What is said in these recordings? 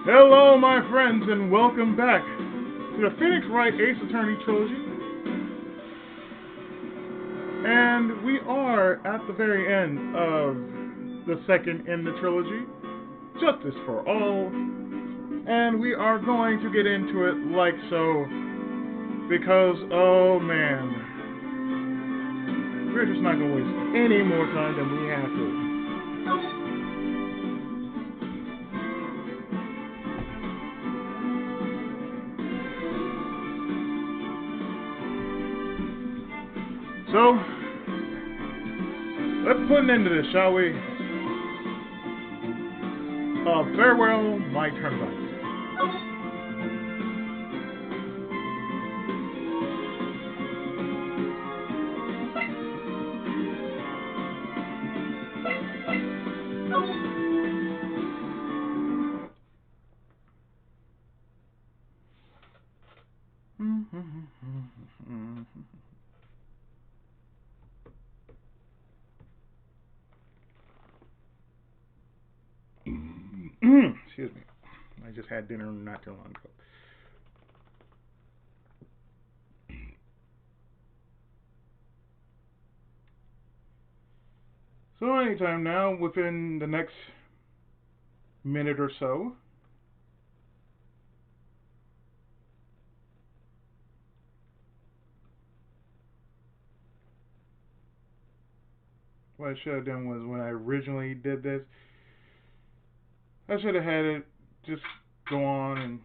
Hello, my friends, and welcome back to the Phoenix Wright Ace Attorney Trilogy. And we are at the very end of the second in the trilogy, Justice for All. And we are going to get into it like so, because, oh man, we're just not going to waste any more time than we have to. So, let's put an end to this, shall we? Farewell, my turnabout. Excuse me. I just had dinner not too long ago. So anytime now, within the next minute or so, what I should have done was when I originally did this, I should have had it just go on and,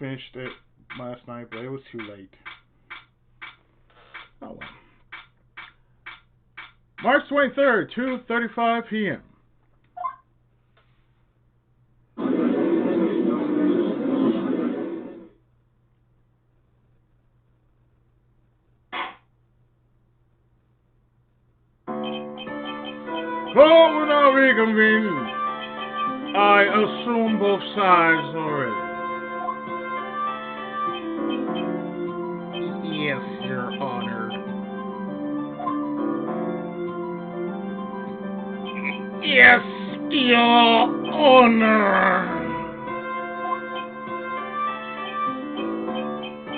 finished it last night, but it was too late. Oh well. March 23rd, 2:35 p.m. Oh, we're now reconvened. I assume both sides already. Yes, Your Honor. Yes, Your Honor.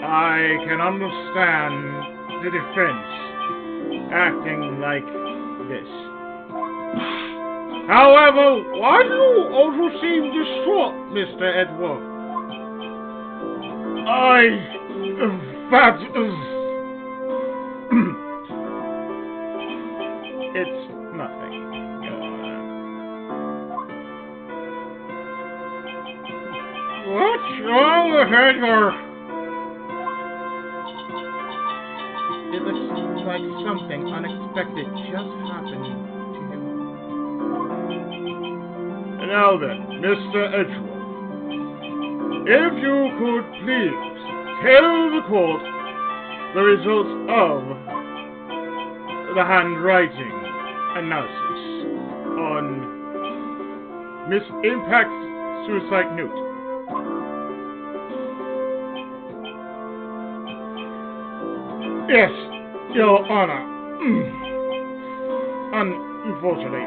I can understand the defense acting like this. However, why do you also seem distraught, Mr. Edward? That is... It's nothing, Your Honor. What's wrong with Edgar? It looks like something unexpected just happened. Now then, Mr. Edgeworth, if you could please tell the court the results of the handwriting analysis on Miss Impact's suicide note. Yes, Your Honor. Unfortunately,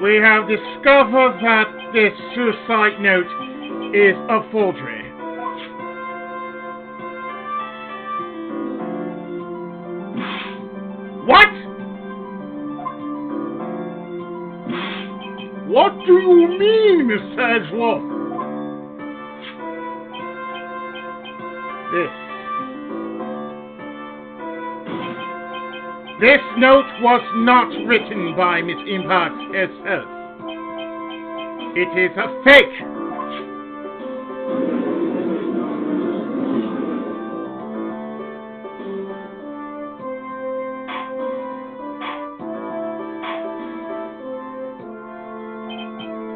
we have discovered that this suicide note is a forgery. What? What do you mean, Mr. Edgeworth? This note was not written by Miss Impact herself. It is a fake.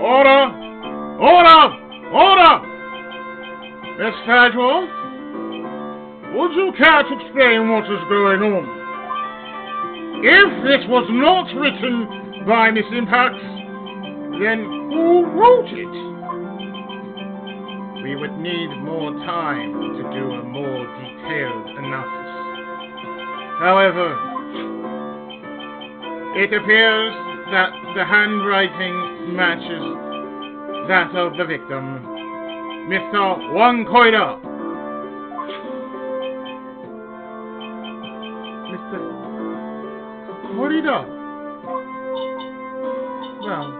Order! Order! Order! Mr. Edgeworth, would you care to explain what is going on? If this was not written by Miss Impact, then who wrote it? We would need more time to do a more detailed analysis. However, it appears that the handwriting matches that of the victim, Mr. One-Koida. Mr. Korida. Well.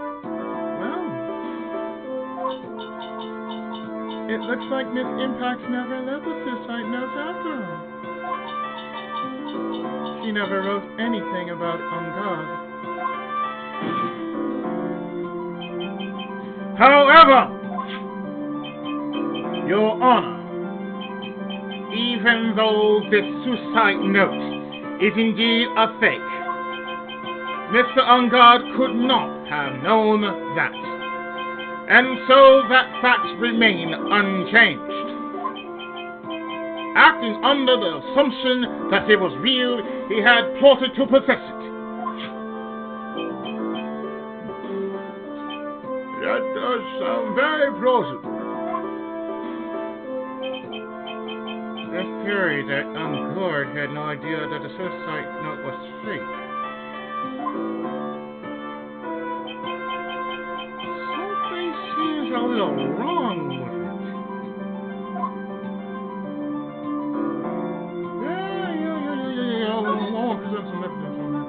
It looks like Miss Impact's never left the suicide notes after all. She never wrote anything about God. However, Your Honor, even though this suicide note is indeed a fake, Mr. Ungard could not have known that. And so that facts remain unchanged. Acting under the assumption that it was real, he had plotted to possess it. That does sound very plausible. The theory that Ungard had no idea that the suicide note was fake. Seems a little wrong with it. Yeah. I'll present some evidence on that.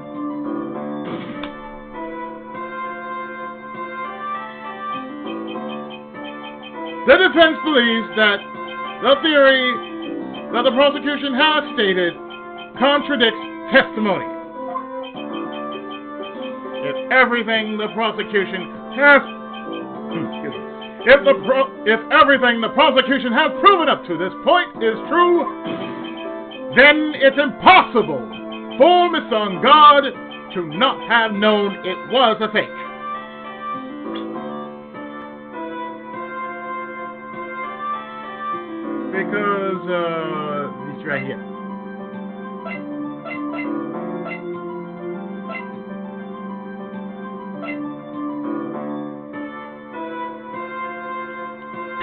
The defense believes that the theory that the prosecution has stated contradicts testimony. If everything the prosecution has If everything the prosecution has proven up to this point is true, then it's impossible for Mr. Ungard to not have known it was a fake. Because, it's right here.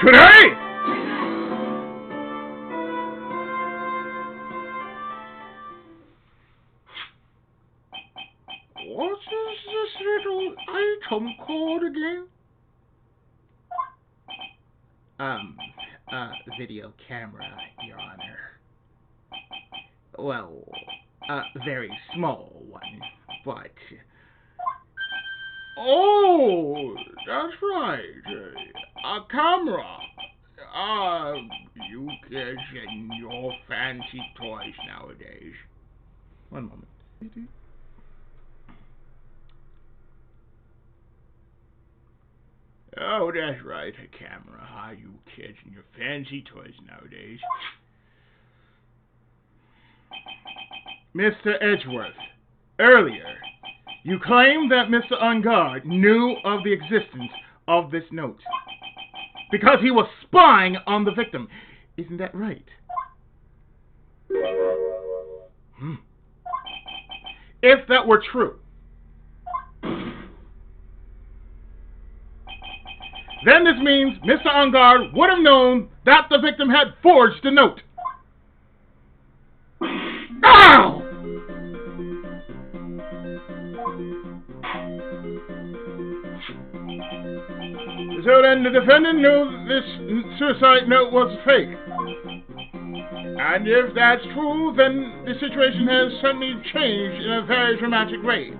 Today! What is this little item called again? Video camera, Your Honor. Well, a very small one, but... Oh, that's right. A camera. You kids and your fancy toys nowadays. One moment. Oh, that's right, a camera. You kids and your fancy toys nowadays. Mr. Edgeworth, earlier, you claimed that Mr. Ungard knew of the existence of this note because he was spying on the victim. Isn't that right? If that were true, then this means Mr. Ungard would have known that the victim had forged the note. Ow! So then the defendant knew this suicide note was fake. And if that's true, then the situation has suddenly changed in a very dramatic way.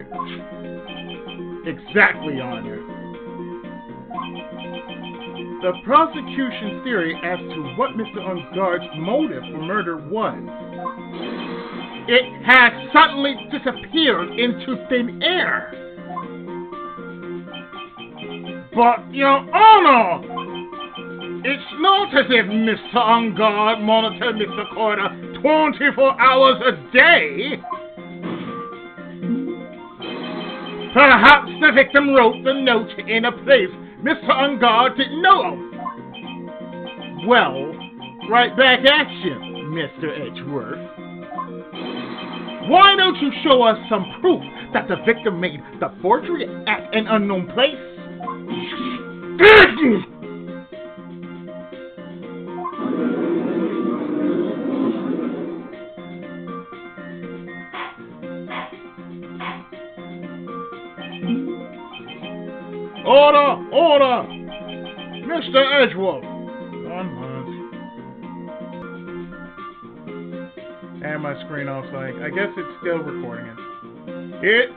Exactly, Your Honor. The prosecution's theory as to what Mr. Ungard's motive for murder was, it has suddenly disappeared into thin air. But, Your Honor, it's not as if Mr. Ungard monitored Mr. Korda 24 hours a day. Perhaps the victim wrote the note in a place Mr. Ungard didn't know of. Well, right back at you, Mr. Edgeworth. Why don't you show us some proof that the victim made the forgery at an unknown place? Order! Order! Mr. Edgeworth! 1 month. And my screen also, I guess it's still recording it. It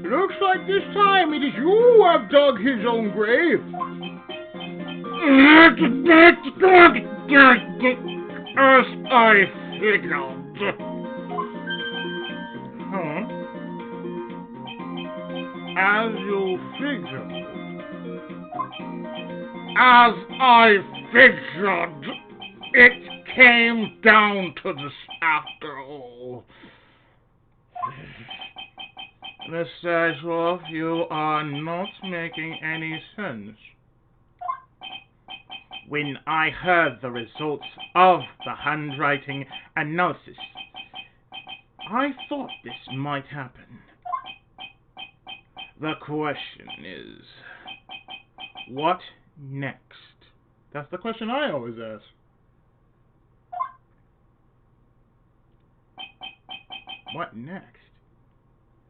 looks like this time it is you who have dug his own grave. As I figured. Huh? As you figured. As I figured. It came down to this after all. Mr. Edgeworth, you are not making any sense. When I heard the results of the handwriting analysis, I thought this might happen. The question is, what next? That's the question I always ask. What next?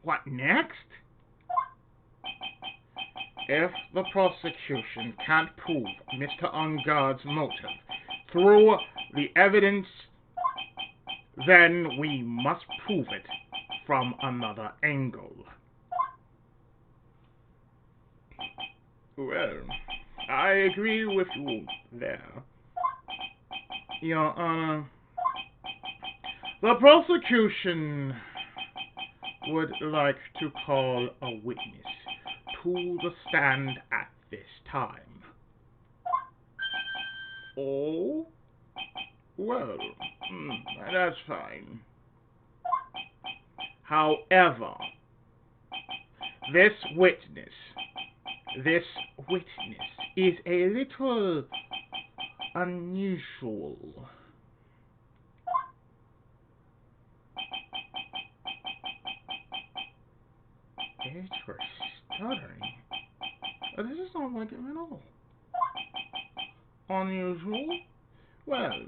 What next? If the prosecution can't prove Mr. Unguard's motive through the evidence, then we must prove it from another angle. Well, I agree with you there. Your Honor, the prosecution would like to call a witness to the stand at this time. Oh? Well, that's fine. However, this witness is a little unusual. It was stuttering. This is not like him at all. Unusual? Well,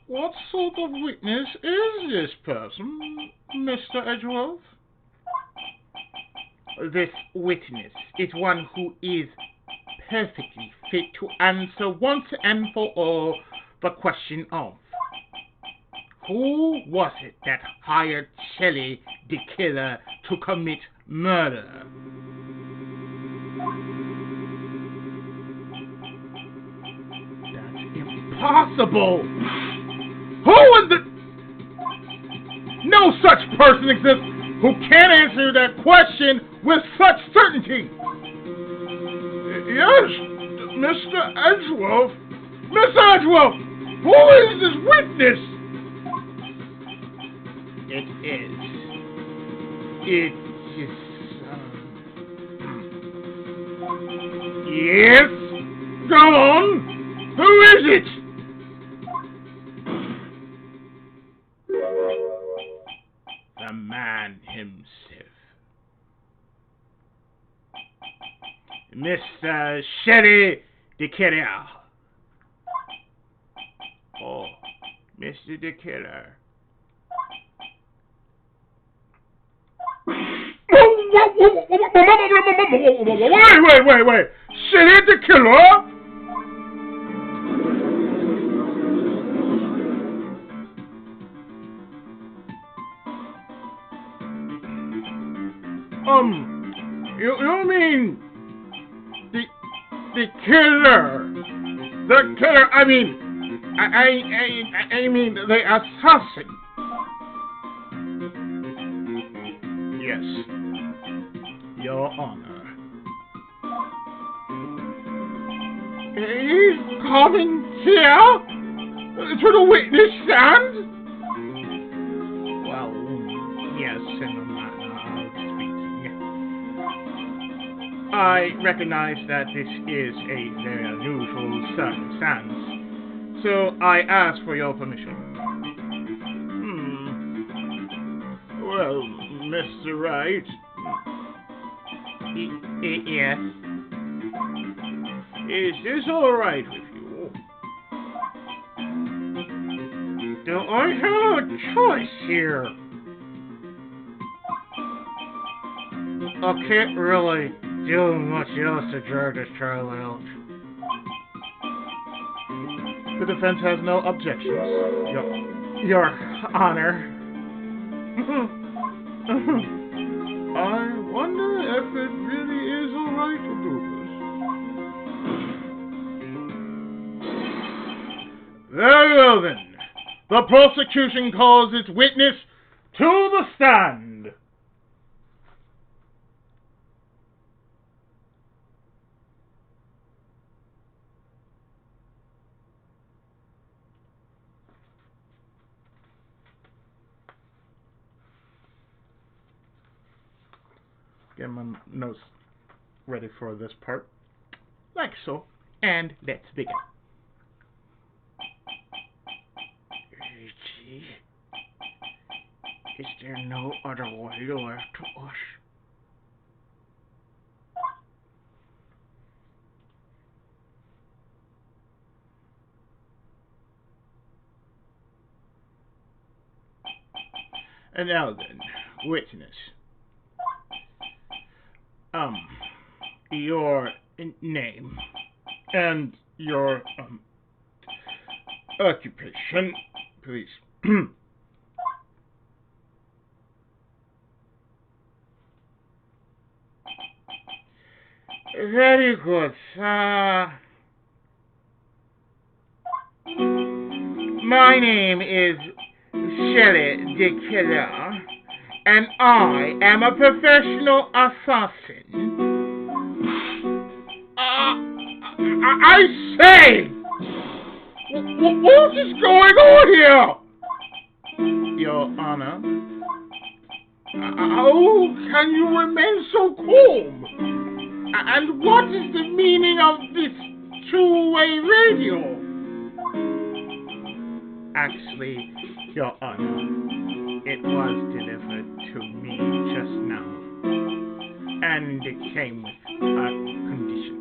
what sort of witness is this person, Mr. Edgeworth? This witness is one who is perfectly fit to answer once and for all the question of who was it that hired Shelly de Killer to commit murder? That's impossible! Who in the... No such person exists who can answer that question with such certainty! Yes, Mr. Edgeworth. Mr. Edgeworth! Who is this witness? It is. Yes? Go on! Who is it? The man himself. Mr. Shelly de Killer. Oh, Mr. de Killer. Wait. Shelly de Killer? You mean the killer? The killer, I mean the assassin. Yes, Your Honor. He's coming here to the witness stand? Well, yes, in a manner of speaking. I recognize that this is a very unusual circumstance, so I ask for your permission. Well, Mr. Wright. Yes. Is this all right with you? Do I have a choice here? I can't really do much else to drag this trial out. The defense has no objections, Your Honor. I wonder if it really is alright to do this. Very well then. The prosecution calls its witness to the stand. Get my notes ready for this part. Like so. And let's begin. Is there no other way left to us? And now then, witness. Your name and your occupation, please. Very good. My name is Shelly de Killer, and I am a professional assassin. I say! What is going on here? Your Honor, how can you remain so calm? And what is the meaning of this two-way radio? Actually, Your Honor, it was delivered to me just now. And it came with a condition.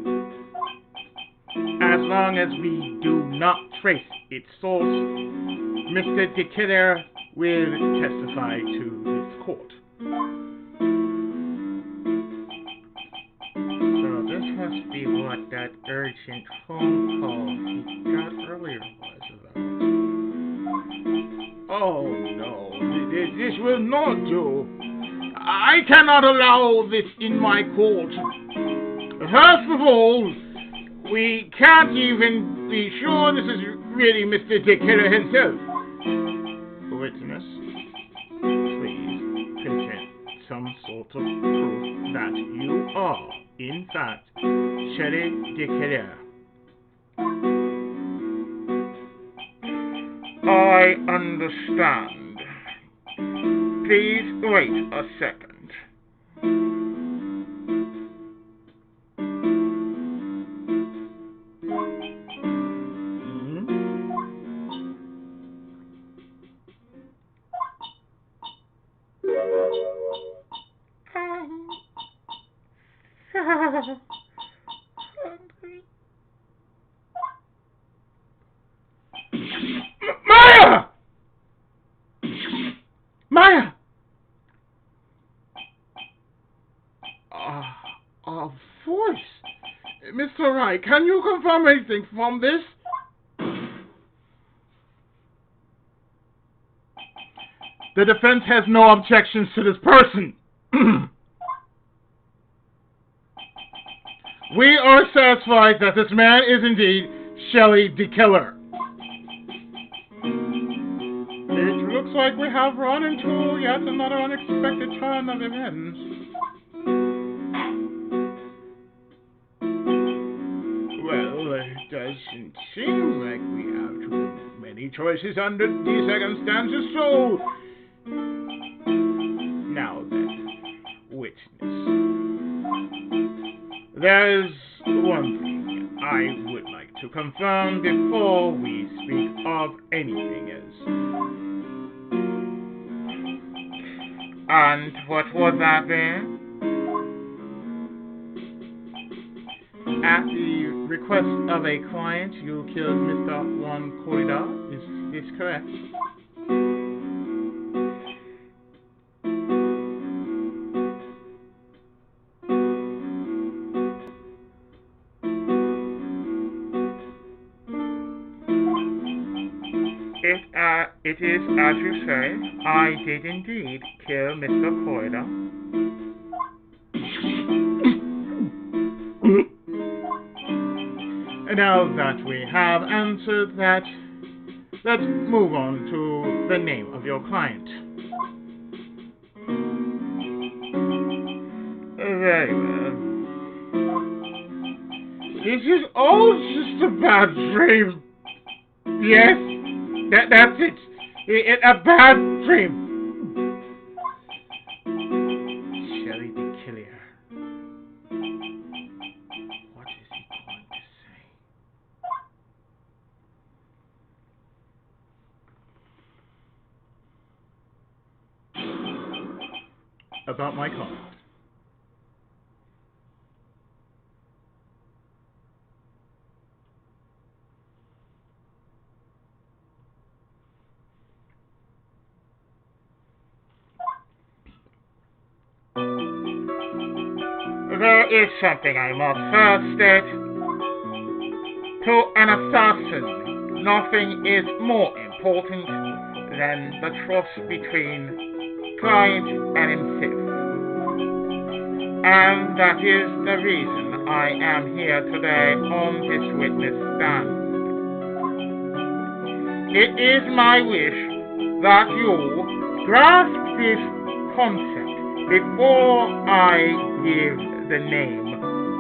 As long as we do not trace its source, Mr. de Killer will testify to this court. So this must be what that urgent phone call he got earlier was about. Oh no, this will not do. I cannot allow this in my court. First of all, we can't even be sure this is really Mr. de Killer himself. Witness, please present some sort of proof that you are, in fact, Shelly de Killer. I understand. Please wait a second. Maya! Maya! A voice. Mr. Wright, can you confirm anything from this? The defense has no objections to this person. We are satisfied that this man is indeed Shelly de Killer. It looks like we have run into yet another unexpected turn of events. Well, it doesn't seem like we have too many choices under these circumstances, so... Now then, witness. There's one thing I would like to confirm before we speak of anything else. And what was that then? At the request of a client, you killed Mr. Koroshiya. Is this correct? It is as you say. I did indeed kill Mr. Corridor. And now that we have answered that, let's move on to the name of your client. Very well. This is all just a bad dream. Yes, that's it. A bad dream. Shelly de Killer. What is he going to say? About my client. There is something I must first state. To an assassin, nothing is more important than the trust between client and himself. And that is the reason I am here today on this witness stand. It is my wish that you grasp this concept before I give the name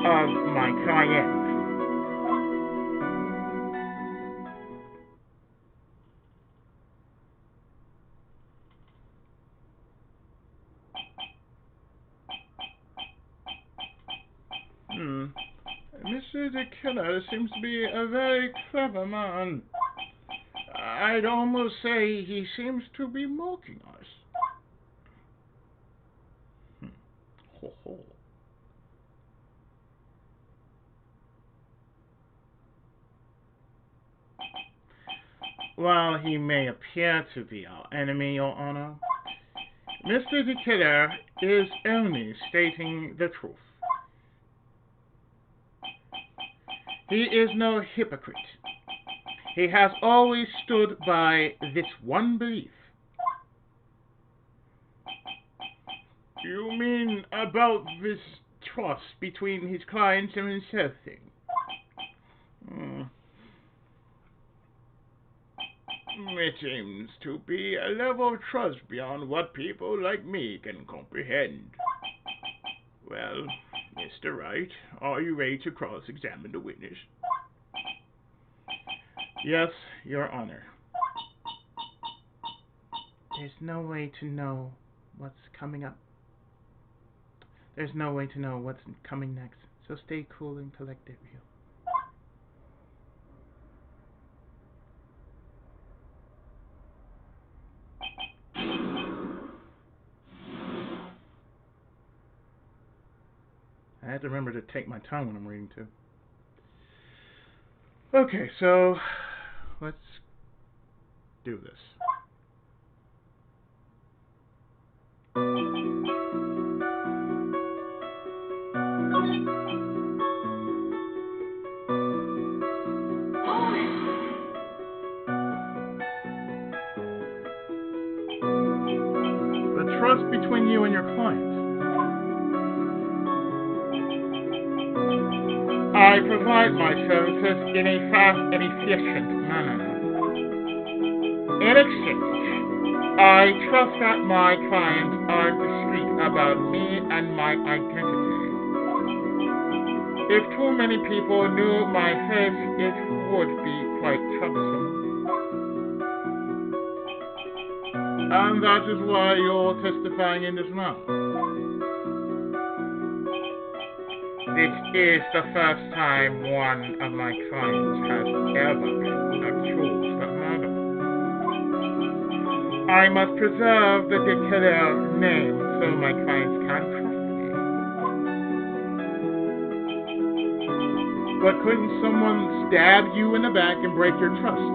of my client. Mr. de Killer seems to be a very clever man. I'd almost say he seems to be mocking us. Ho ho. While he may appear to be our enemy, Your Honor, Mr. de Killer is only stating the truth. He is no hypocrite. He has always stood by this one belief. You mean about this trust between his clients and himself thing? It seems to be a level of trust beyond what people like me can comprehend. Well, Mr. Wright, are you ready to cross-examine the witness? Yes, Your Honor. There's no way to know what's coming up. There's no way to know what's coming next, so stay cool and collected, you. I have to remember to take my time when I'm reading too. Okay, so let's do this. The trust between you and your client. I provide my services in a fast and efficient manner. In exchange, I trust that my clients are discreet about me and my identity. If too many people knew my face, it would be quite troublesome. And that is why you're testifying in this matter. This is the first time one of my clients has ever been accused of murder. I must preserve the de Killer name so my clients can trust me. But couldn't someone stab you in the back and break your trust?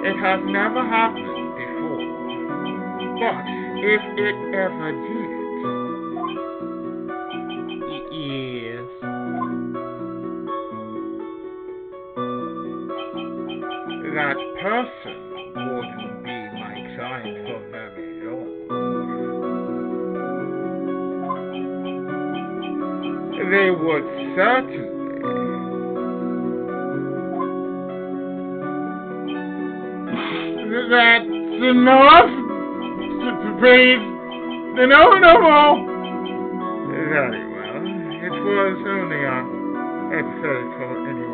It has never happened before. But if it ever did, person wouldn't be my client for very long. They would certainly. That's enough! Please, no more! Very well. It was only a hypothetical anyway.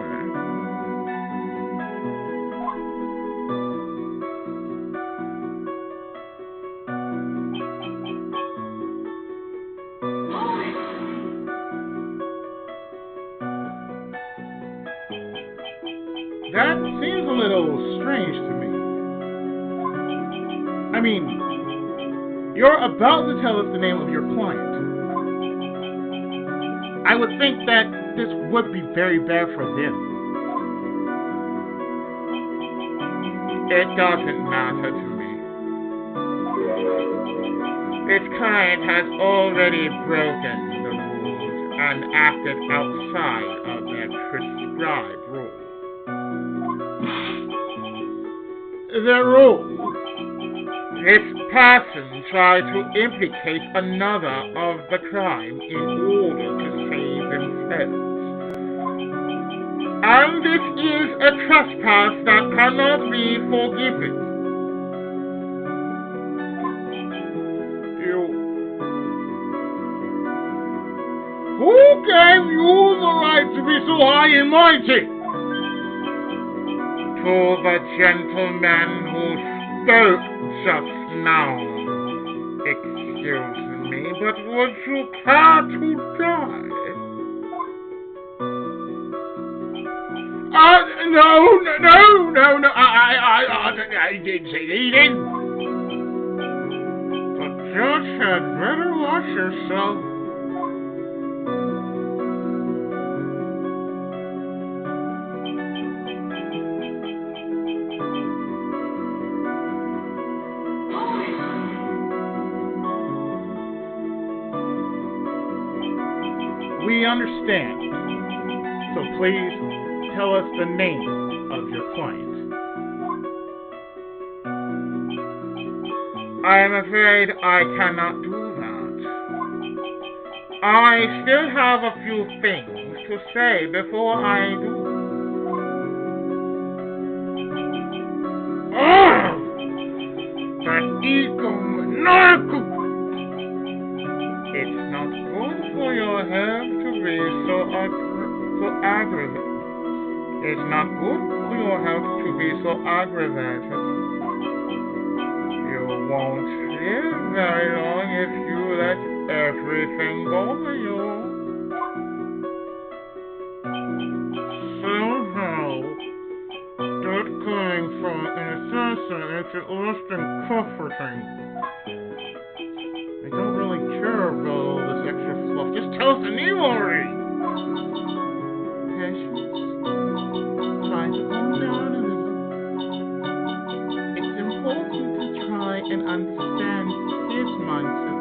That seems a little strange to me. I mean, you're about to tell us the name of your client. I would think that this would be very bad for them. It doesn't matter to me. This client has already broken the rules and acted outside of their prescribed rules. Their rule. This person tried to implicate another of the crime in order to save themselves. And this is a trespass that cannot be forgiven. Who gave you the right to be so high and mighty? To the gentleman who spoke just now. Excuse me, but would you care to die? No. I didn't say anything. The judge had better watch yourself. We understand. So please tell us the name of your client. I am afraid I cannot do that. I still have a few things to say before I do. That egomaniacal! It's not good for your health to be so aggravated. It's not good for your health to be so aggravated. You won't live very long if you let everything bother you. Somehow, that going from an assassin into less than comforting. I don't really care about all this extra fluff. Just tell us the name already! Patience. Try to calm down a little. It's important to try and understand his mindset.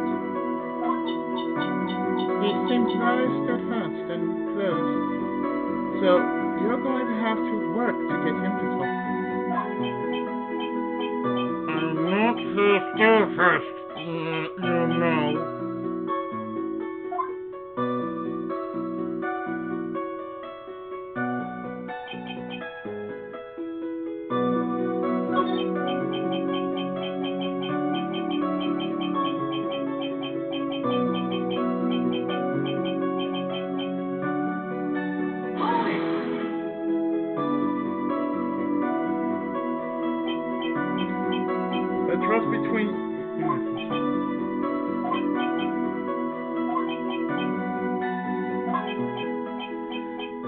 He seems very steadfast and close. So, you're going to have to work to get him to talk. I'm not so steadfast. You know. The trust between...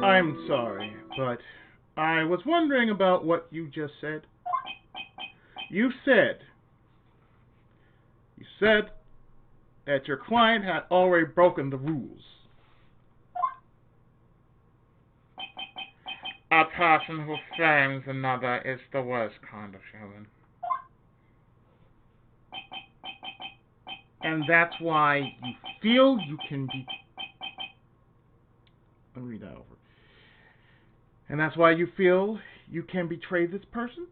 I'm sorry, but I was wondering about what you just said. You said that your client had already broken the rules. A person who frames another is the worst kind of human. And that's why you feel you can be... Let me read that over. And that's why you feel you can betray this person?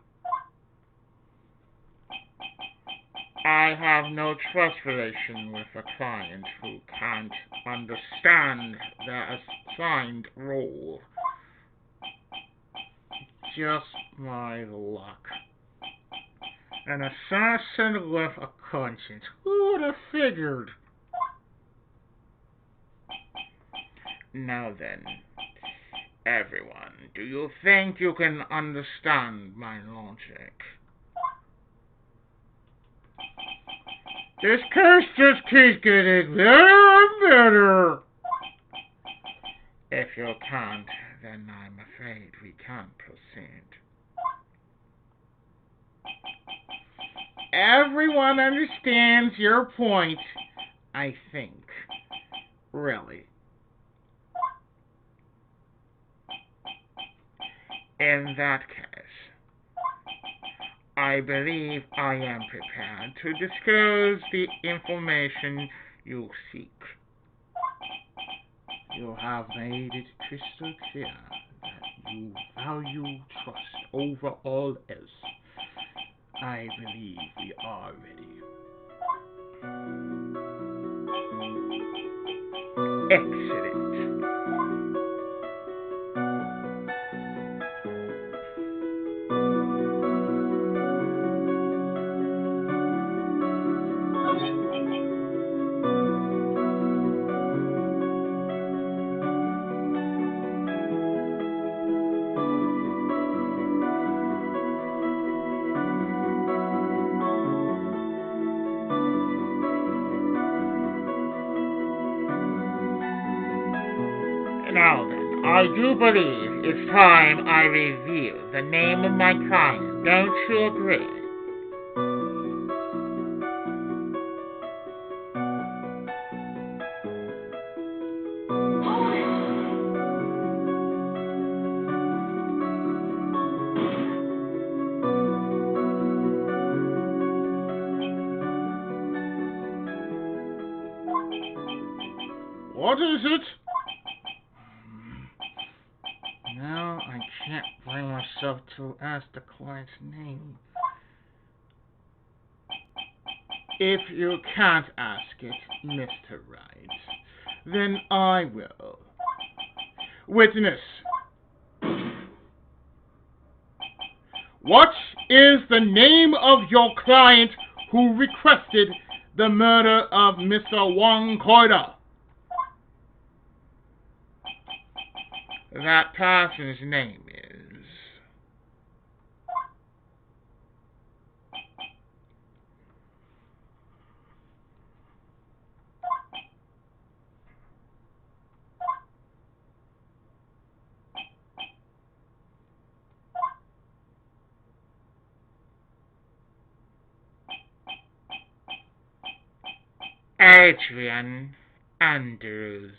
I have no trust relation with a client who can't understand their assigned role. Just my luck. An assassin with a conscience. Who would have figured? Now then, everyone, do you think you can understand my logic? This case just keeps getting better and better. If you can't, then I'm afraid we can't proceed. Everyone understands your point, I think. Really. In that case, I believe I am prepared to disclose the information you seek. You have made it crystal clear that you value trust over all else. I believe we are ready. Excellent. Now then, I do believe it's time I reveal the name of my client. Don't you agree? What is it? Now I can't bring myself to ask the client's name. If you can't ask it, Mr. Wright, then I will. Witness. What is the name of your client who requested the murder of Mr. Wang Koida? That person's name is... Adrian Andrews.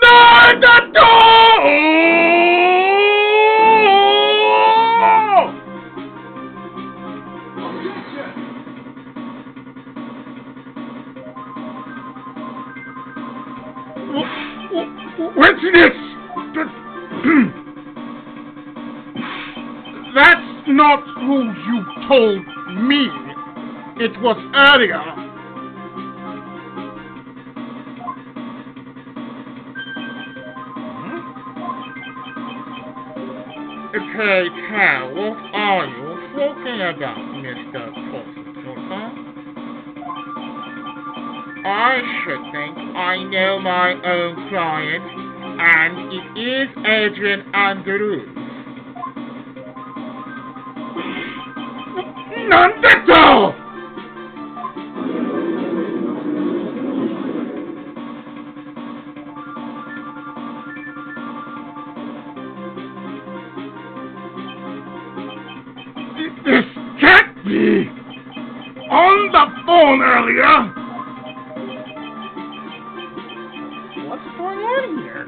No, the door! What's this? That's not who you told me. It was earlier. Pray tell, what are you talking about, Mr. Prosecutor? I should think I know my own client, and it is Adrian Andrews. Nandito! This can't be! On the phone earlier! What's going on here?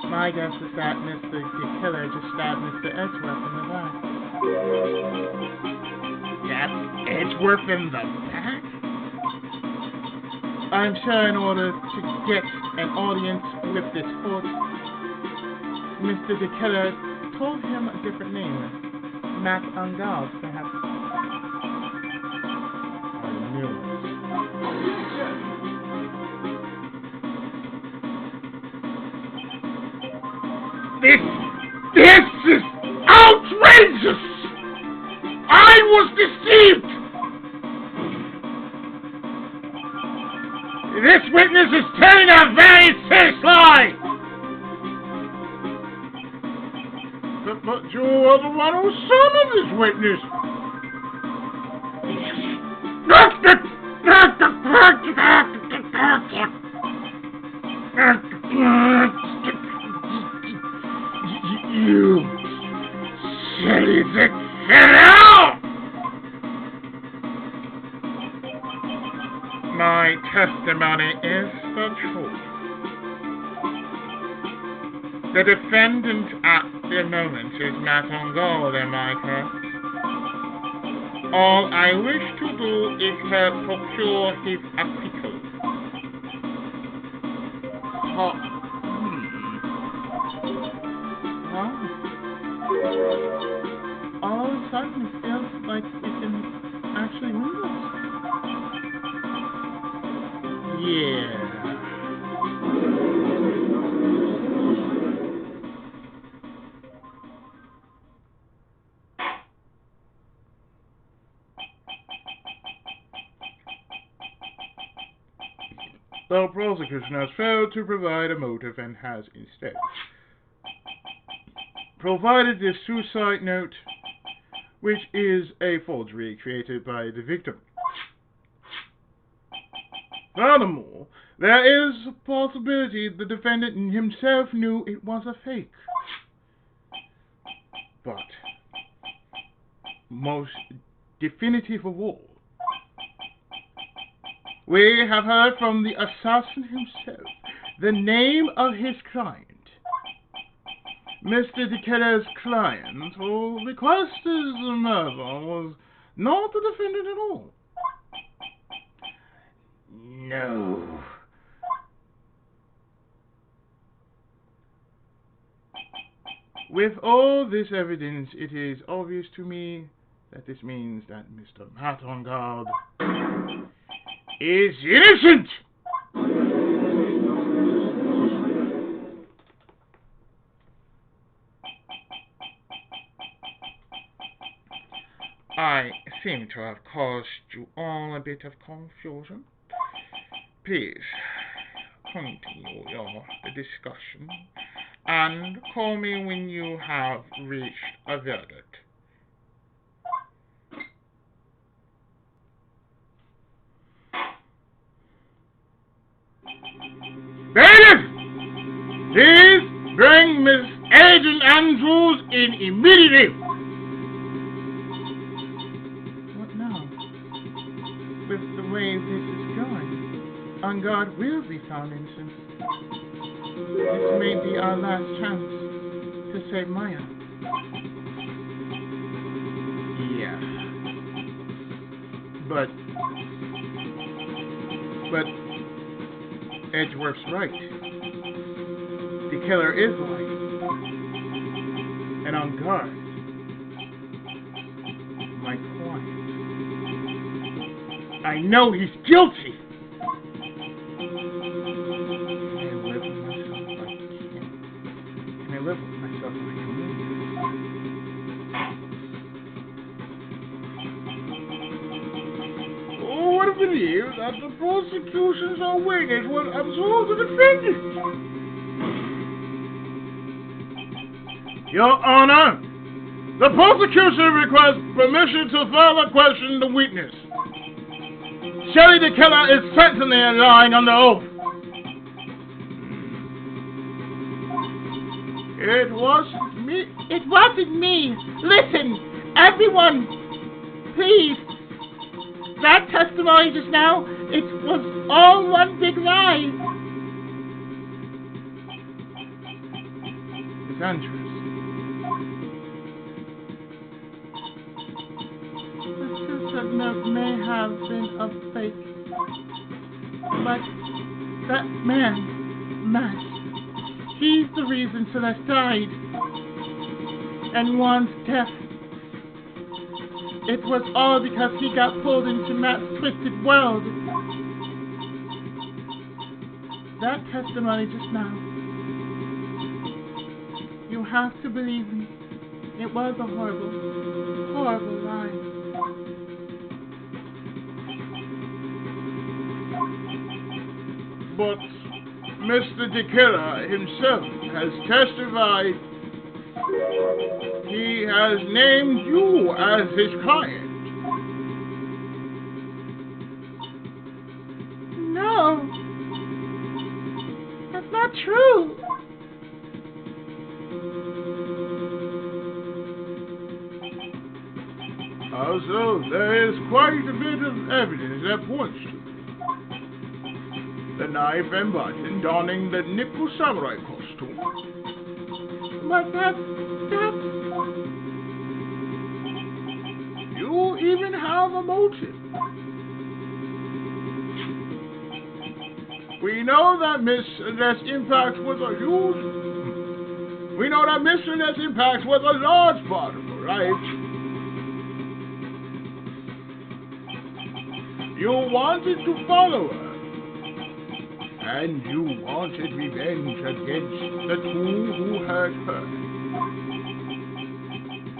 My guess is that Mr. De Killer just stabbed Mr. Edgeworth in the back. Stabbed Edgeworth in the back? I'm sure in order to get an audience with this court, Mr. De Killer told him a different name. Matt on guard, perhaps. I knew it. This is outrageous! I was deceived! This witness is telling a very serious lie! But you were the one who summoned this witness. You Shelly de Killer! My testimony is the truth. The defendant at the moment is not on guard, am I correct? All I wish to do is help procure his acquittal. All of a sudden it feels like we can actually win this. Yeah. The prosecution has failed to provide a motive and has instead provided this suicide note, which is a forgery created by the victim. Furthermore, there is a possibility the defendant himself knew it was a fake. But, most definitive of all, we have heard from the assassin himself the name of his client. Mr. de Killer's client, who requested the murder, was not the defendant at all. No. With all this evidence, it is obvious to me that this means that Mr. Matt on guard is innocent! I seem to have caused you all a bit of confusion. Please, continue the discussion, and call me when you have reached a verdict. Bailiff! Please bring Miss Agent Andrews in immediately! What now? With the way this is going, on guard will be found innocent. This may be our last chance to save Maya. Yeah. But Edgeworth's right. The killer is lying. And on guard, my client. I know he's guilty! Can I live with myself if I can win? Who would believe that the prosecution's own witness would absolve the defendant? Your Honor, the prosecution requests permission to further question the witness. Shelly de Killer is certainly lying under oath. It wasn't me. It wasn't me! Listen, everyone! Please! That testimony just now, it was all one big lie! It's Andrews. The suicide note may have been a fake. But that man, Matt, he's the reason Celeste died. And Juan's death It was all because he got pulled into Matt's twisted world. That testimony just now. You have to believe me. It was a horrible, horrible lie. But Mr. de Killer himself has testified. He has named you as his client. No. That's not true. Also, there is quite a bit of evidence that points to the knife and button donning the nickel samurai costume. But that's... You even have a motive. We know that Mr. Ness Impact was a huge... We know that Mr. Ness Impact was a large part of it, right? You wanted to follow her. And you wanted revenge against the two who hurt her.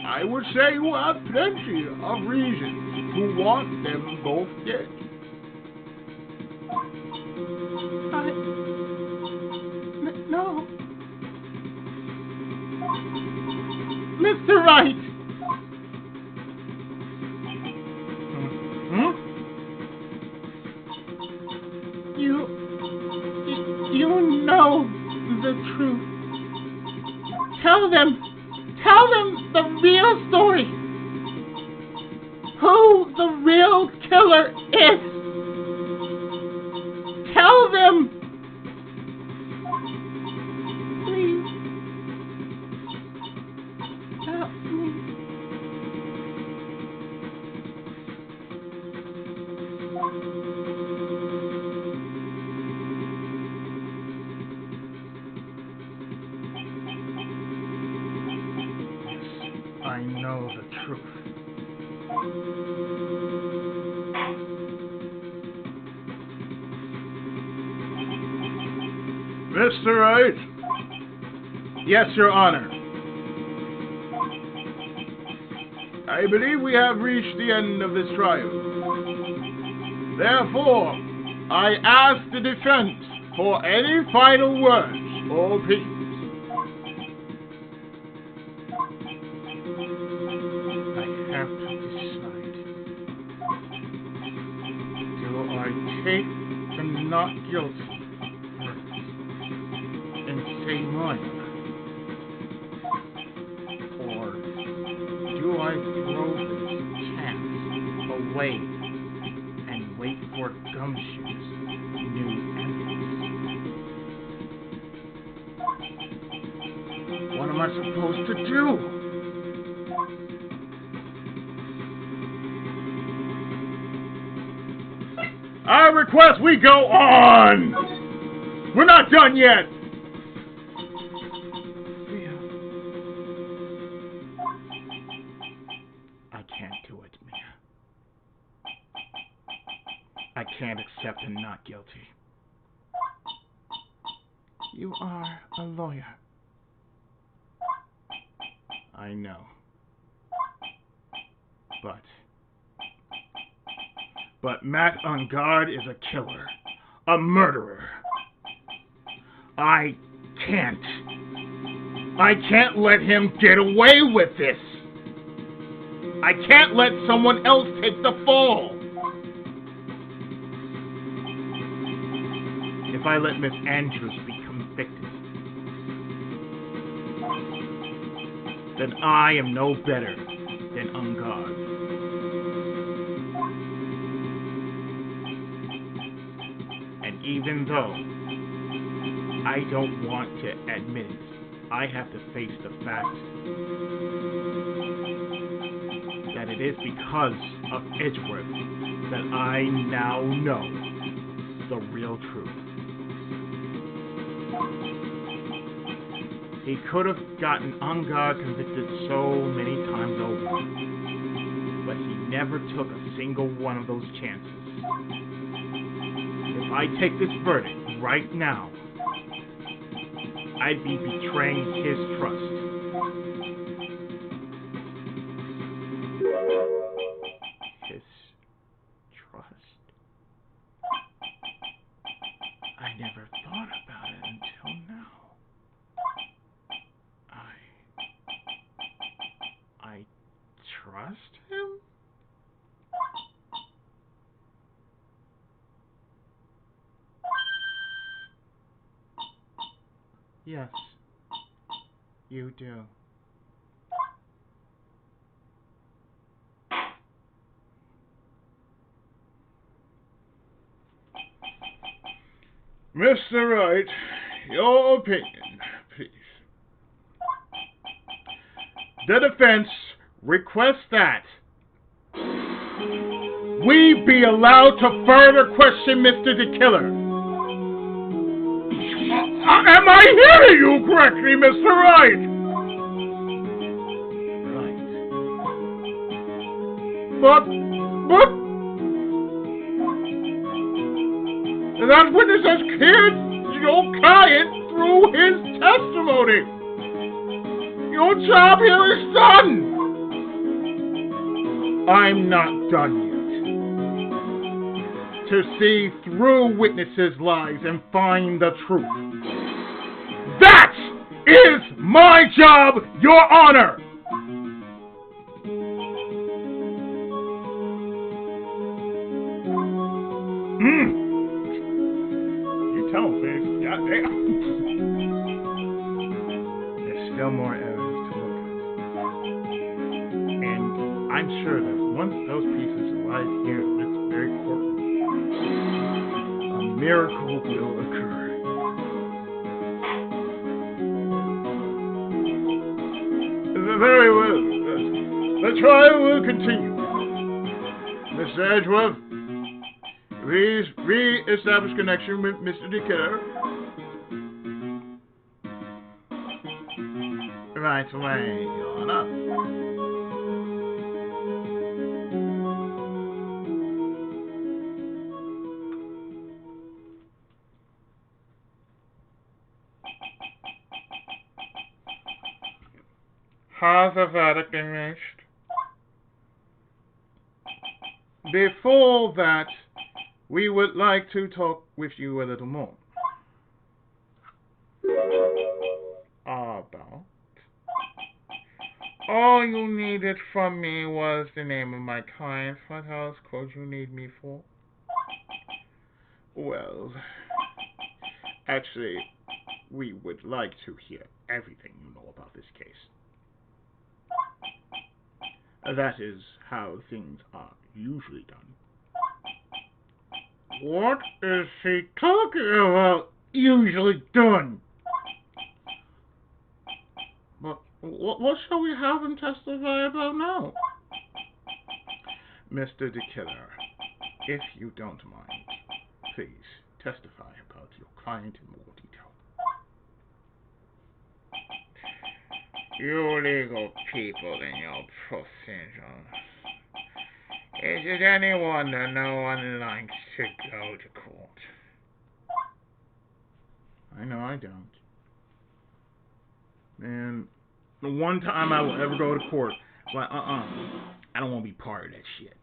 I would say you have plenty of reasons to want them both dead. No. Mr. Wright! You know the truth. Tell them the real story. Who the real killer is. Tell them. Please. Help me. I know the truth. Mr. Wright? Yes, Your Honor. I believe we have reached the end of this trial. Therefore, I ask the defense for any final words or opinions. Take the not guilty verdict and say mine? Or do I throw this chance away and wait for Gumshoe's new evidence? What am I supposed to do? I request we go on! We're not done yet! Mia. I can't do it, Mia. I can't accept him not guilty. You are a lawyer. I know. But Matt on guard is a killer. A murderer. I can't let him get away with this. I can't let someone else take the fall. If I let Miss Andrews be convicted, then I am no better than on guard. Even though I don't want to admit it, I have to face the fact that it is because of Edgeworth that I now know the real truth. He could have gotten on guard convicted so many times over, but he never took a single one of those chances. If I take this verdict right now, I'd be betraying his trust. His trust? I never thought about it until now. I trust him? Yes, you do. Mr. Wright, your opinion, please. The defense requests that we be allowed to further question Mr. de Killer. Am I hearing you correctly, Mr. Wright? Right. But that witness has cleared your client through his testimony. Your job here is done. I'm not done yet. To see through witnesses' lies and find the truth. That is my job, Your Honor! You tell him, please. Goddamn. There's still more evidence to look at. And I'm sure that once those pieces arrive here in this very courtroom, a miracle will occur. Very well. The trial will continue. Mr. Edgeworth, please re-establish connection with Mr. de Killer. Right away, Your Honor. Has the verdict been reached? Before that, we would like to talk with you a little more. About? All you needed from me was the name of my client. What else could you need me for? Well, actually, we would like to hear everything you know about this case. That is how things are usually done. What is he talking about, usually done? But what shall we have him testify about now? Mr. de Killer, if you don't mind, please testify about your client in more detail. You legal people in your precision. Is it any wonder no one likes to go to court? I know I don't. And the one time I will ever go to court, well, I don't want to be part of that shit.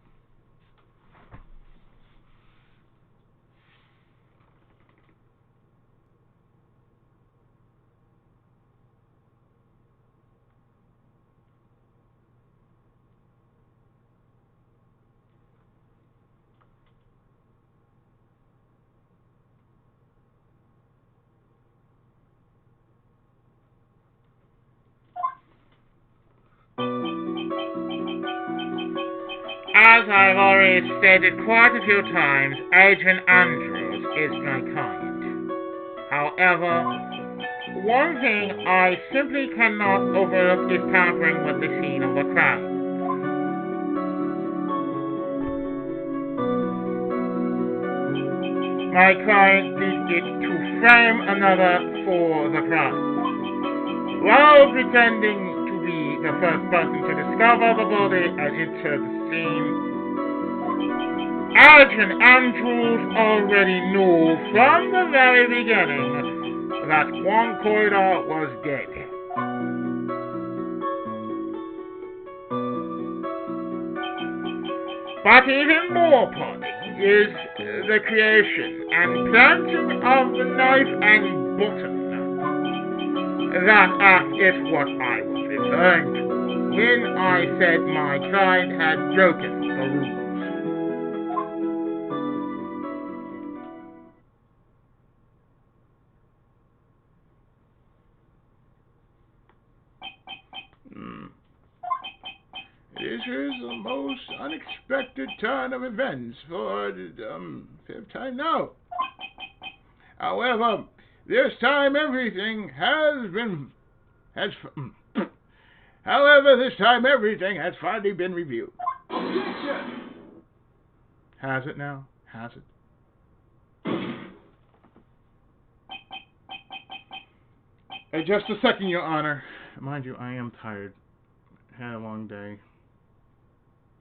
As I've already stated quite a few times, Agent Andrews is my client. However, one thing I simply cannot overlook is tampering with the scene of the crime. My client did it to frame another for the crime, while pretending to be the first person to discover the body and enter the scene. Agent Andrews already knew from the very beginning that Juan Corda was dead. But even more puzzling is the creation and planting of the knife and button. That act is what I was referring to when I said my client had broken the rules. This is the most unexpected turn of events for the fifth time now. However, this time everything has finally been reviewed. Has it now? Has it? Just a second, Your Honor. Mind you, I am tired. Had a long day.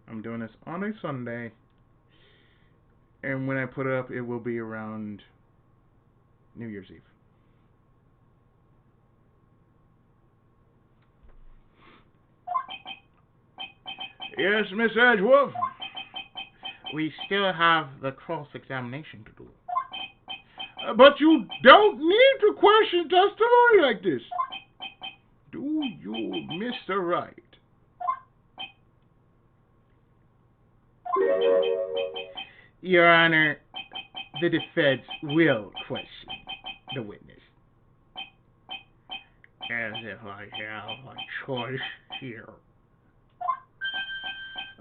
I'm doing this on a Sunday. And when I put it up, it will be around New Year's Eve. Yes, Miss Edgeworth? We still have the cross-examination to do. But you don't need to question testimony like this. Do you, Mr. Wright? Your Honor, the defense will question the witness. As if I have a choice here.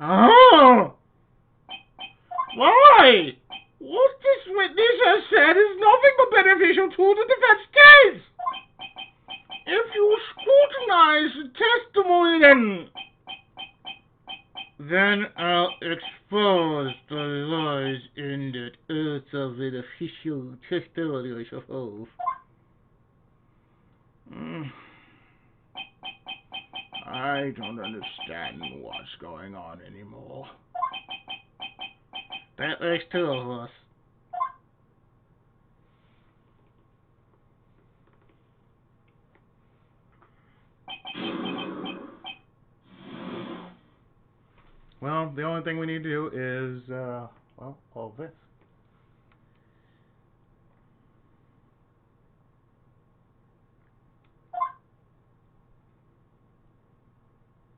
Oh! Why? What this witness has said is nothing but beneficial to the defense case. If you scrutinize the testimony, then I'll expose the lies in that oath of beneficial testimony, I suppose. I don't understand what's going on anymore. That makes two of us. Well, the only thing we need to do is, all this.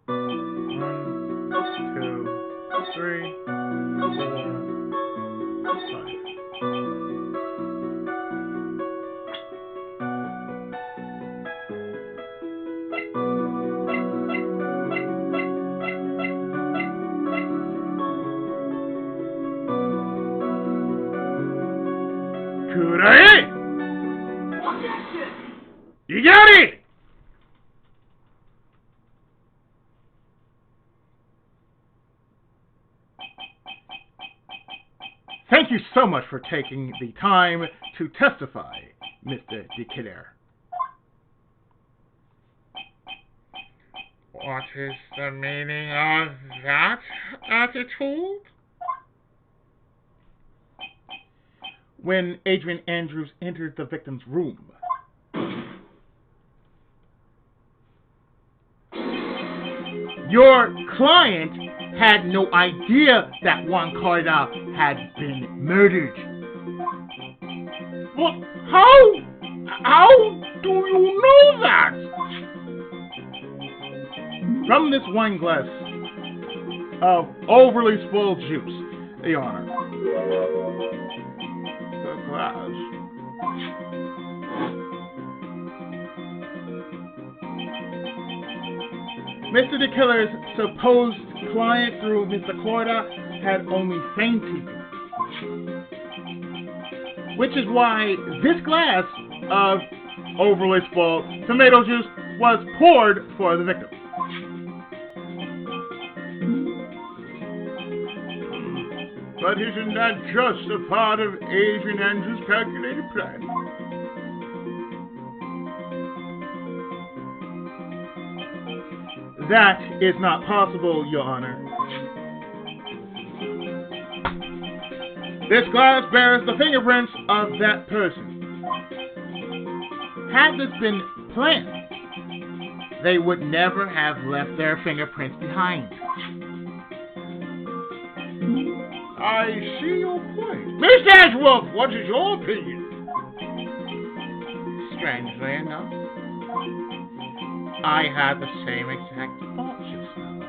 One, two, three, 4, 5. You got it! Thank you so much for taking the time to testify, Mr. de Killer. What is the meaning of that attitude? When Adrian Andrews entered the victim's room, your client had no idea that Juan Corda had been murdered. What? How do you know that? From this wine glass of overly spoiled juice, Your Honor. The glass. Mr. de Killer's supposed client through Mr. Corda had only fainted, which is why this glass of overly spoiled tomato juice was poured for the victim. But isn't that just a part of Adrian Andrews' calculated plan? That is not possible, Your Honor. This glass bears the fingerprints of that person. Had this been planned, they would never have left their fingerprints behind. I see your point. Mr. Ashworth, what is your opinion? Strangely enough, I had the same exact thought just now.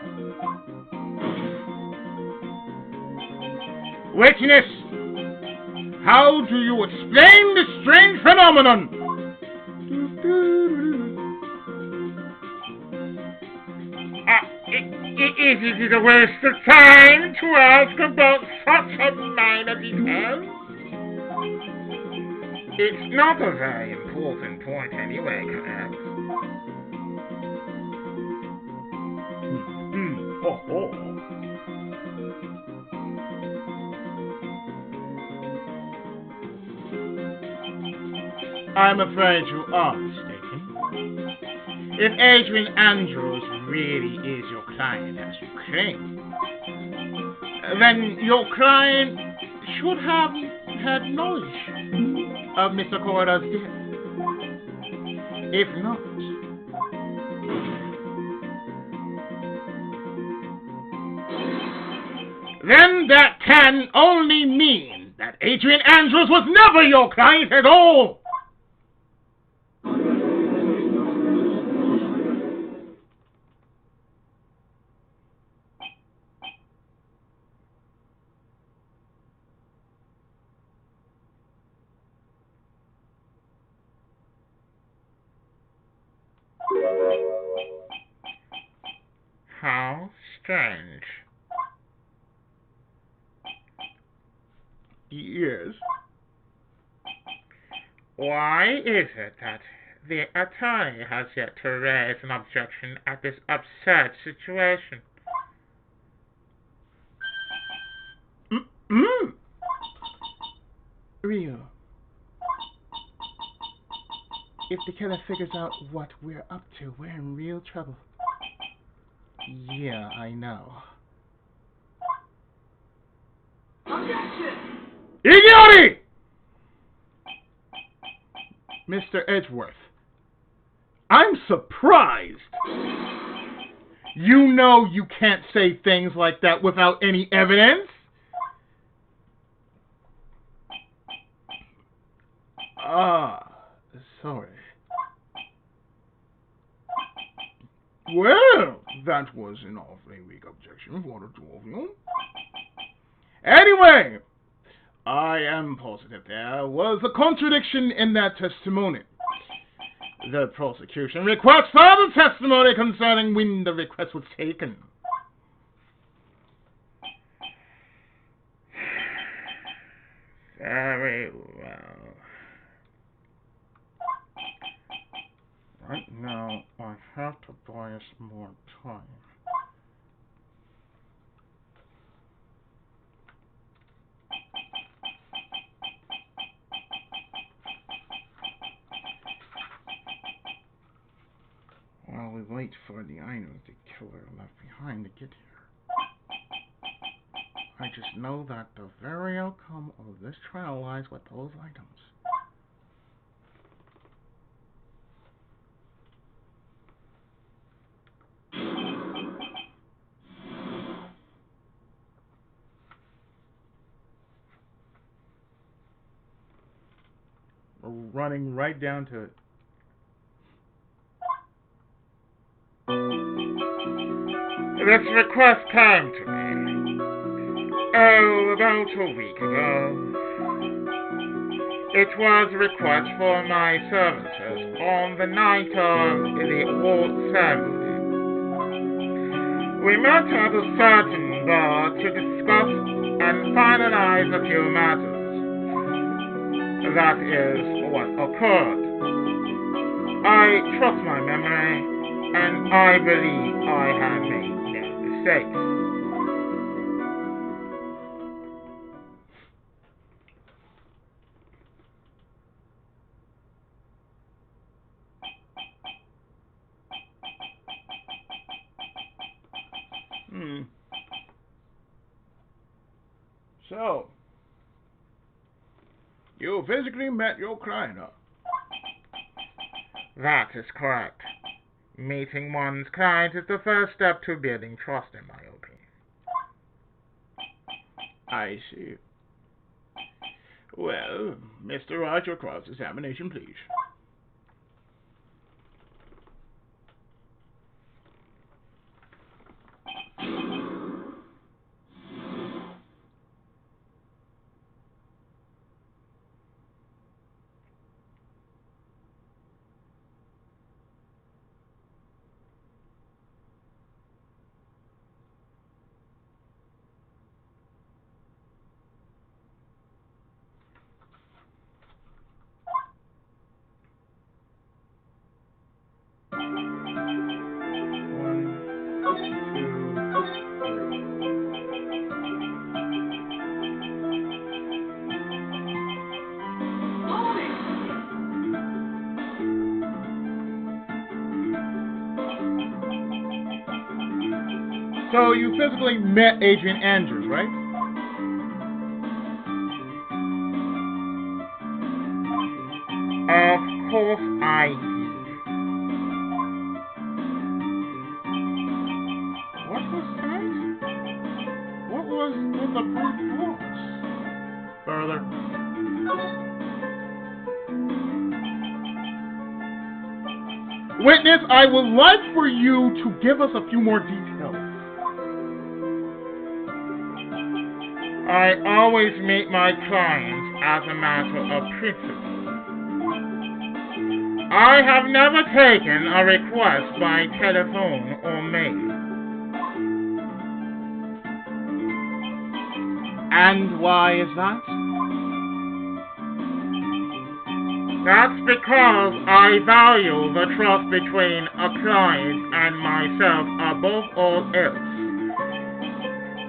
Witness, how do you explain this strange phenomenon? Is it a waste of time to ask about such a minor detail? It's not a very important point anyway, correct? I'm afraid you are mistaken. If Adrian Andrews really is your client, as you claim, then your client should have had knowledge of Mr. Corrida's death. If not, then that can only mean that Adrian Andrews was never your client at all. How strange. Yes. Why is it that the attorney has yet to raise an objection at this absurd situation? Rio, if the killer figures out what we're up to, we're in real trouble. Yeah, I know. Objection! Ignore! Mr. Edgeworth, I'm surprised. You know you can't say things like that without any evidence. Sorry. Well, that was an awfully weak objection for the two of you. Anyway, I am positive there was a contradiction in that testimony. The prosecution requests further testimony concerning when the request was taken. Very well. Right now, I have to buy us more time. While we wait for the item the killer left behind to get here. I just know that the very outcome of this trial lies with those items. We're running right down to it. This request came to me, about a week ago. It was a request for my services on the night of the award ceremony. We met at a certain bar to discuss and finalize a few matters. That is what occurred. I trust my memory, and I believe I have made no mistakes. So, you physically met your client, huh? That is correct. Meeting one's client is the first step to building trust, in my opinion. I see. Well, Mr. Wright, your cross-examination, please. So you physically met Agent Andrews, right? Of course I did. What was that? What was with the brute force? Further. Witness, I would like for you to give us a few more details. I always meet my clients as a matter of principle. I have never taken a request by telephone or mail. And why is that? That's because I value the trust between a client and myself above all else.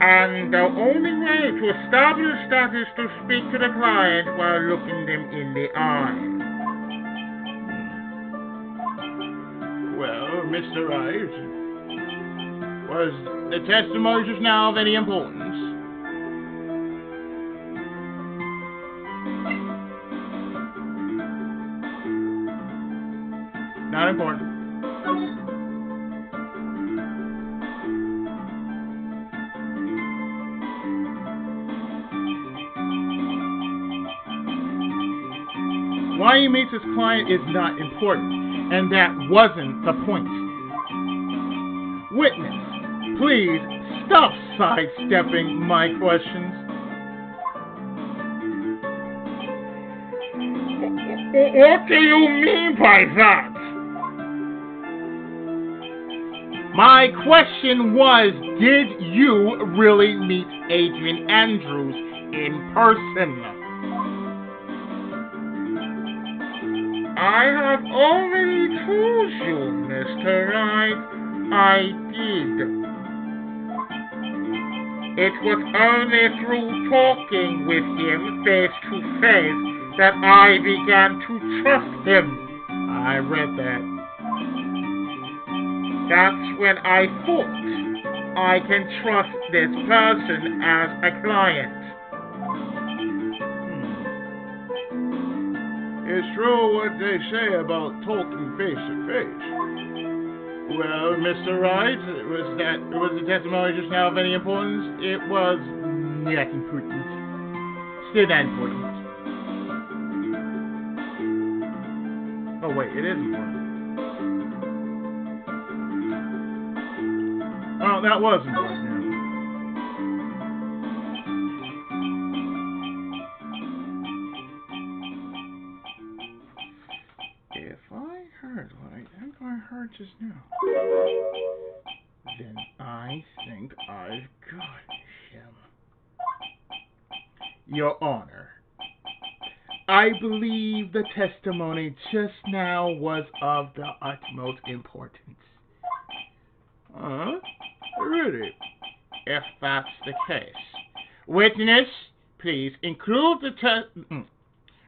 And the only way to establish that is to speak to the client while looking them in the eye. Well, Mr. Wright, was the testimony just now of any importance? Not important. Why he meets his client is not important, and that wasn't the point. Witness, please stop sidestepping my questions. What do you mean by that? My question was, did you really meet Adrian Andrews in person? I have already told you, Mr. Wright, I did. It was only through talking with him face to face that I began to trust him. I read that. That's when I thought I can trust this person as a client. It's true what they say about talking face to face. Well, Mr. Wright, was the testimony just now of any importance? It was not important. Still not important. Oh wait, it is important. Oh, that was important. Yeah. If I heard what I think I heard just now, then I think I've got him. Your Honor, I believe the testimony just now was of the utmost importance. Really? If that's the case. Witness, please include the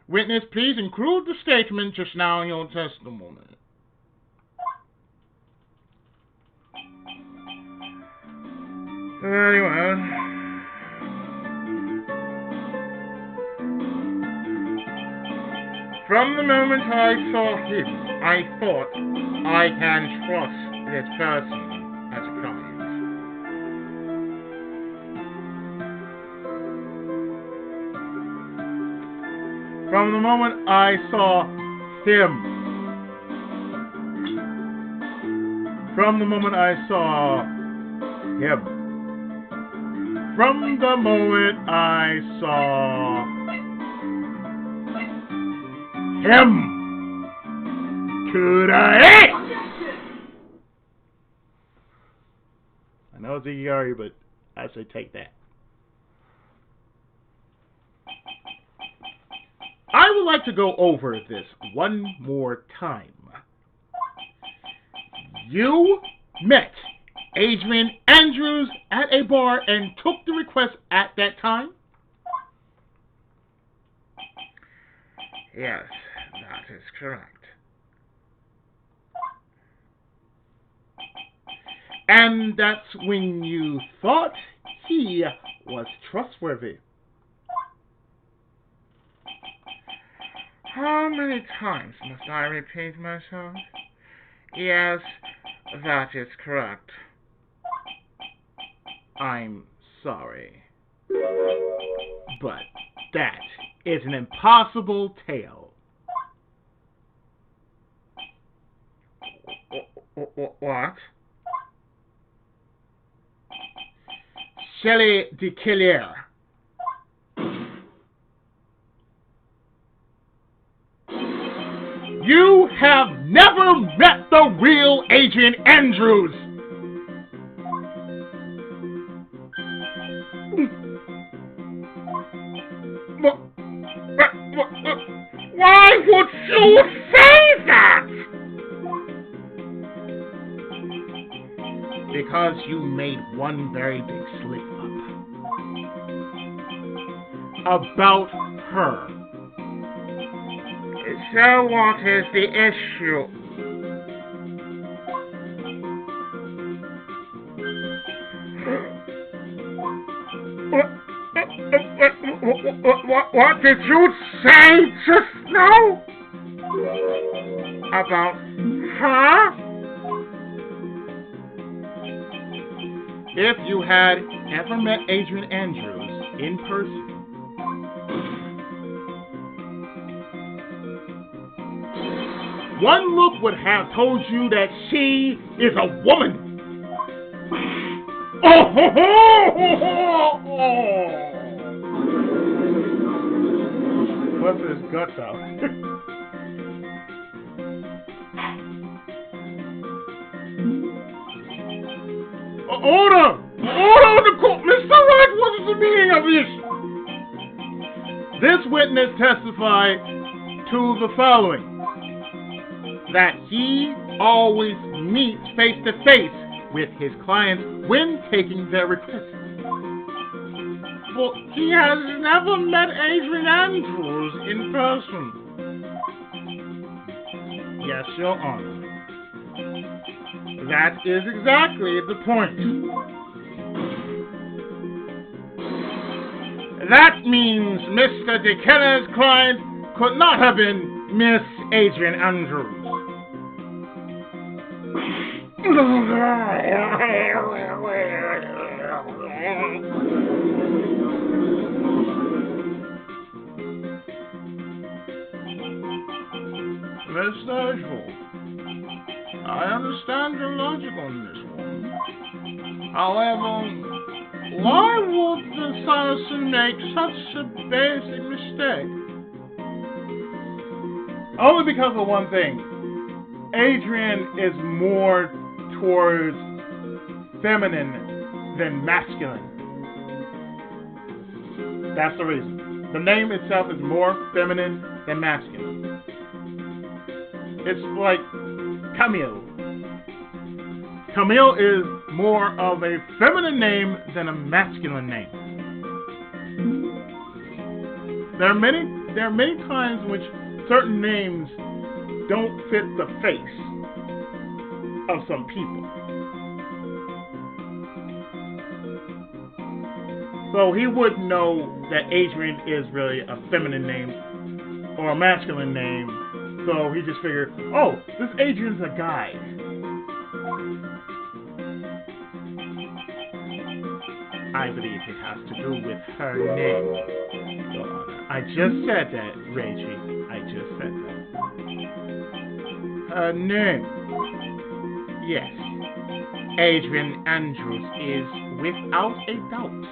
Witness, please include the statement just now in your testimony. Very well. From the moment I saw him, I thought I can trust this person as a client. From the moment I saw him. From the moment I saw him. From the moment I saw him. To the hit! I know it's Igari, but I say take that. I would like to go over this one more time. You met Adrian Andrews at a bar and took the request at that time? Yes, that is correct. And that's when you thought he was trustworthy. How many times must I repeat myself? Yes, that is correct. I'm sorry, but that is an impossible tale. What? Shelly de Killer. You have never met the real Adrian Andrews. Why would you say that? Because you made one very big slip up. About her. So what is the issue? What did you say just now? About her? If you had ever met Adrian Andrews in person, one look would have told you that she is a woman. What's his guts out? Order! Order of the court! Mr. Wright, what is the meaning of this? This witness testified to the following. That he always meets face-to-face with his clients when taking their requests. But he has never met Adrian Andrews in person. Yes, Your Honor. That is exactly the point. That means Mr. De Killer's client could not have been Miss Adrian Andrews. Mr. Edgeworth, I understand your logic on this one. However, why would the assassin make such a basic mistake? Only because of one thing. Adrian is more towards feminine than masculine. That's the reason. The name itself is more feminine than masculine. It's like Camille. Camille is more of a feminine name than a masculine name. There are many times in which certain names don't fit the face of some people. So he would know that Adrian is really a feminine name or a masculine name, so he just figured, oh, this Adrian's a guy. I believe it has to do with her name, Your Honor. I just said that, Reggie. I just said that. Her name. Yes. Adrian Andrews is, without a doubt,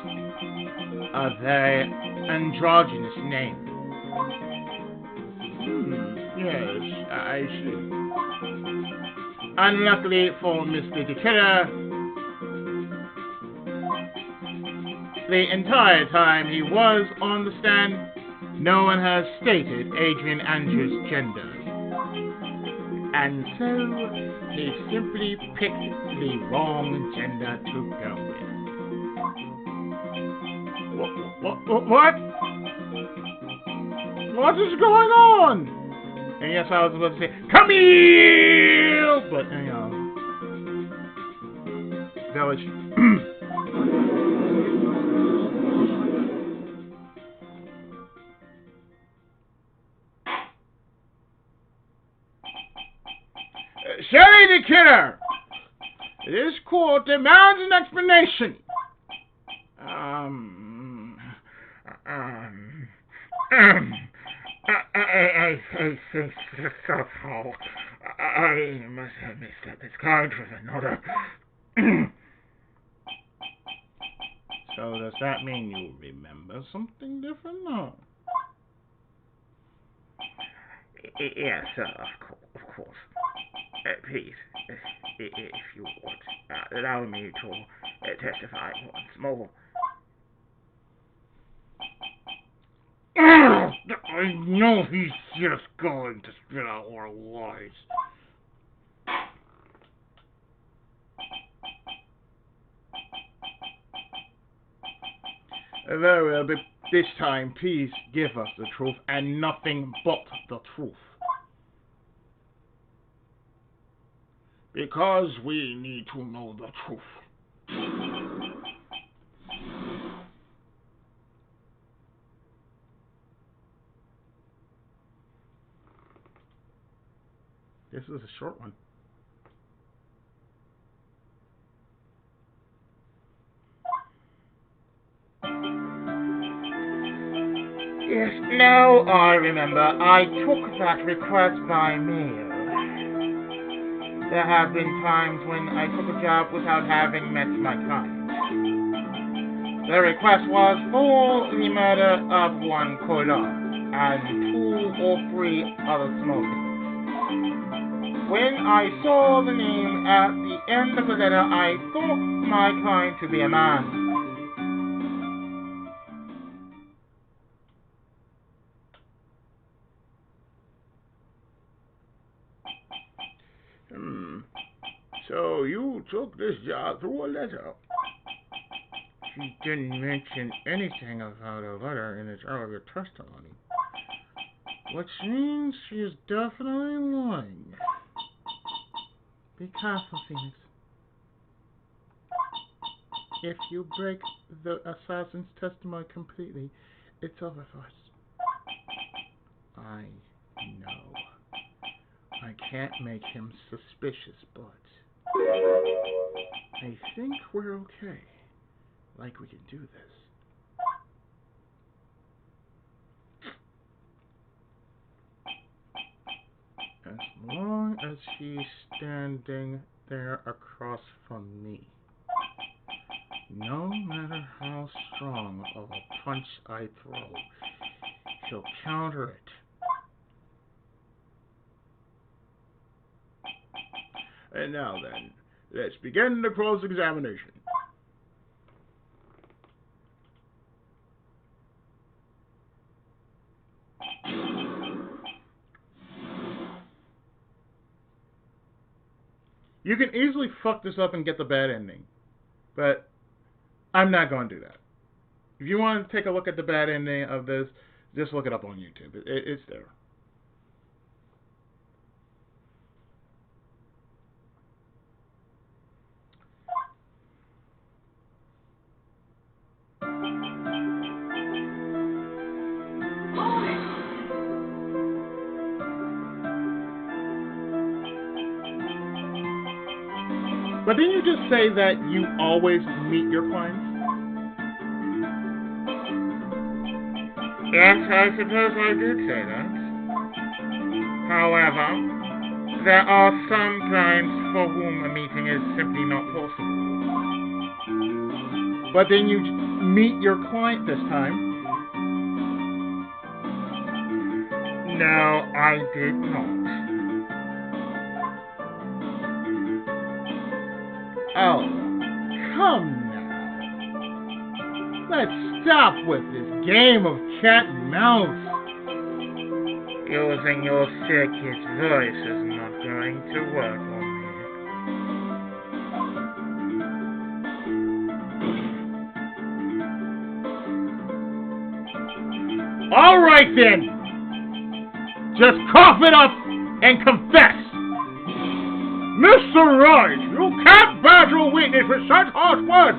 a very androgynous name. Yes, I see. Unluckily for Mr. De Killer, the entire time he was on the stand, no one has stated Adrian Andrews' gender. And so, he simply picked the wrong gender to go with. What? What is going on? And yes, I was about to say, come here! But, village. Shelly de Killer! This court demands an explanation. I think that's all. I must have mixed up this card with another. So does that mean you remember something different? No. Yes, of course. Please, if you would, allow me to testify once more. I know he's just going to spit out our lies. Very well, but this time, please give us the truth and nothing but the truth. Because we need to know the truth. This is a short one. Yes, now I remember. I took that request by mail. There have been times when I took a job without having met my client. The request was for the murder of one Colon and 2 or 3 other small things. When I saw the name at the end of the letter, I thought my client to be a man. So you took this job through a letter? She didn't mention anything about a letter in its earlier testimony, which means she is definitely lying. Be careful, Phoenix. If you break the assassin's testimony completely, it's over for us. I know. I can't make him suspicious, but I think we're okay. Like we can do this. As long as he's standing there across from me. No matter how strong of a punch I throw, he'll counter it. And now then, let's begin the cross-examination. You can easily fuck this up and get the bad ending, but I'm not going to do that. If you want to take a look at the bad ending of this, just look it up on YouTube. It's there. But didn't you just say that you always meet your clients? Yes, I suppose I did say that. However, there are some clients for whom a meeting is simply not possible. But then you meet your client this time. No, I did not. Oh, come now. Let's stop with this game of cat and mouse. Using your circuit voice is not going to work on me. All right then. Just cough it up and confess. Mr. Wright, you can't badger a witness with such harsh words.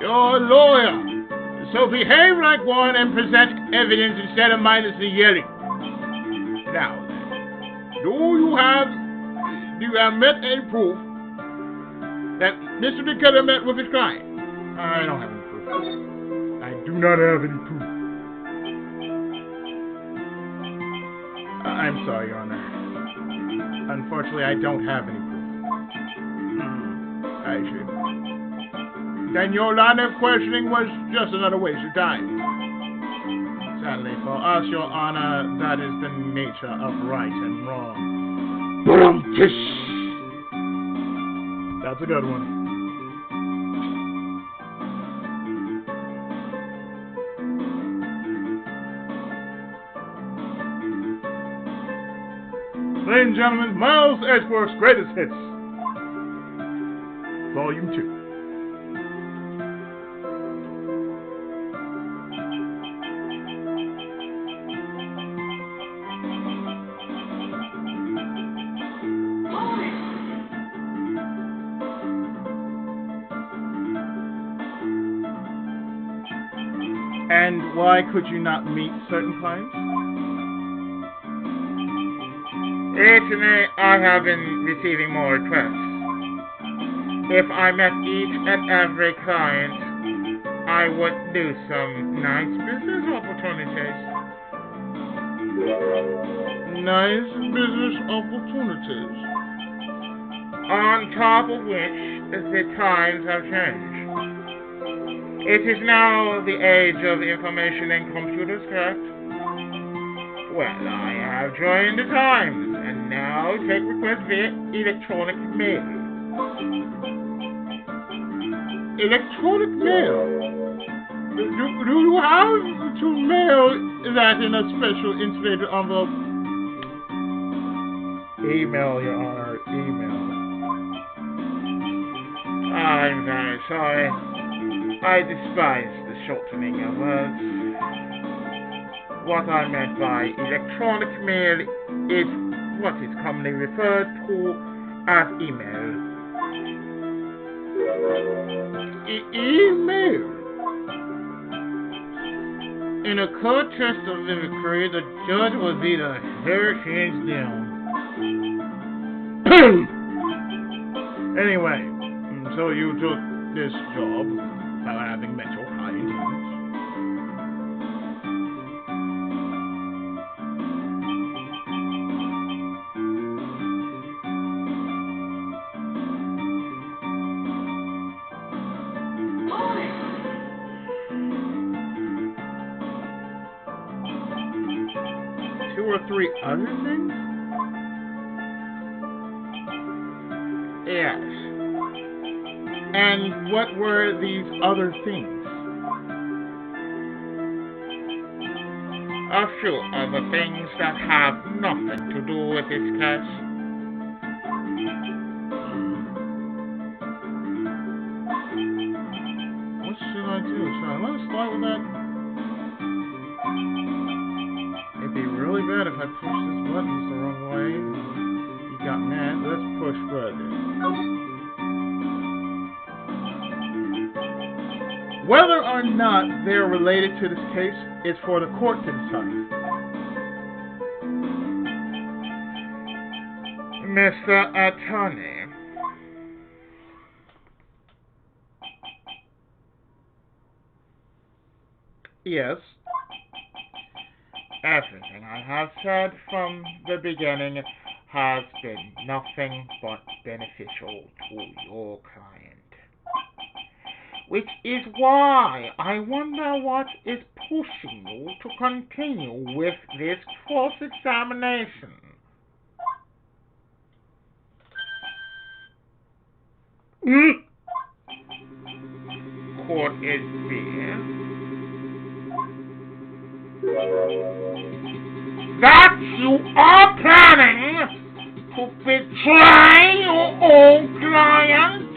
You're a lawyer, so behave like one and present evidence instead of mindlessly yelling. Now then, do you have met any proof that Mr. de Killer met with his client? I don't have any proof. I do not have any proof. I'm sorry, Your Honor. Unfortunately, I don't have any proof. I see. Then your line of questioning was just another waste of time. Sadly for us, Your Honor, that is the nature of right and wrong. That's a good one. Ladies and gentlemen, Miles Edgeworth's Greatest Hits, Volume 2. And why could you not meet certain clients? Recently, I have been receiving more requests. If I met each and every client, I would do some nice business opportunities. Nice business opportunities. On top of which, the times have changed. It is now the age of information and computers, correct? Well, I have joined the times. And now take requests via electronic mail. Electronic mail? Do you have to mail that in a special insulated envelope? Email, Your Honor, email. I'm very sorry. I despise the shortening of words. What I meant by electronic mail is what is commonly referred to as email. Email? In a court testimony, the judge was either hair hands down. Anyway, so you took this job without having met your client. 2 or 3 other things? Yes. And what were these other things? A few other things that have nothing to do with this case. What should I do? Should I let us start with that? It'd be really bad if I push this button the wrong way. You got mad. Let's push further. Whether or not they're related to this case is for the court to decide. Mr. Attorney. Yes. Everything I have said from the beginning has been nothing but beneficial to your client. Which is why I wonder what is pushing you to continue with this cross-examination. Court is there. That you are planning to betray your own client?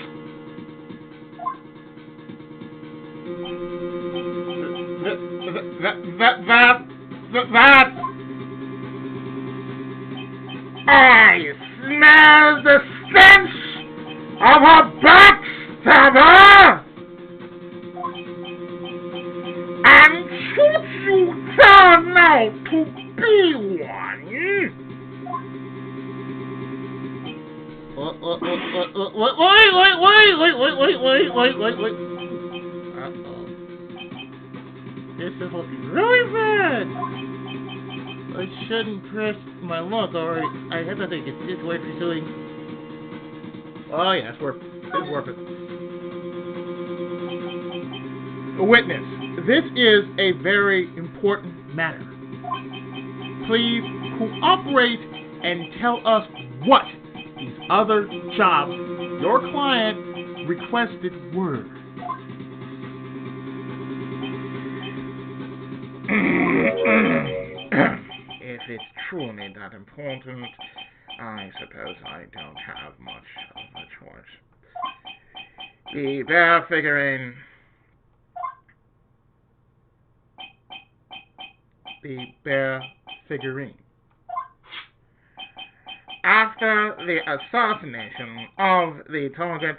That I smell the stench of a backstabber, and should you turn out to be one, Wait. Uh-oh. This is looking really bad. I shouldn't press my luck, or I have to think it's this way pursuing. Oh yeah, it's working. Witness, this is a very important matter. Please cooperate and tell us what these other jobs your client requested were. If it's truly that important, I suppose I don't have much of a choice. The bear figurine. The bear figurine. After the assassination of the target,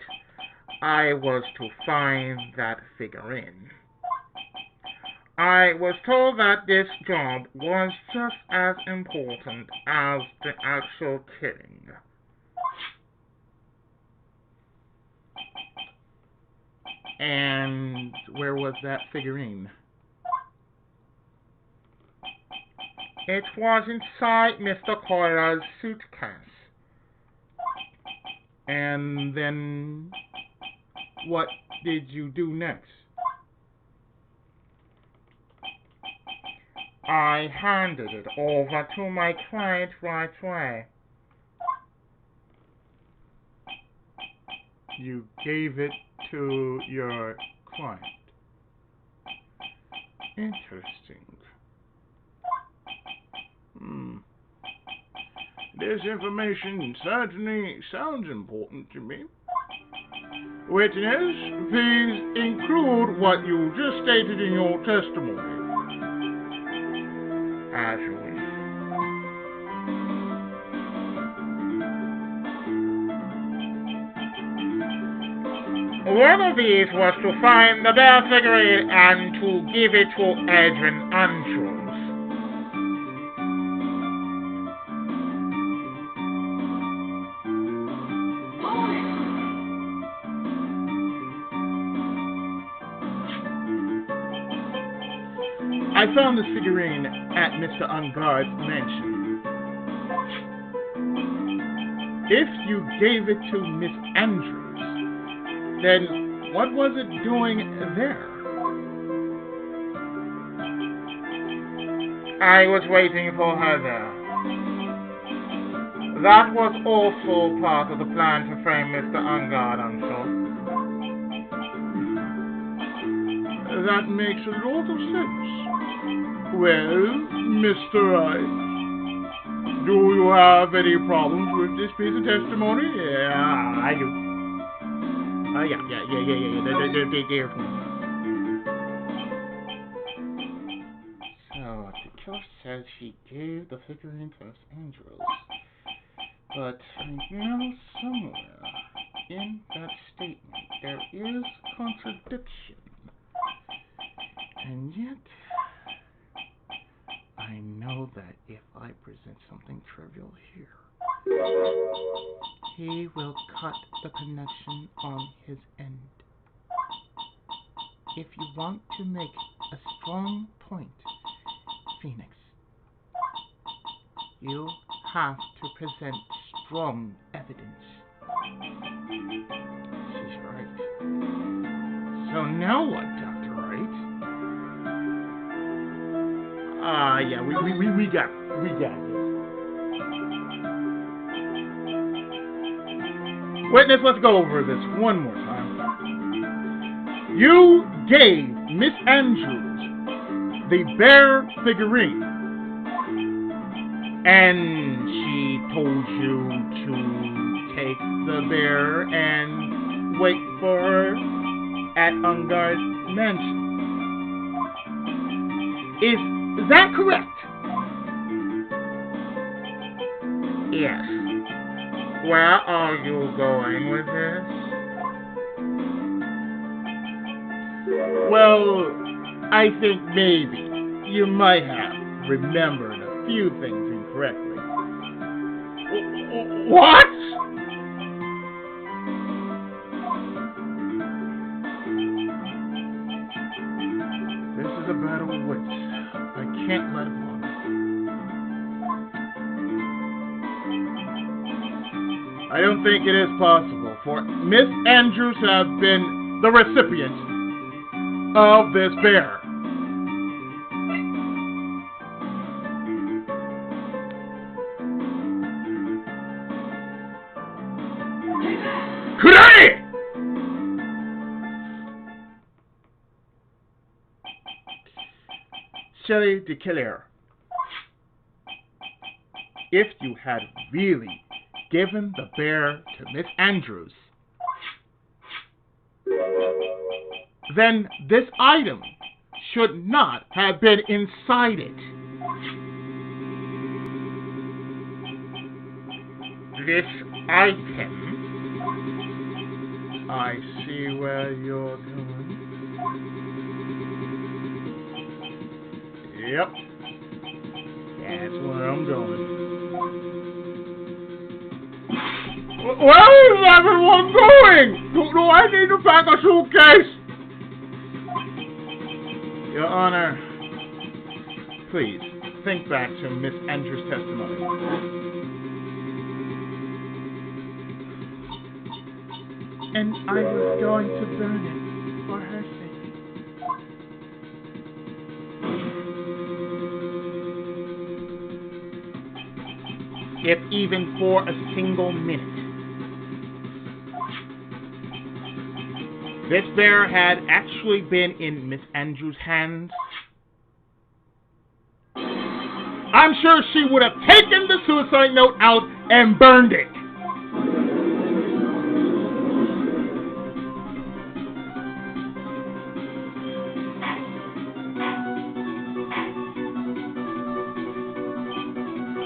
I was to find that figurine. I was told that this job was just as important as the actual killing. And where was that figurine? It was inside Mr. Coyle's suitcase. And then what did you do next? I handed it over to my client right away. You gave it to your client. Interesting. This information certainly sounds important to me. Witness, please include what you just stated in your testimony. As you wish. One of these was to find the bear figurine and to give it to Adrian Andrews. I found this figurine at Mr. Ungard's mansion. If you gave it to Miss Andrews, then what was it doing there? I was waiting for her there. That was also part of the plan to frame Mr. Ungard, I'm sure. That makes a lot of sense. Well, Mr. Wright, do you have any problems with this piece of testimony? Yeah, I do. Yeah. They're for me. So, the killer said she gave the figurine to Miss Andrews. But I know somewhere in that statement there is contradiction. And yet, I know that if I present something trivial here, he will cut the connection on his end. If you want to make a strong point, Phoenix, you have to present strong evidence. She's right. So now what, Dr. Wright? Yeah, we got this. Witness, let's go over this one more time. You gave Miss Andrews the bear figurine, and she told you to take the bear and wait for her at Ungard Mansion. Is that correct? Yes. Where are you going with this? Well, I think maybe you might have remembered a few things incorrectly. What? This is a battle of wits. I can't let it on. I don't think it is possible for Miss Andrews to have been the recipient of this bear. Hooray! Shelly de Killer, if you had really given the bear to Miss Andrews, then this item should not have been inside it. This item? I see where you're going. Yep. That's where I'm going. Where is everyone going? Do I need to pack a suitcase? Your Honor, please think back to Miss Andrews' testimony. And I was going to burn it for her sake. If even for a single minute. This bear had actually been in Miss Andrews' hands, I'm sure she would have taken the suicide note out and burned it.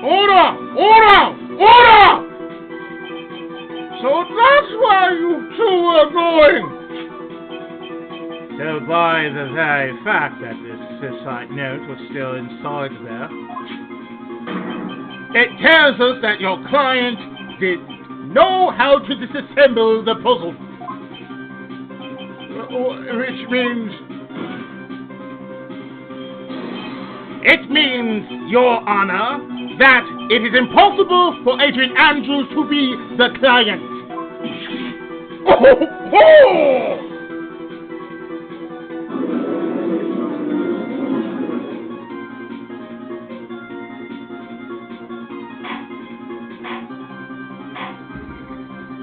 Order! Order! Order! So that's where you two are going! So by the very fact that this suicide note was still inside there, it tells us that your client did know how to disassemble the puzzle. Which means... It means, Your Honor, that it is impossible for Agent Andrews to be the client. Oh!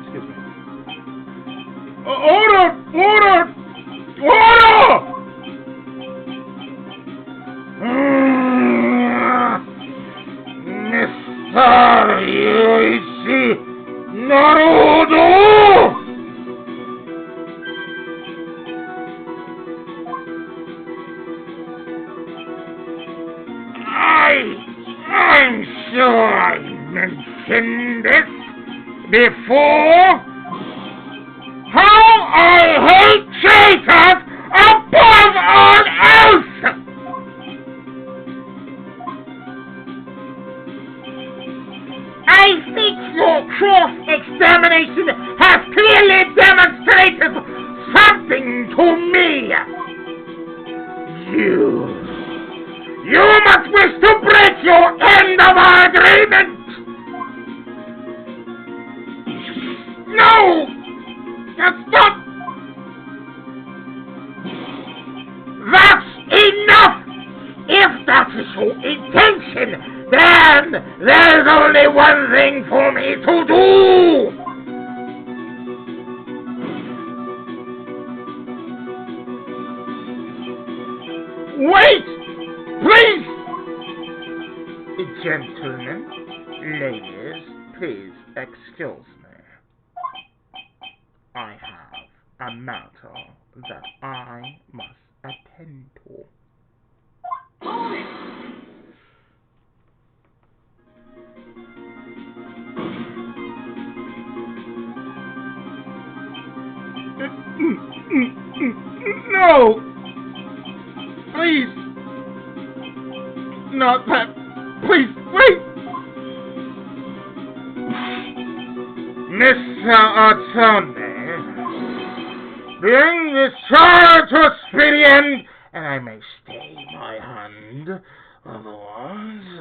Excuse me. Order! Order! Order! I'm sure I mentioned it before. How I hate traitors above all else! I think your me! You must wish to break your end of our agreement! No! That's not... That's enough! If that is your intention, then there's only one thing for me to do! Wait! Please! Gentlemen, ladies, please excuse me. I have a matter that I must attend to. No! Please! Not that. Please, wait! Mr. Attorney, bring this trial to a speedy end, and I may stay my hand. Otherwise...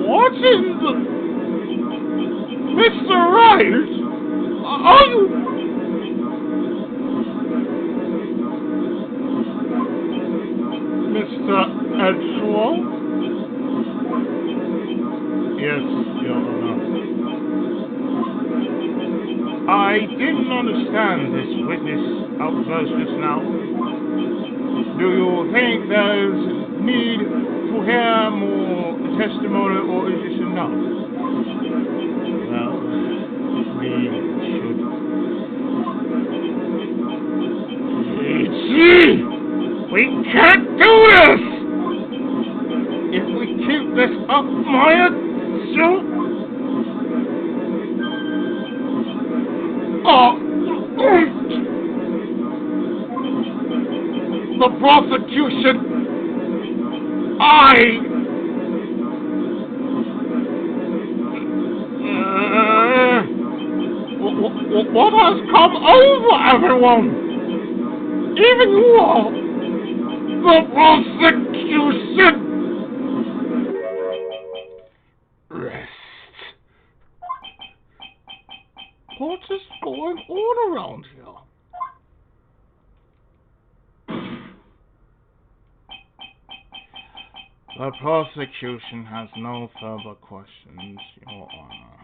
What in the... Mr. Wright? Are you... Mr. Edgeworth? Yes, Your Honor. I didn't understand this witness outburst just now. Do you think there's need to hear more testimony, or is this enough? Well, we should... Gee! We can't do this! If we keep this up, Maya, the prosecution... What has come over everyone? Even you all. The prosecution. Rest. What is going on around here? The prosecution has no further questions, Your Honor.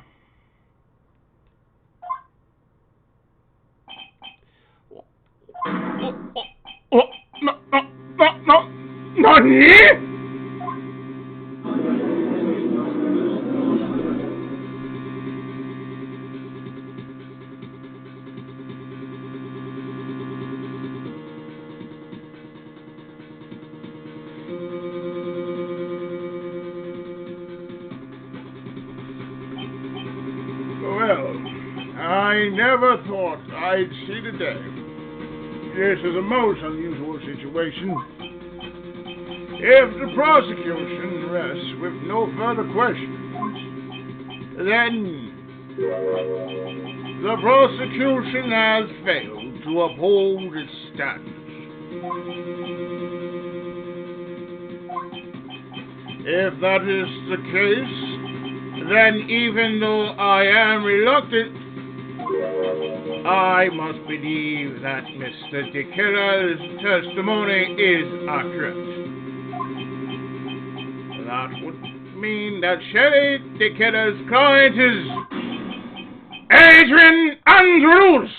Nani? Well, I never thought I'd see the day. This is a most unusual situation. If the prosecution rests with no further questions, then the prosecution has failed to uphold its standards. If that is the case, then even though I am reluctant, I must believe that Mr. De Killer's testimony is accurate. That would mean that Shelly de Killer's client is Adrian Andrews.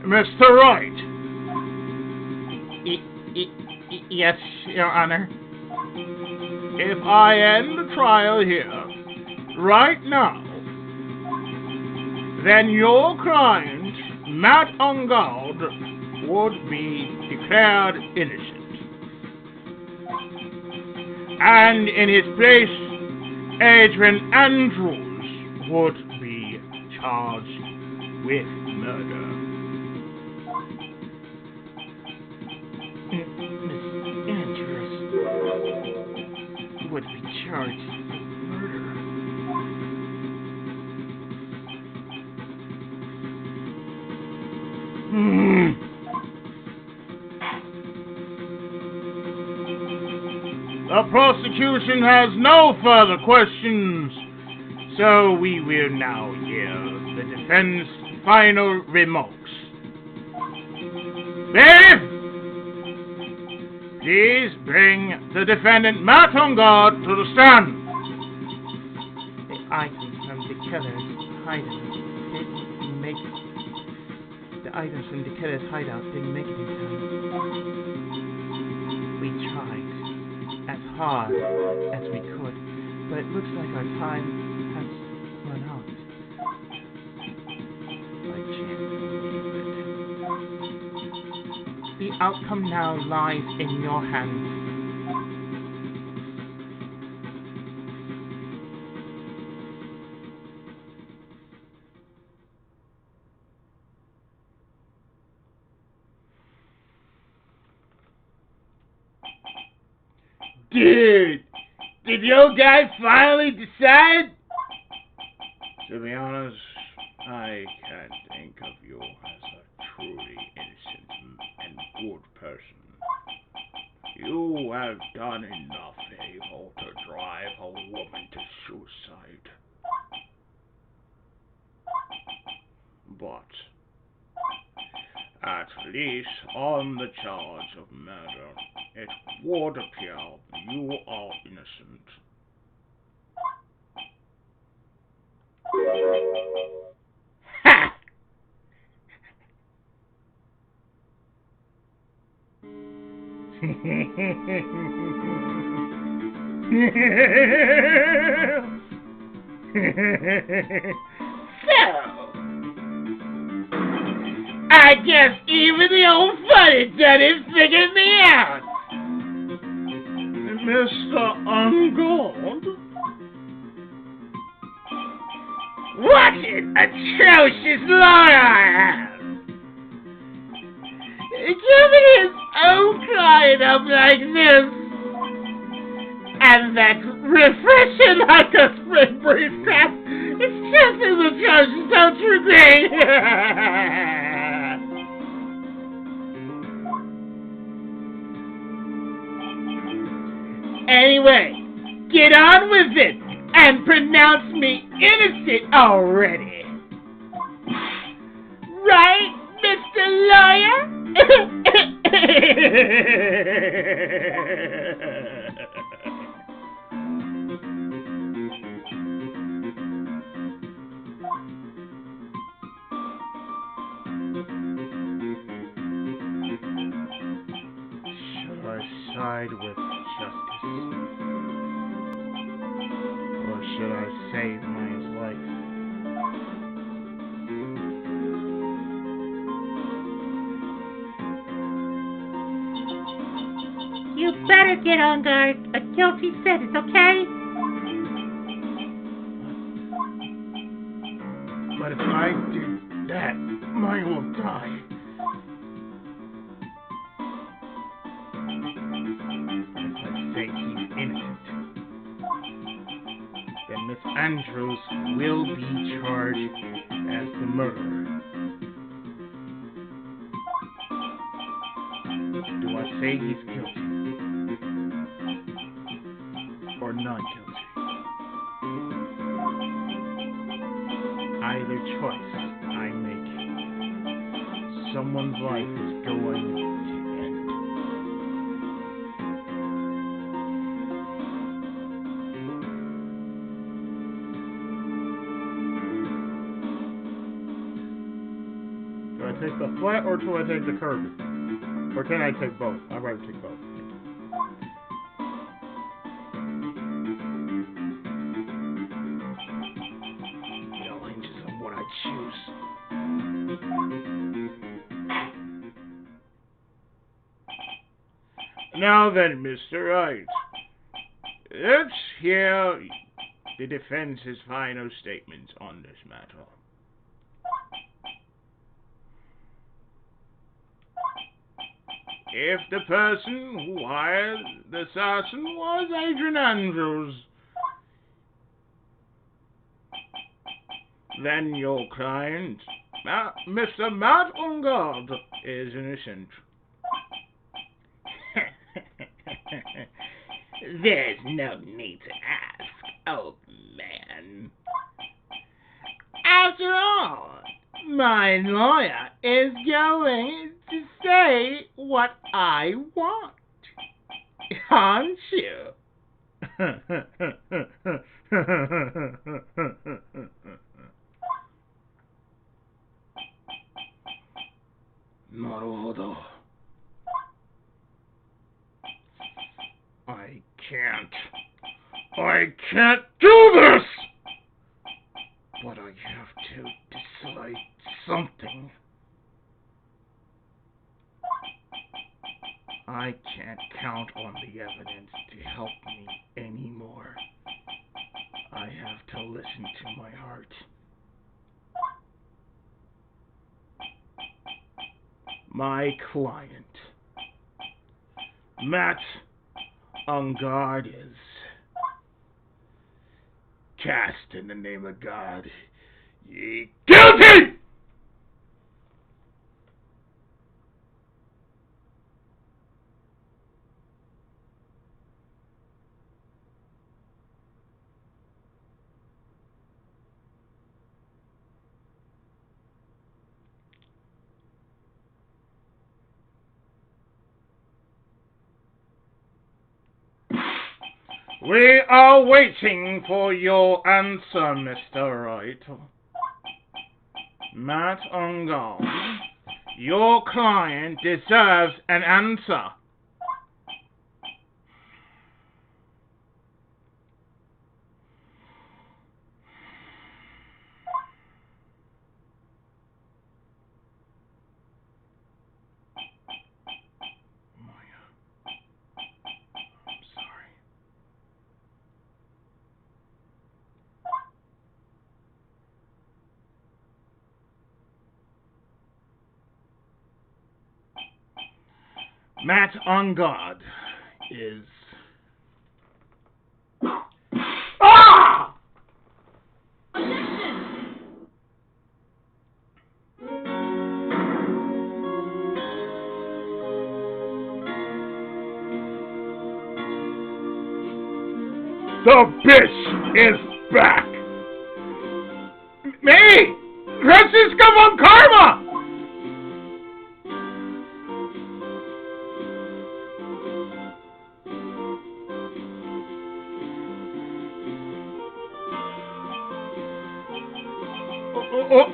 Mr. Wright. Yes, Your Honor. If I end the trial here, right now, then your client, Matt Ungard, would be declared innocent. And in his place, Adrian Andrews would be charged with murder. Miss Andrews would be charged with murder. The prosecution has no further questions, so we will now hear the defense final remarks. Bailiff, please bring the defendant Matt on guard to the stand. The items from the killer's hideout didn't make it. The items from the killer's hideout didn't make it in time. We tried as hard as we could, but it looks like our time has run out. I can't believe it. The outcome now lies in your hands. Dude, did your guy finally decide? To be honest, I can't think of you as a truly innocent and good person. You have done enough evil to drive a woman to suicide. But at least on the charge of murder, it would appear you are innocent. Ha! So, I guess even the old funny done figured me out. Mr. Ungod? What an atrocious lawyer I have! Giving his own client up like this, and that refreshing like a spring breeze crap, it's just as atrocious, don't you agree? Anyway, get on with it and pronounce me innocent already. Right, Mr. Lawyer? Should I side with justice? Or should I save my life? You better get on guard. A guilty sentence, okay? But if I do that, mine will die. If I say he's innocent, then Miss Andrews will be charged as the murderer. Do I say he's guilty? Or not guilty? Either choice I make, someone's life is going to end. Do I take the flat or do I take the curvy? Or can I take both? I'd rather take both. It all hinges on what I choose. Now then, Mr. Wright, let's hear the defense's final statements on this matter. If the person who hired the assassin was Adrian Andrews, then your client, Mr. Matt Ungard, is innocent. There's no need to ask, old man. After all, my lawyer is going to say what I want. Aren't you? Naruhodo. I can't do this! But I have to decide something. I can't count on the evidence to help me anymore. I have to listen to my heart. My client, Matt Ungard, is cast in the name of God. Ye guilty! We are waiting for your answer, Mr. Wright. Matt Ungard, your client deserves an answer. Matt Ungard is... Ah! The bitch is back! Me! Francisco von Karma!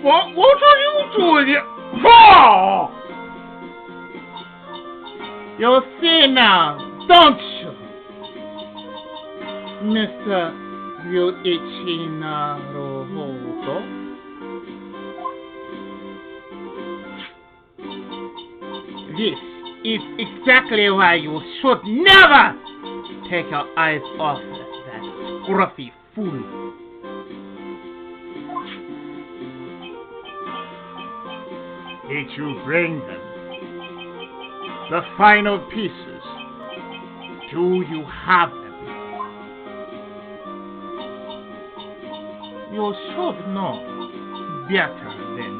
What are you doing here? Oh! You see now, don't you, Mr. Ryuichi Naruhodo? This is exactly why you should never take your eyes off that scruffy fool. Did you bring them? The final pieces. Do you have them? You should know better than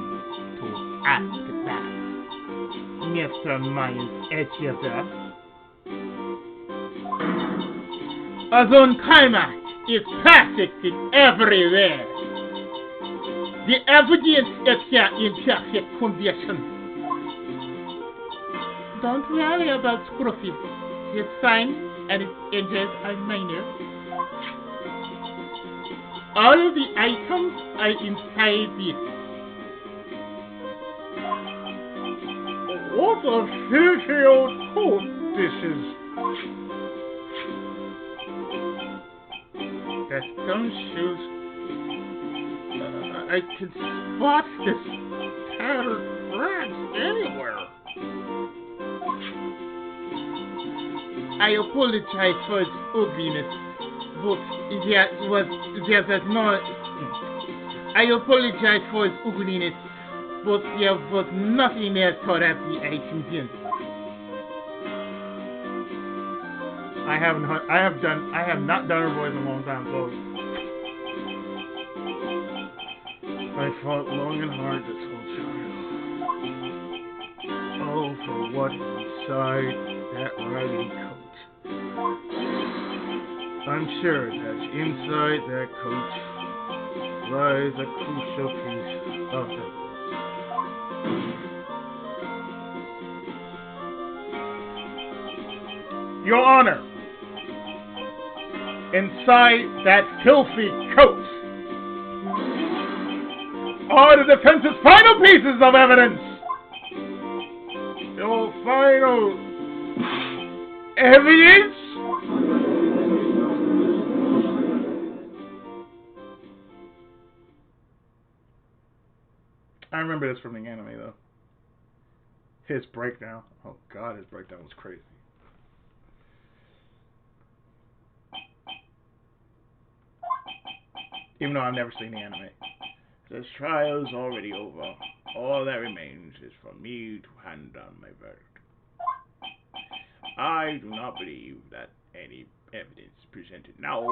to ask that, Mr. Miles Edgever. Azonkaimak is perfect in everywhere. The evidence is here in perfect condition. Don't worry about Scruffy. He's fine and his edges are minor. All of the items are inside this. What a filthy old coat this is. The stone shoes. I can spot this tattered threads anywhere. I apologize for its ugliness, but there was no... I apologize for its ugliness, but there was nothing there to wrap the items in. I have not done her voice in a long time, so I fought long and hard this whole time. Oh, for what inside that riding coat. I'm sure that inside that coat lies a crucial piece of evidence. Your Honor, inside that filthy coat are the defense's final pieces of evidence. Your final evidence? I remember this from the anime, though. His breakdown. Oh, God, his breakdown was crazy. Even though I've never seen the anime. This trial's already over. All that remains is for me to hand down my verdict. I do not believe that any evidence presented now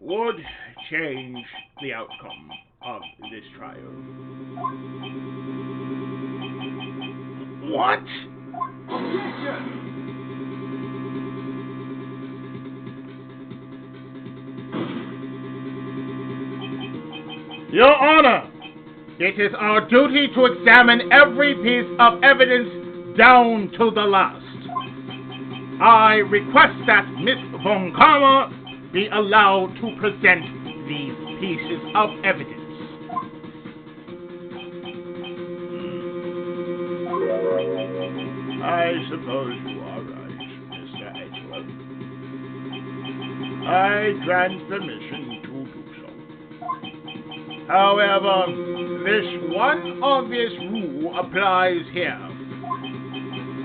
would change the outcome of this trial. What? Objection! Your Honor, it is our duty to examine every piece of evidence down to the last. I request that Miss Von Karma be allowed to present these pieces of evidence. I suppose you are right, Mr. Edgeworth. I grant permission to do so. However, this one obvious rule applies here.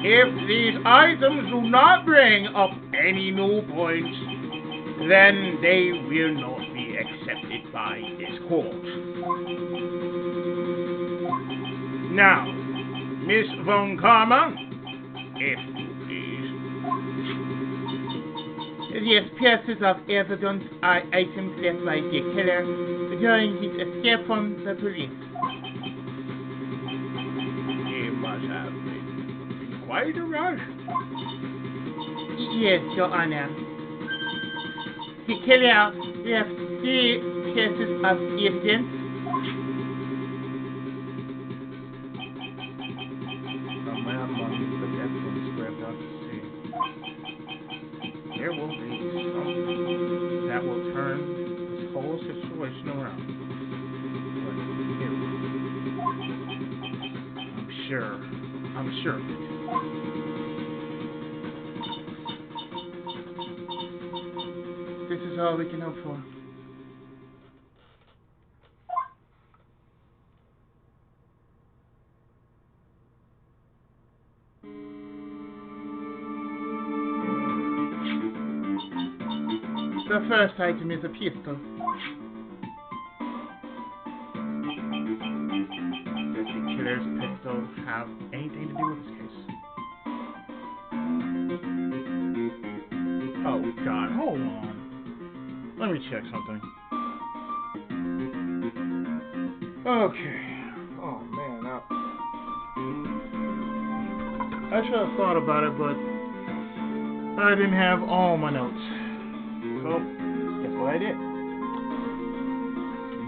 If these items do not bring up any new points, then they will not be accepted by this court. Now, Miss Von Karma, if you please. These pieces of evidence are items left by the killer during his escape from the police. He must have been in quite a rush. Yes, Your Honor. The killer left 3 pieces of evidence. Somewhere among the evidence we're about to see, there will be something that will turn this whole situation around. But I'm sure of it. This is all we can hope for. The first item is a pistol. Does the killer's pistol have anything to do with this case? Oh God, hold on. Let me check something. Okay. Oh man, I should have thought about it, but I didn't have all my notes. So, guess what I did?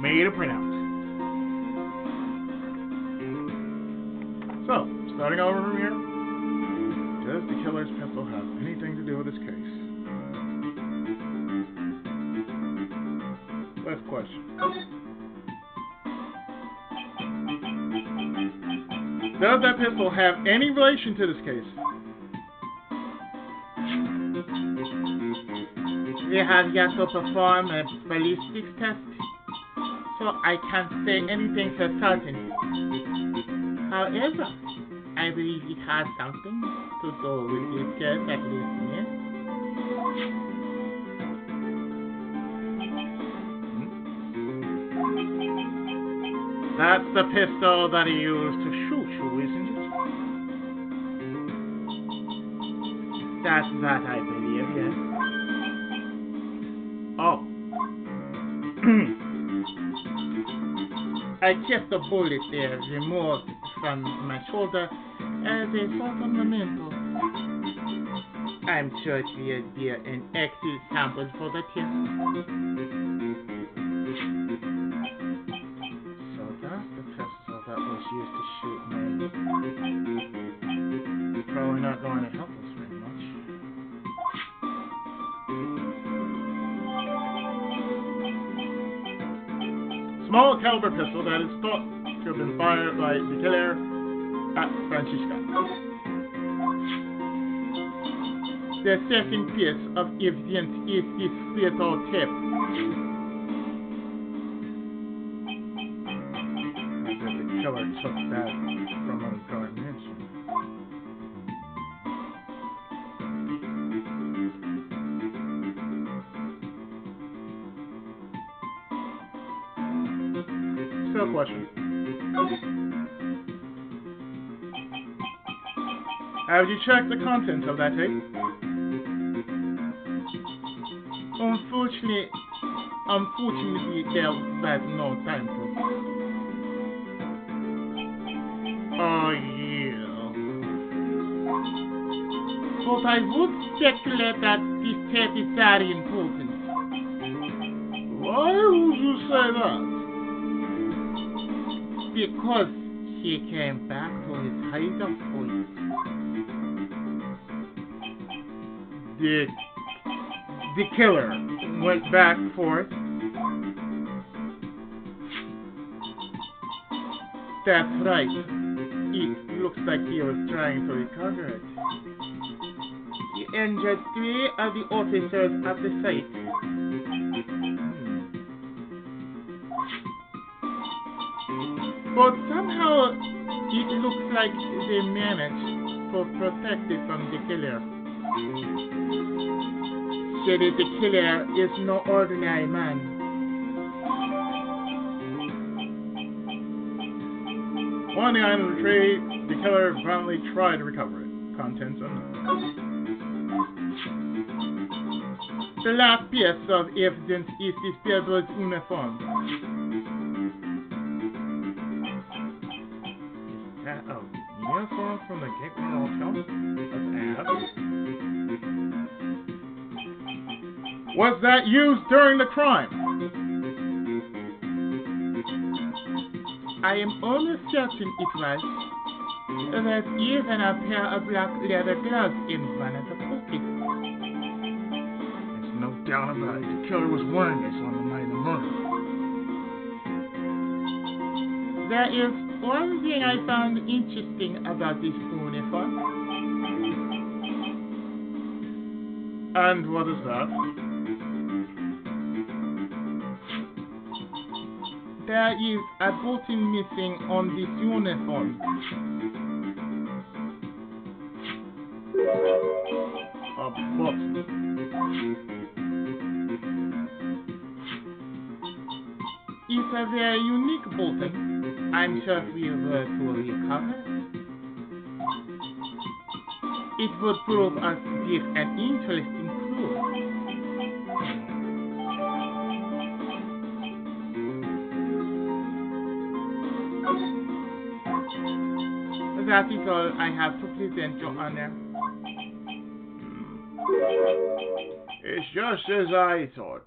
Made a printout. So, starting over from here, does the killer's pistol have anything to do with this case? First question. Does that pistol have any relation to this case? We have yet to perform a ballistics test, so I can't say anything for certain. However, I believe it has something to do with this case, at least, yes? That's the pistol that he used to shoot you, isn't it? That's that, I believe, yes. Oh. I kept the bullet there removed from my shoulder as a sort of memento. I'm sure it will be an excellent sample for the test. So that's the pistol that was used to shoot me. Probably not going to help us very much. Small caliber pistol that is thought to have been fired by the killer at Francisca. The second piece of evidence is this fatal tape. I bet the killer took that from Unguard Mansion. Still a question. Have you checked the contents of that tape? Unfortunately, there was no time to. Oh, yeah. But I would speculate that this tape is very important. Why would you say that? Because he came back to his hideout point. The killer went back for it. That's right. It looks like he was trying to recover it. He injured 3 of the officers at the site. But somehow it looks like they managed to protect it from the killer. Shelly de Killer is no ordinary man. On the island of the tree, the killer violently tried to recover it. Contents unknown. The last piece of evidence is this billboard's uniform. Is that a uniform from the Gateway Hotel? Let's ask. Was that used during the crime? I am almost certain it was. There's even a pair of black leather gloves in one of the pockets. There's no doubt about it. The killer was wearing this on the night of the murder. There is one thing I found interesting about this uniform. And what is that? There is a button missing on this uniform. A button. It's a very unique button. I'm sure if we were to recover it would prove us this an interesting clue. That is all I have to present, Your Honor. It's just as I thought.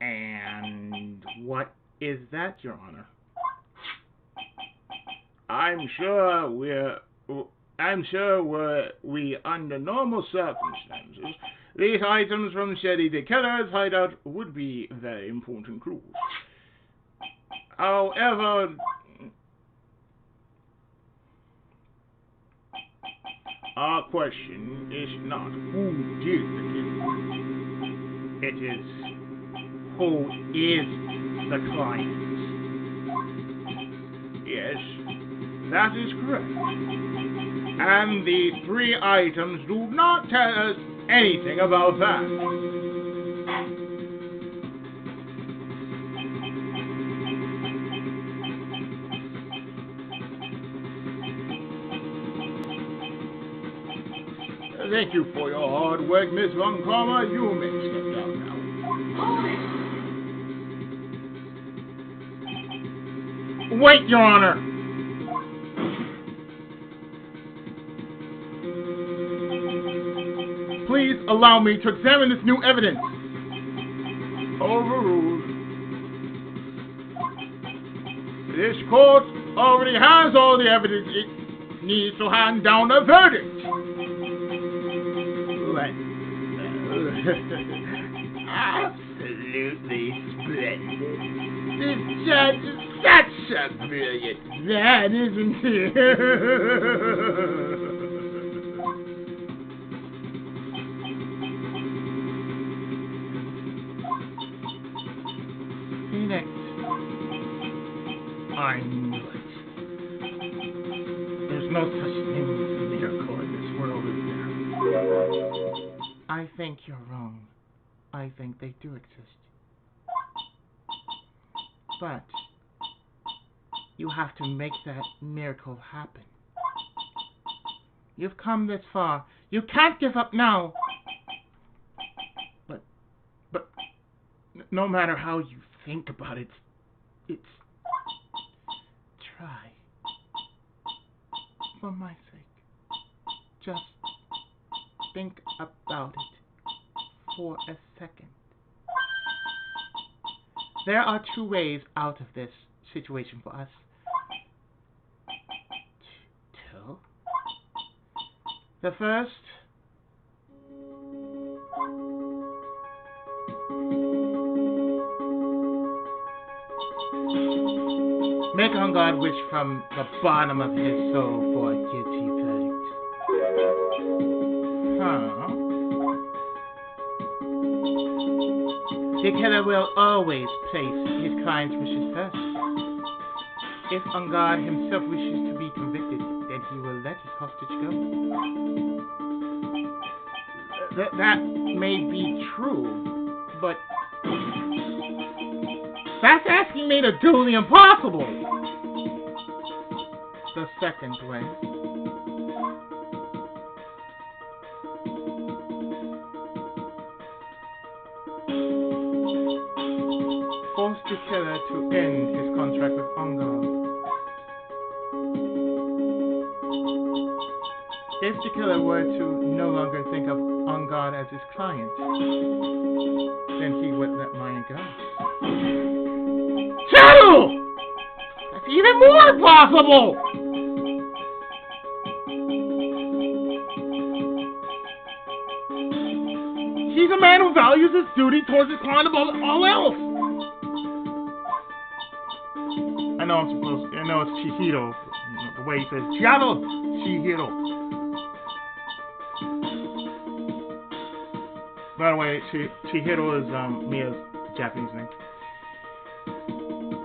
And what is that, Your Honor? I'm sure were we under normal circumstances, these items from Shelly de Killer's hideout would be very important clues. However, our question is not who did the killing. It is who is the client. Yes, That is correct. And the 3 items do not tell us anything about that. Thank you for your hard work, Miss Von Karma. You may step down now. Wait, Your Honor! Please allow me to examine this new evidence. Overruled. This court already has all the evidence it needs to hand down a verdict. Absolutely splendid. This judge is such a brilliant man, isn't he? Phoenix. I knew it. There's no such thing as a miracle in this world, is there? I think you're wrong. I think they do exist. But you have to make that miracle happen. You've come this far. You can't give up now. But no matter how you think about it, it's try. For my sake. Just think about it for a second. There are 2 ways out of this situation for us. 2. The first, make on God wish from the bottom of his soul for a guilty verdict. The killer will always place his client's wishes first. If on God himself wishes to be convicted, then he will let his hostage go. That may be true, but that's asking me to do the impossible. The second way. Force the killer to end his contract with Ongard. If the killer were to no longer think of Ongard as his client, then he would let Maya go. 2! That's even more impossible! He's a man who values his duty towards his client above all else! I know it's Chihiro. The way he says, Chihiro! Chihiro. By the way, Chihiro is Mia's Japanese name.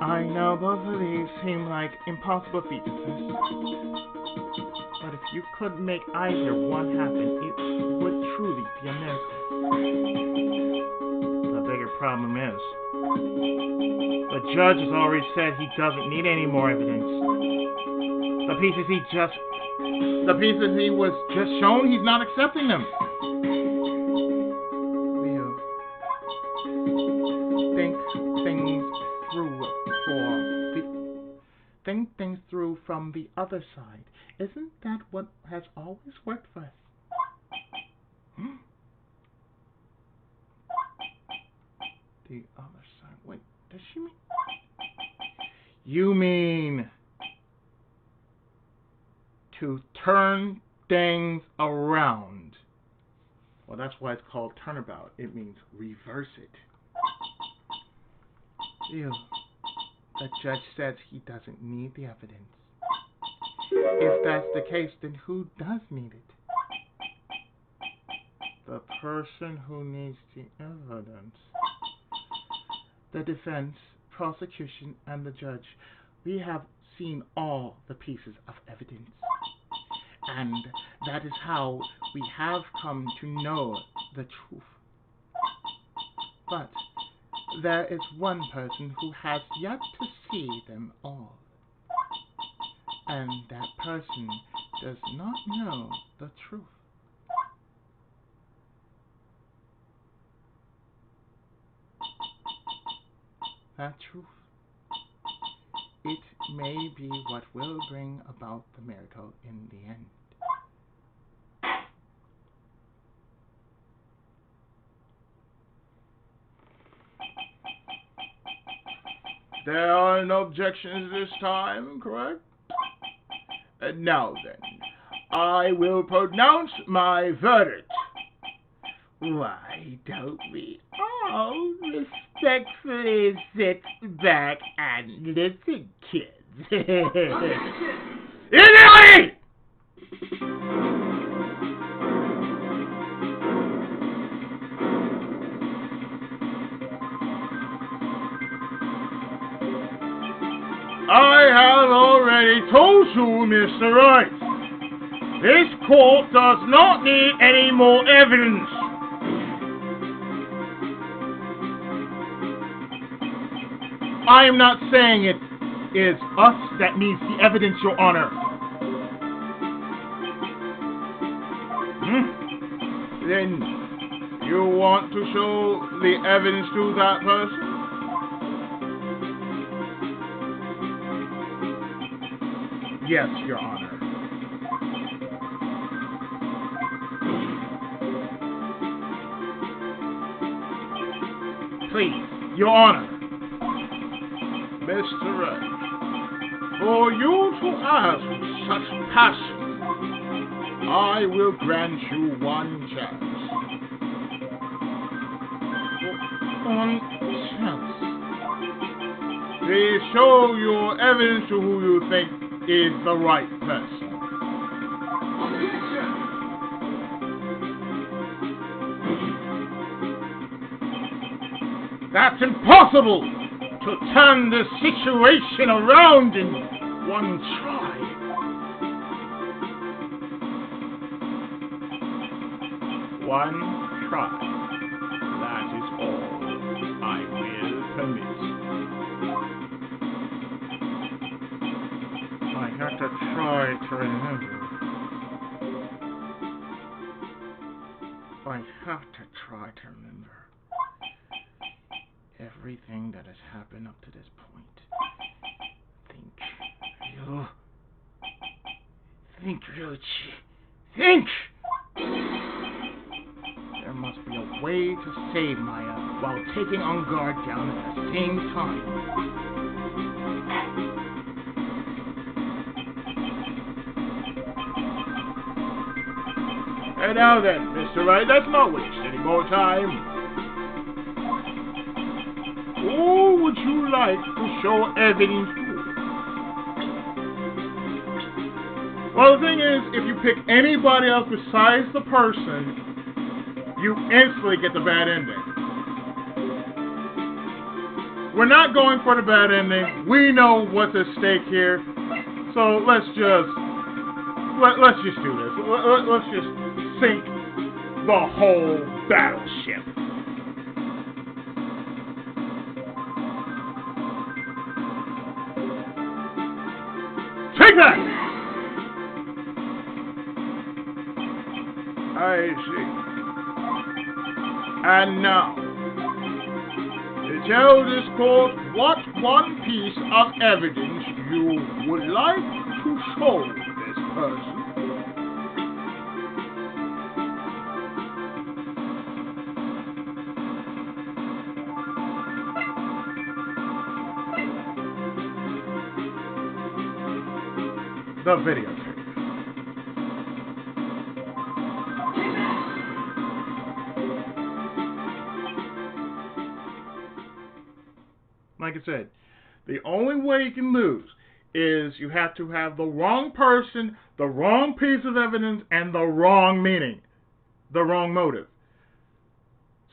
I know both of these seem like impossible feats of this. But if you could make either one happen, it would truly be a miracle. The bigger problem is, the judge has already said he doesn't need any more evidence. The pieces he was just shown, he's not accepting them. Leo, think things through from the other side. Isn't that what has always worked for us? The other side. Wait, does she mean? You mean to turn things around. Well, that's why it's called turnabout. It means reverse it. Leo, the judge says he doesn't need the evidence. If that's the case, then who does need it? The person who needs the evidence. The defense, prosecution, and the judge. We have seen all the pieces of evidence. And that is how we have come to know the truth. But there is one person who has yet to see them all. And that person does not know the truth. That truth, it may be what will bring about the miracle in the end. There are no objections this time, correct? Now then, I will pronounce my verdict. Why don't we all respectfully sit back and listen, kids? Immediately! I have already told you, Mr. Wright. This court does not need any more evidence. I am not saying it is us that needs the evidence, Your Honor. Then you want to show the evidence to that person? Yes, Your Honor. Please, Your Honor. Mr. Wright, for you to ask with such passion, I will grant you one chance. One chance. Please show your evidence to who you think is the right person. That's impossible to turn the situation around in one try. One try. That is all I will permit. I have to try to remember. I have to try to remember everything that has happened up to this point. Think, Rich. Think! There must be a way to save Maya while taking On Guard down at the same time. And now then, Mr. Wright, let's not waste any more time. Who would you like to show evidence to? Well, the thing is, if you pick anybody else besides the person, you instantly get the bad ending. We're not going for the bad ending. We know what's at stake here. So let's just do this. Let's just sink the whole battleship. Take that! I see. And now, to tell this court what one piece of evidence you would like to show this person. The videotape. Like I said, the only way you can lose is you have to have the wrong person, the wrong piece of evidence, and the wrong meaning, the wrong motive.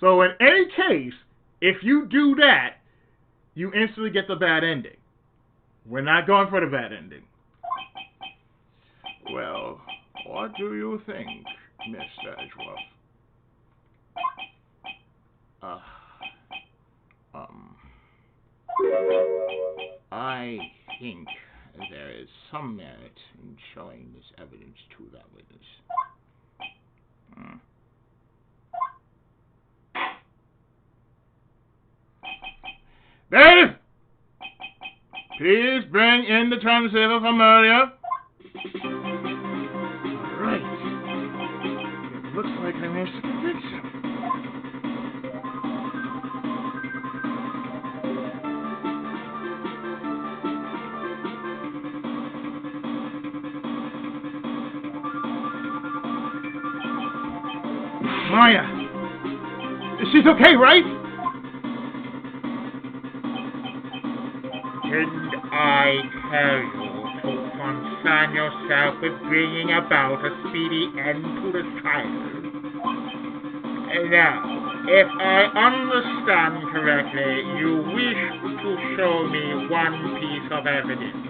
So in any case, if you do that, you instantly get the bad ending. We're not going for the bad ending. Well, what do you think, Mr. Edgeworth? I think there is some merit in showing this evidence to that witness. Dave! Please bring in the transceiver for murder. Alright. It looks like I managed to convince him. Maya! She's okay, right? Didn't I tell you to concern yourself with bringing about a speedy end to the trial? Now, if I understand correctly, you wish to show me one piece of evidence.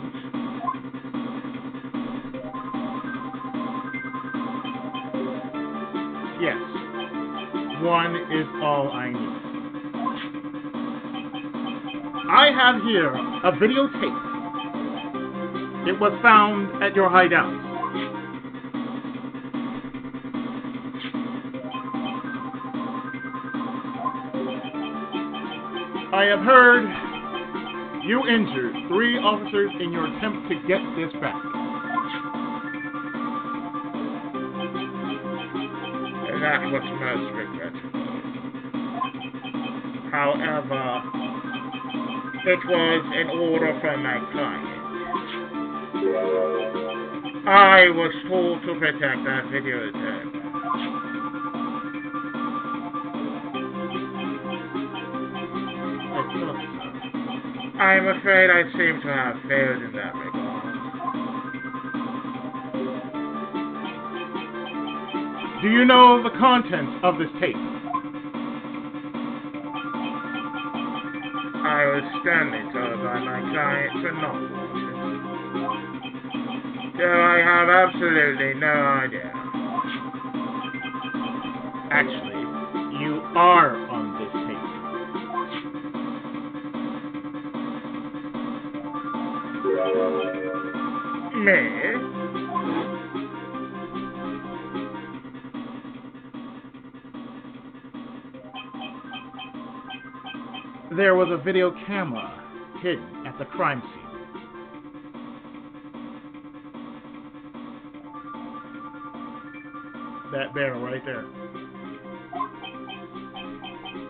Yes. One is all I need. I have here a videotape. It was found at your hideout. I have heard you injured 3 officers in your attempt to get this back. That's what's most regrettable. However, it was an order from my client. I was told to protect that videotape. I'm afraid I seem to have failed in that regard. Do you know the contents of this tape? I was sternly told by my client to not watch it. So I have absolutely no idea. Actually, you are on this tape. Me? There was a video camera hidden at the crime scene. That barrel right there.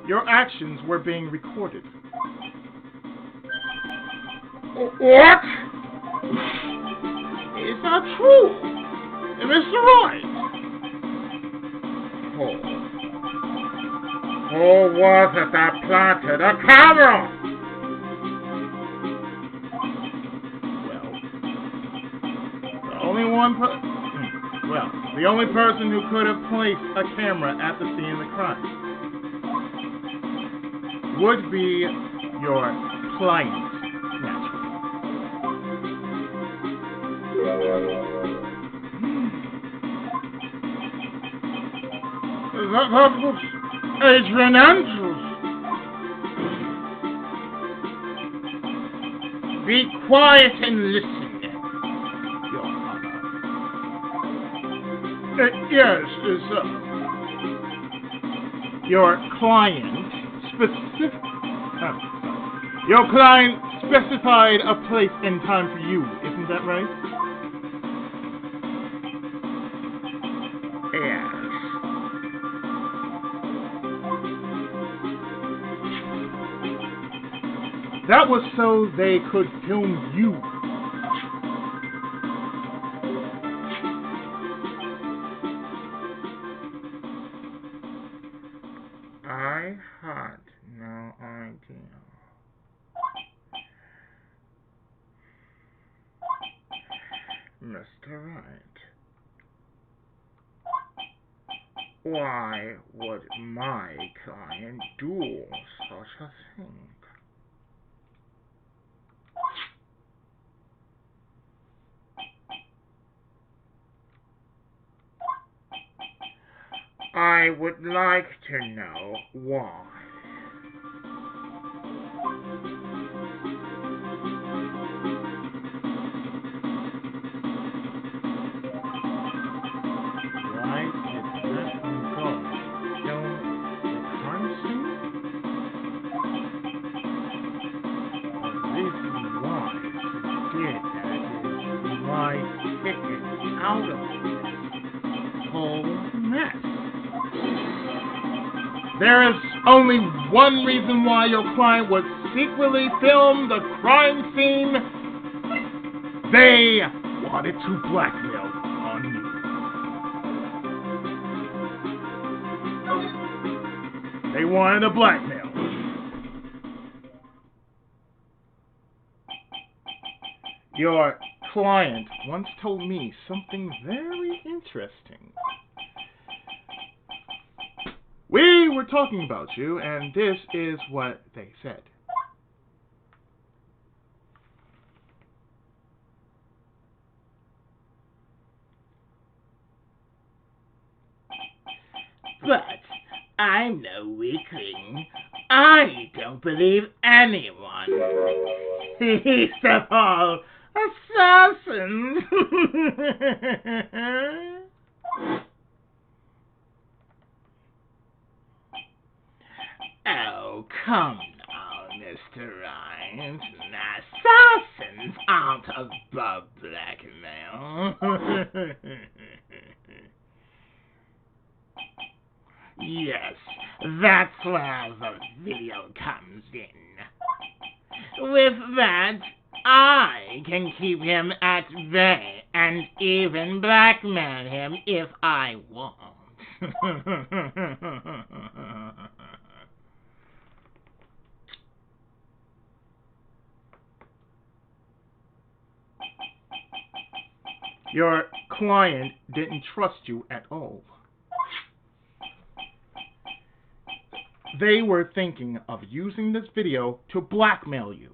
Your actions were being recorded. What? Is that true? Mr. Wright? Who was it that planted a camera? Well, the only person who could have placed a camera at the scene of the crime would be your client, naturally. That was Adrian Andrews. Be quiet and listen, Your Honor. Yes, your client your client specified a place and time for you, isn't that right? Yes. That was so they could film you. I had no idea. Mr. Wright, why would my client do such a thing? I would like to know why. Why did that guard film the crime scene? The reason why he did that is my ticket out of this whole mess. There is only one reason why your client would secretly film the crime scene. They wanted to blackmail on me. They wanted to blackmail. Your client once told me something very interesting. We were talking about you, and this is what they said. But I'm no weakling. I don't believe anyone. Least of all, assassins. Oh, come now, Mr. Wright. Assassins aren't above blackmail. Yes, that's where the video comes in. With that, I can keep him at bay and even blackmail him if I want. Your client didn't trust you at all. They were thinking of using this video to blackmail you.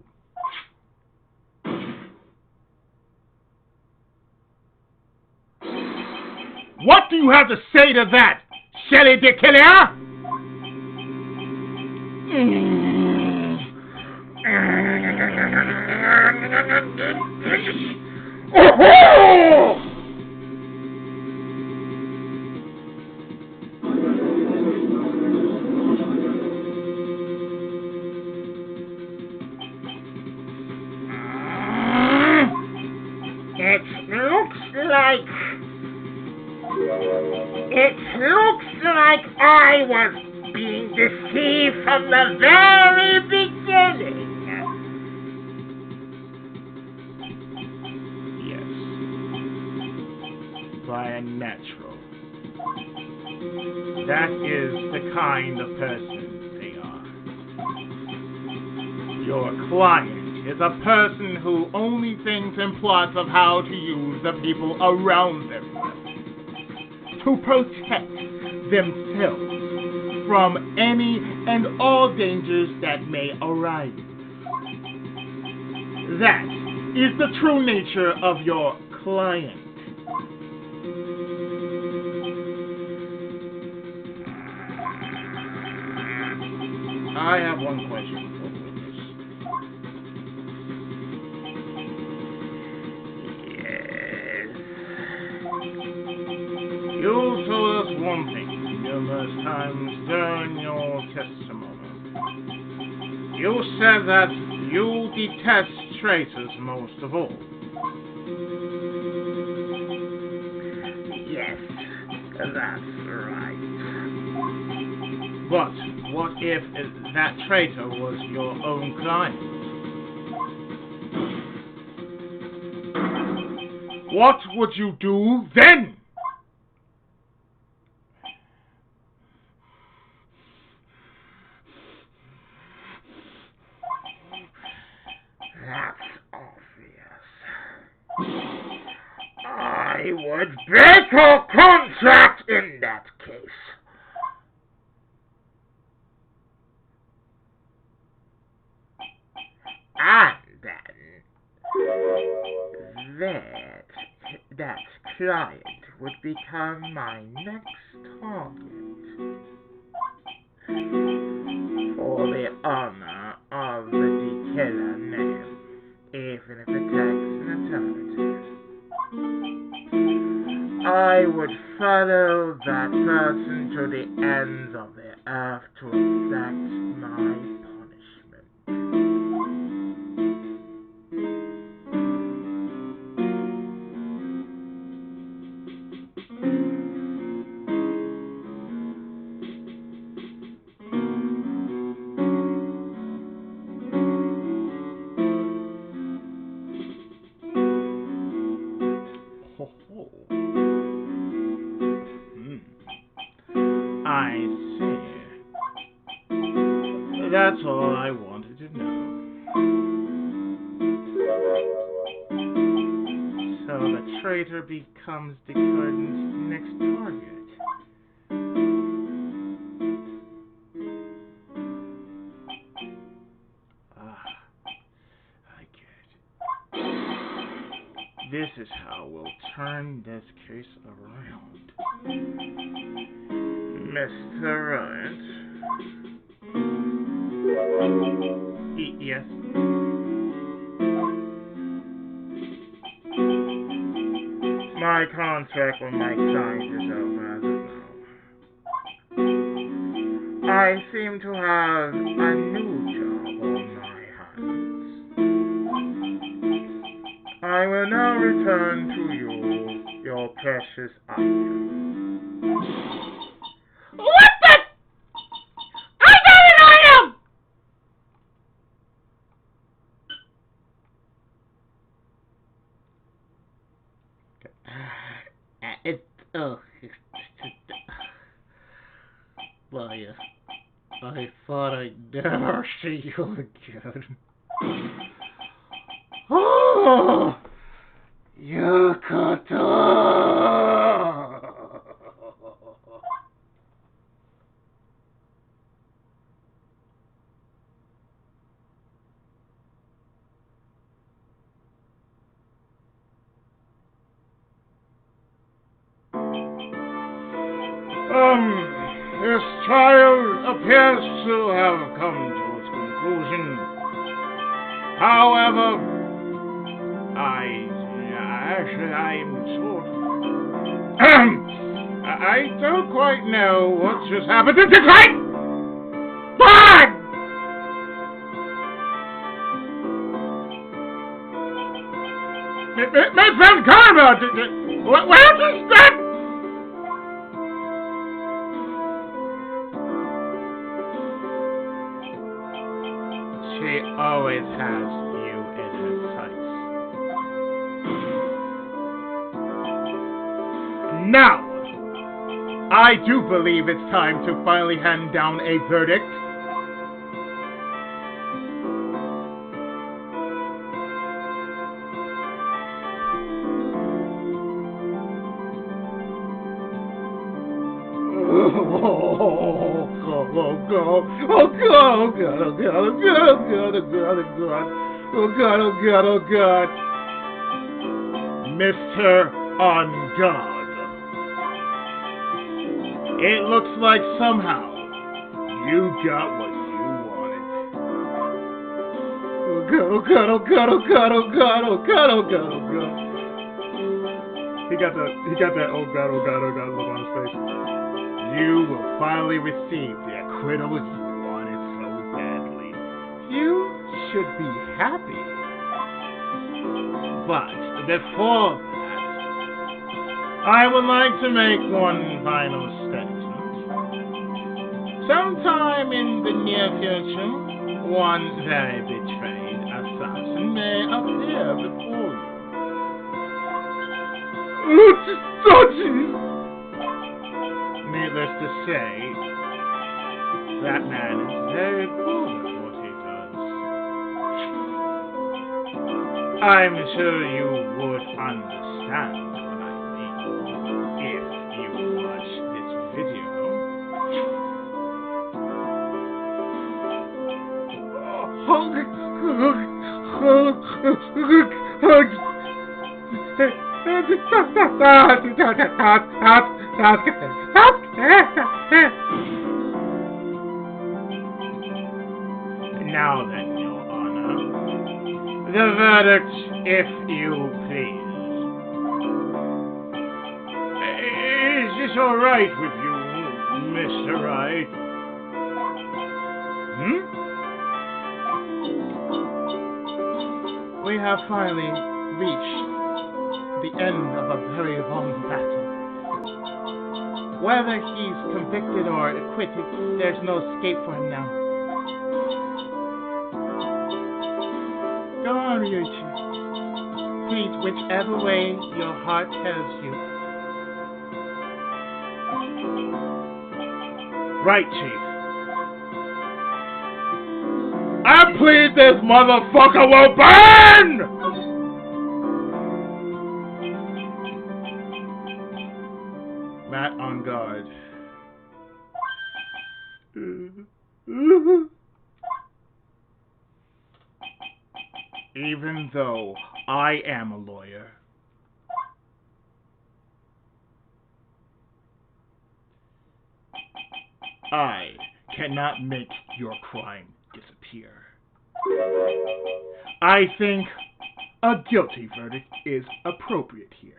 What do you have to say to that, Shelly de Killer? It looks like I was being deceived from the very beginning. Yes. By a natural. That is the kind of person they are. Your client is a person who only thinks and plots of how to use the people around them to protect themselves from any and all dangers that may arise. That is the true nature of your client. I have one question for the witness. You told us one thing numerous times during your testimony. You said that you detest traitors most of all. Yes, that's right. But what if that traitor was your own client? What would you do then? That's obvious. I would break your contract in that case. And then that client would become my next target. For the honor of the de Killer name, even if it takes an eternity. I would follow that person to the ends of the earth to exact my punishment. I see. That's all I wanted to know. So the traitor becomes the curtain's next target. I get it. This is how we'll turn this case around. Mr. Wright. Yes? My contract with my client is over as of now. I seem to have a new job on my hands. I will now return to you your precious item. What the? I got an item! I thought I'd never see you again. Oh, Yakata! This trial appears to have come to its conclusion. However, I don't quite know what just happened. It's right! Fine! My friend Karma, where is that? She always has you in her sights. Now, I do believe it's time to finally hand down a verdict. Oh God. Mr. On God. It looks like somehow you got what you wanted. Oh God. He got that oh God look on his face. You will finally receive the acquittal you wanted so badly. You should be happy. But before that, I would like to make one final statement. Sometime in the near future, one very betrayed assassin may appear before you. Needless to say, that man is very good at what he does. I'm sure you would understand what I mean if you watch this video. Now then, Your Honor, the verdict, if you please. Is this all right with you, Mr. Wright? We have finally reached the end of a very long battle. Whether he's convicted or acquitted, there's no escape for him now. Go on, Ryuichi. Plead whichever way your heart tells you. Right, Chief. I plead this motherfucker will burn! Matt on guard. Even though I am a lawyer, I cannot make your crime disappear. I think a guilty verdict is appropriate here.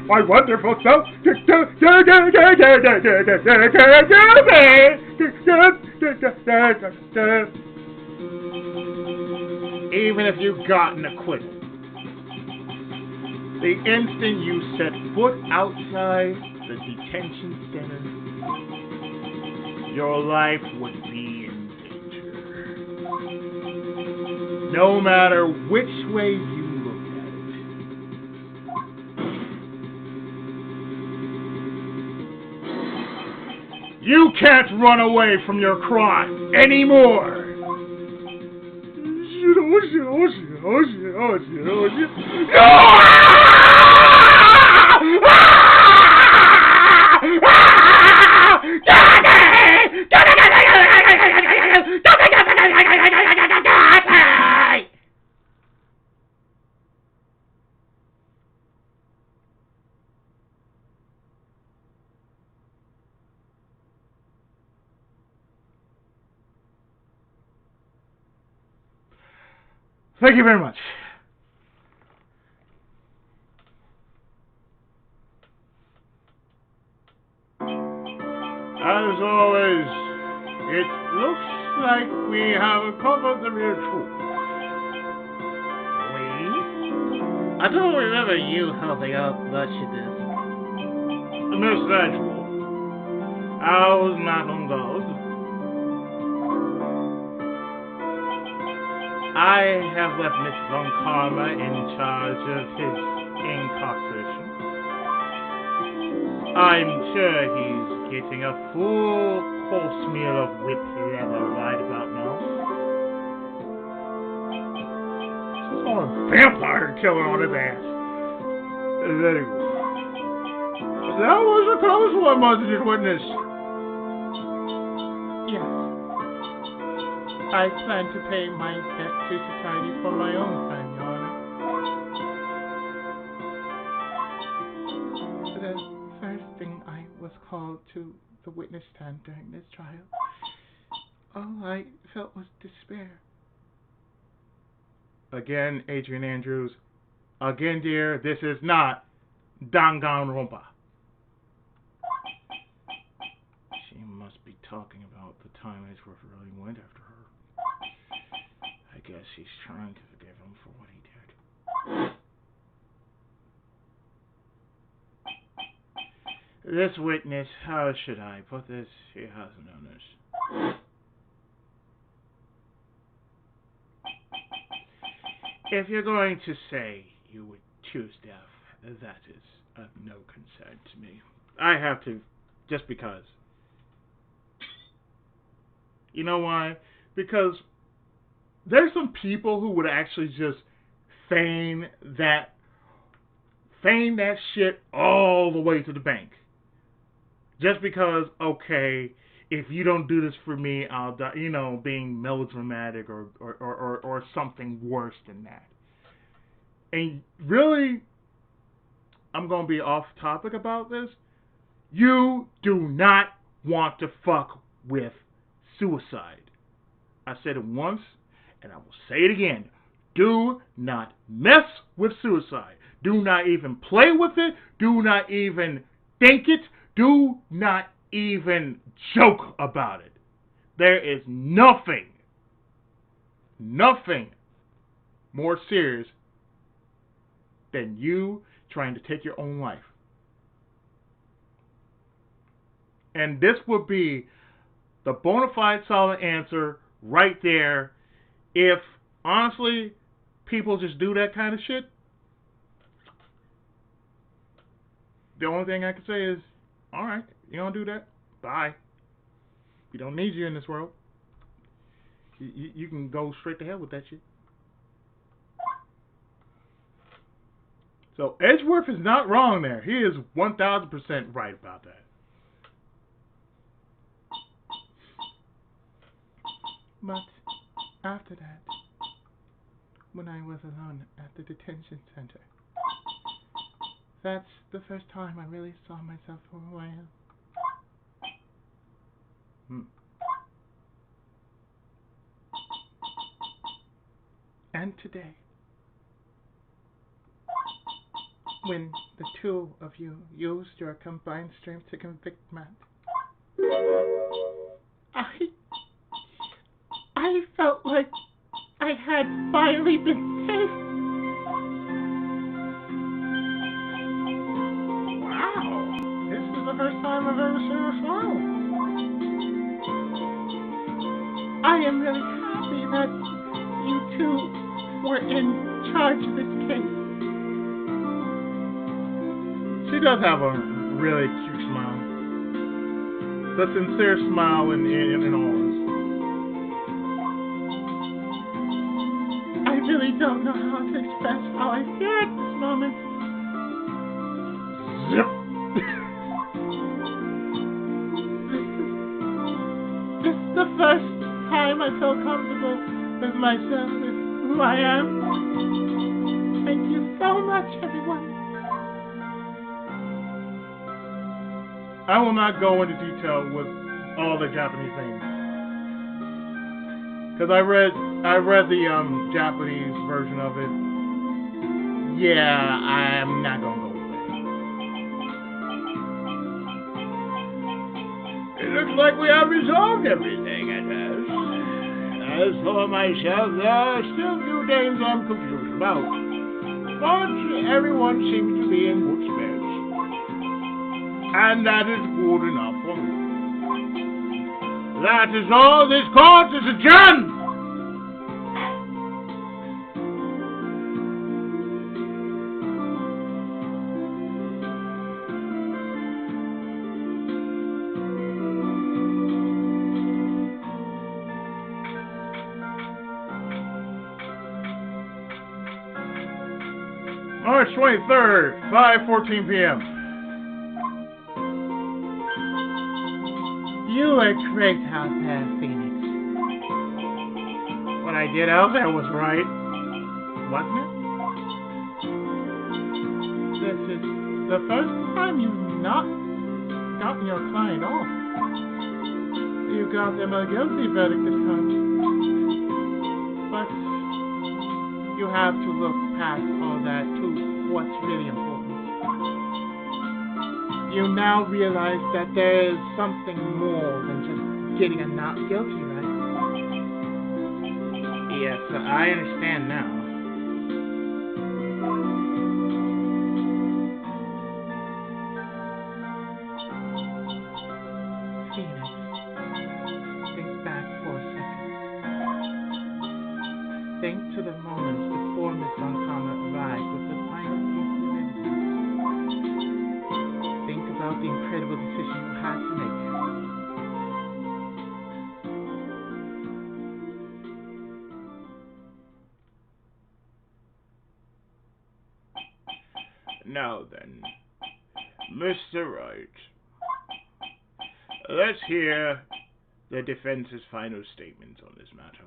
My wonderful self. Even if you got an acquittal, the instant you set foot outside the detention center, your life would be in danger. No matter which way you look at it. You can't run away from your crime anymore. Thank you very much. As always, it looks like we have covered the real truth. We? I don't remember you helping out much in this. Miss Edgewood, how's Matt on guard? I have left Mr. Von Karma in charge of his incarceration. I'm sure he's getting a full course meal of whipped leather right about now. Just on a vampire killer on his ass. Very good. That was a close one, wasn't it, witness? Yes. I plan to pay my debt to society for my own crime, Your Honor. The first thing I was called to the witness stand during this trial. All I felt was despair. Again, Adrian Andrews. Again, dear, this is not Danganronpa. She must be talking about the time Edgeworth really went after her. I guess he's trying to forgive him for what he did. This witness, how should I put this? He hasn't done this. If you're going to say you would choose death, that is of no concern to me. I have to, just because. You know why? Because there's some people who would actually just feign that shit all the way to the bank. just because, okay, if you don't do this for me, I'll die, you know, being melodramatic or something worse than that. And really, I'm going to be off topic about this. You do not want to fuck with suicide. I said it once, and I will say it again. Do not mess with suicide. Do not even play with it. Do not even think it. Do not even joke about it. There is nothing more serious than you trying to take your own life. And this would be the bona fide solid answer right there. If, honestly, people just do that kind of shit, the only thing I can say is, alright, you don't do that, bye. We don't need you in this world. You can go straight to hell with that shit. So Edgeworth is not wrong there. He is 1000% right about that. But after that, when I was alone at the detention center, that's the first time I really saw myself for who I am. And today, when the two of you used your combined strength to convict Matt, I felt like I had finally been saved. Wow, this is the first time I've ever seen her smile. I am really happy that you two were in charge of this case. She does have a really cute smile. The sincere smile in all this. I really don't know how to express how I feel at this moment. Zip. This is the first time I feel comfortable with myself, with who I am. Thank you so much, everyone. I will not go into detail with all the Japanese names, because I read the Japanese version of it. Yeah, I'm not gonna go with that. It looks like we have resolved everything at last. As for myself, there are still a few things I'm confused about, but everyone seems to be in good spirits. And that is good enough for me. That is all. This court is adjourned! March 23rd, 5:14 p.m. You were great out there, Phoenix. What I did out there was right, wasn't it? This is the first time you've not gotten your client off. You got them a guilty verdict this time. But you have to look past all that to what's really important. You now realize that there is something more than just getting a not guilty, right? Yes, I understand now. Phoenix, think back for a second. Think to the moments before Miss Montana arrived with the final piece of evidence. Think about the incredible decision you had to make. Now then, Mr. Wright, Let's hear the defense's final statements on this matter.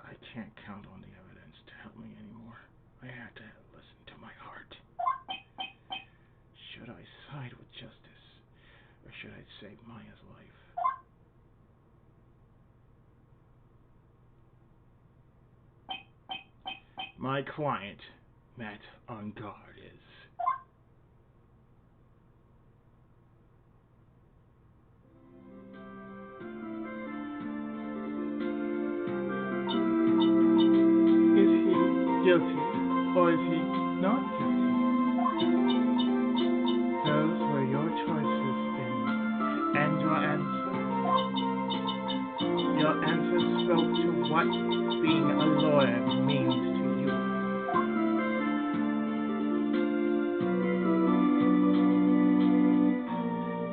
I can't count on the evidence to help me anymore. I have to listen to my heart. Should I side with justice, or should I save Maya's life? My client, Matt on guard, is... Is he guilty or is he not guilty? Those were your choices, Benny, and your answers. Your answers spoke to what being a lawyer means to you.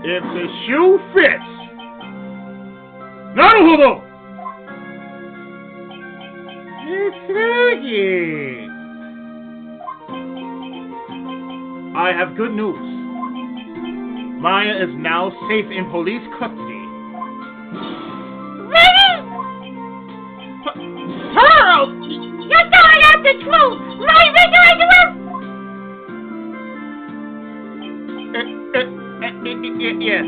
If the shoe fits! Naruhodo! Mitsugi! I have good news. Maya is now safe in police custody. Really? Pearl! You're telling us the truth! Right, Yes,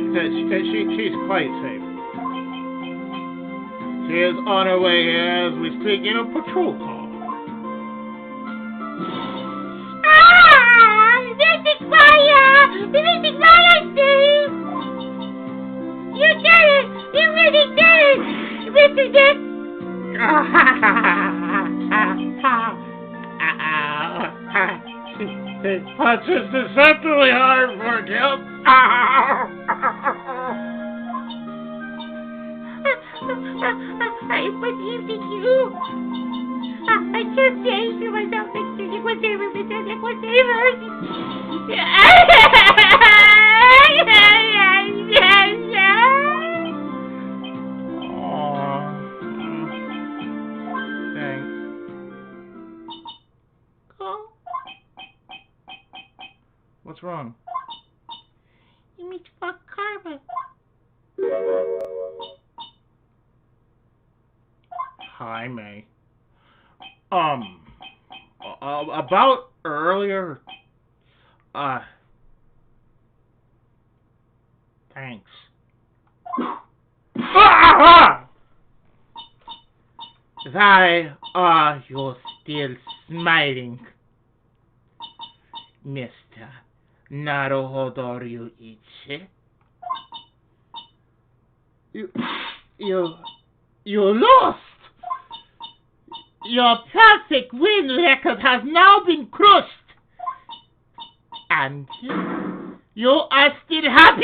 she's quite safe. She is on her way here as we speak in a patrol car. This is Maya, Steve! You did it! You really did it! This is it! It punches deceptively hard for guilt. I believed in you. I kept saying to myself that it was ever because it was ever. Thanks. What's wrong? You mean fuck karma? Hi, May. About earlier, thanks. Why are you still smiling, Mr. Naruhodo Ryuichi? You lost! Your perfect win record has now been crushed! And you are still happy?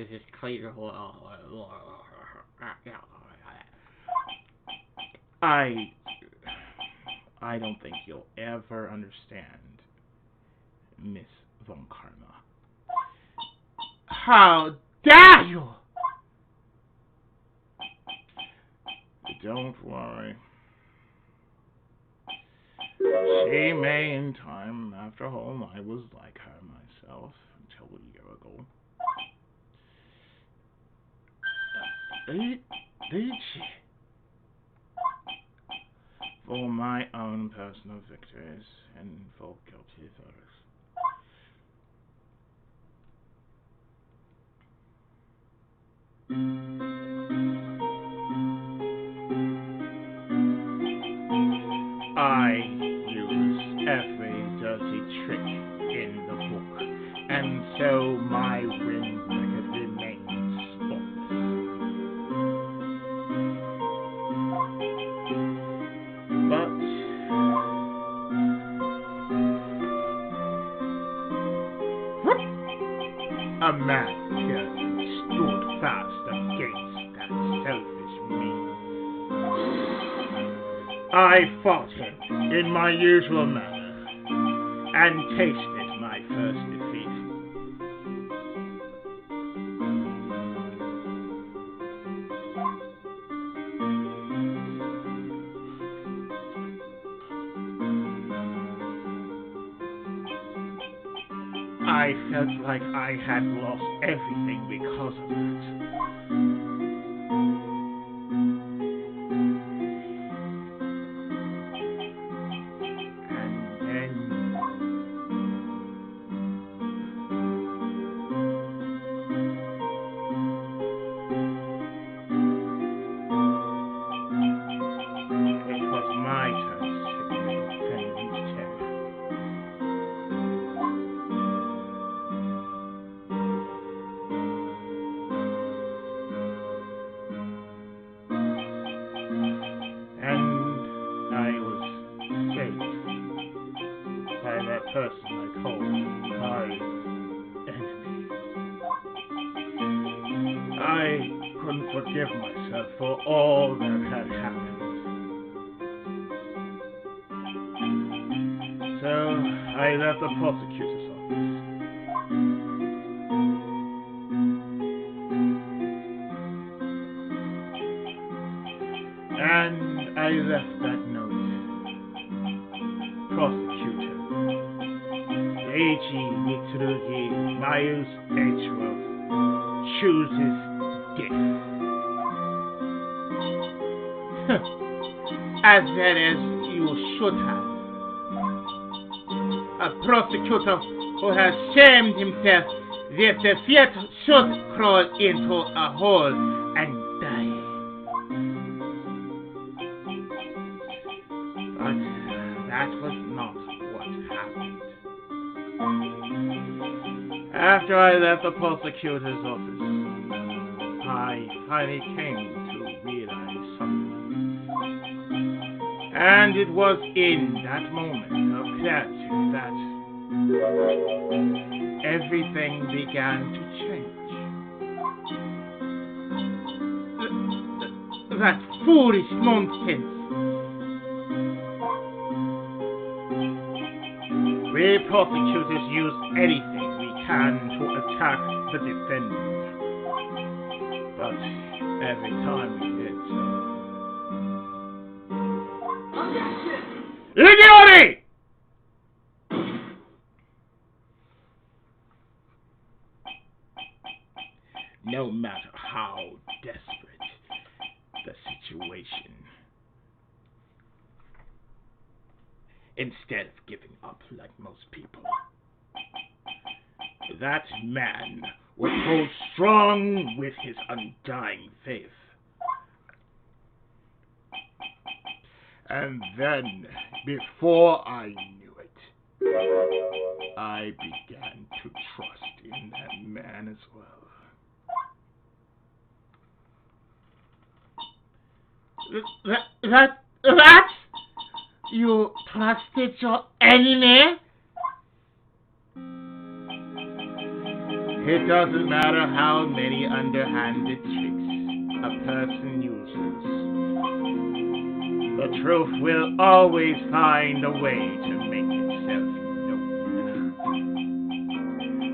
Just clear. I don't think you'll ever understand, Miss Von Karma. How dare you! Don't worry. She may in time. After all, I was like her myself until a year ago. Did she? For my own personal victories and for guilty others. I use every dirty trick in the book, and so my win record remains spotless. But a man here stood fast against that selfish mean. I fought him in my usual manner and tasted my first defeat. I felt like I had lost everything because of it. Person I called my enemy. I couldn't forgive myself for all that had happened. So I left the prosecutor's office. And I left that note. Prosecutor Eiji Mitsurugi Miles Edgeworth chooses death. As well as you should have. A prosecutor who has shamed himself with the fear should crawl into a hole and die. But that was not what happened. After I left the prosecutor's office, I finally came to realize something. And it was in that moment of clarity that everything began to change. That foolish nonsense. We prosecutors use anything we can to attack the defendant. But every time we did so... Idioti! No matter how desperate the situation, instead of giving up like most people, that man would hold strong with his undying faith. And then, before I knew it, I began to trust in that man as well. That? You trusted your enemy? It doesn't matter how many underhanded tricks a person uses. The truth will always find a way to make itself known.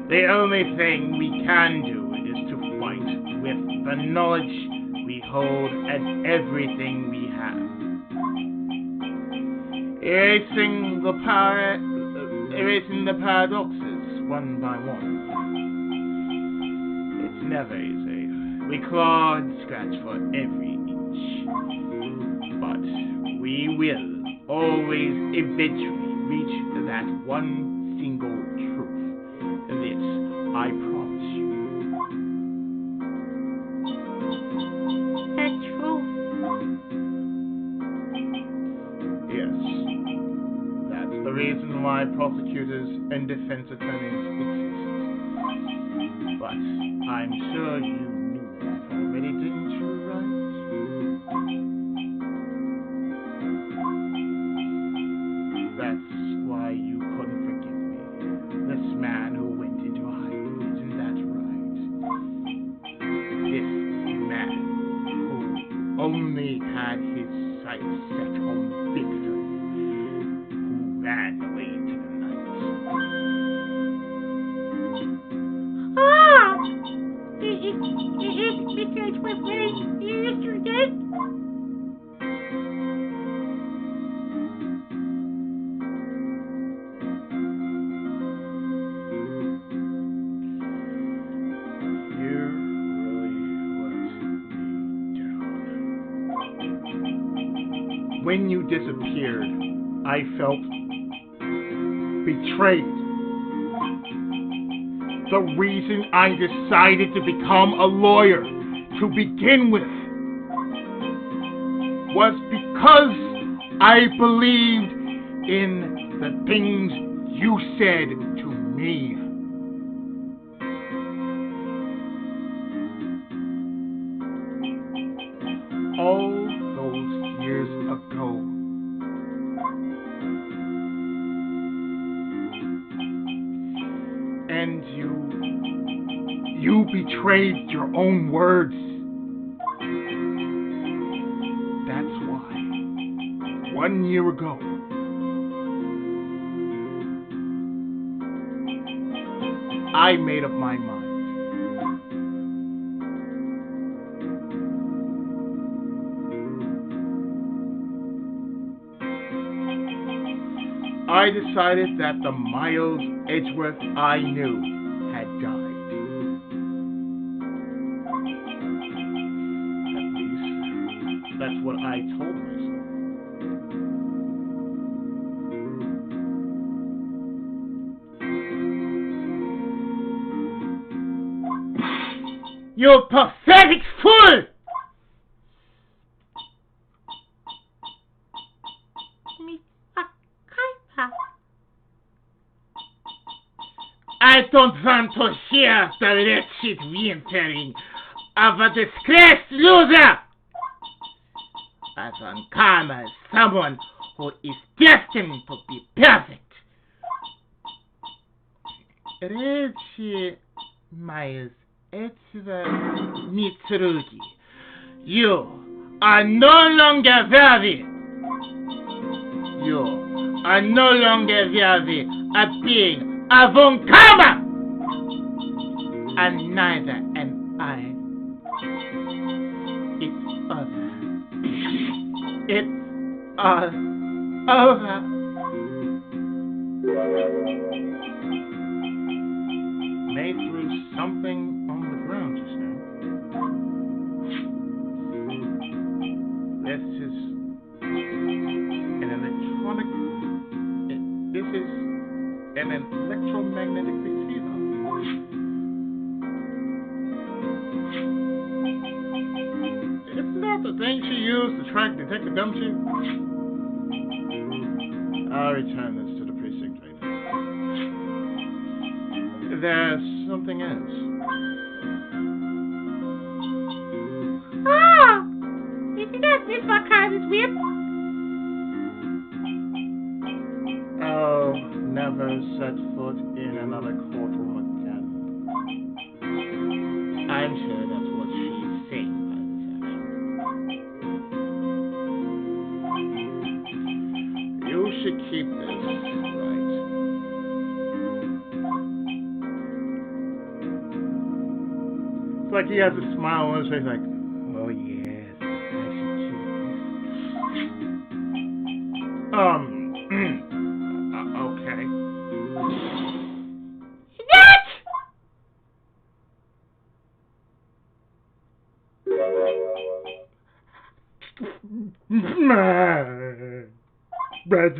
The only thing we can do is to fight with the knowledge we hold and everything we have. Erasing the paradoxes one by one. It's never easy. We claw and scratch for every inch. But we will always eventually reach that one single truth. This I promise you. That's true. Yes. That's the reason why prosecutors and defense attorneys exist. But I'm sure you knew that already, didn't you, Wright? That's why you couldn't forgive me. This man who went into hiding, isn't that right? This man who only had his sights set on victory, who ran away into the night. Because we're friends yesterday. when you disappeared, I felt betrayed. The reason I decided to become a lawyer to begin with was because I believed in the things you said to me. All those years ago. And you betrayed your own words. That's why, 1 year ago, I made up my mind. I decided that the Miles Edgeworth I knew had died. At least, that's what I told myself. You pathetic fool! I don't want to hear the wretched whimpering of a disgraced loser! As uncommon as someone who is destined to be perfect. Wretched Miles Edgeworth Mitsurugi, you are no longer worthy. You are no longer worthy of being a von Karma! And neither am I. It's over. It's all over. May threw something on the ground just now. This is an electronic. This is an electromagnetic receiver. Isn't that the thing she used to track Detective Gumshoe? I'll return this to the precinct later. There's something else. Ah! Isn't that this what kind is weird? I'll never set foot in another courtroom again. I'm sure that's what she's saying by this action. You should keep this, right? It's like he has a smile on his face, like, oh yes, I should keep this. Okay. What? Maya! This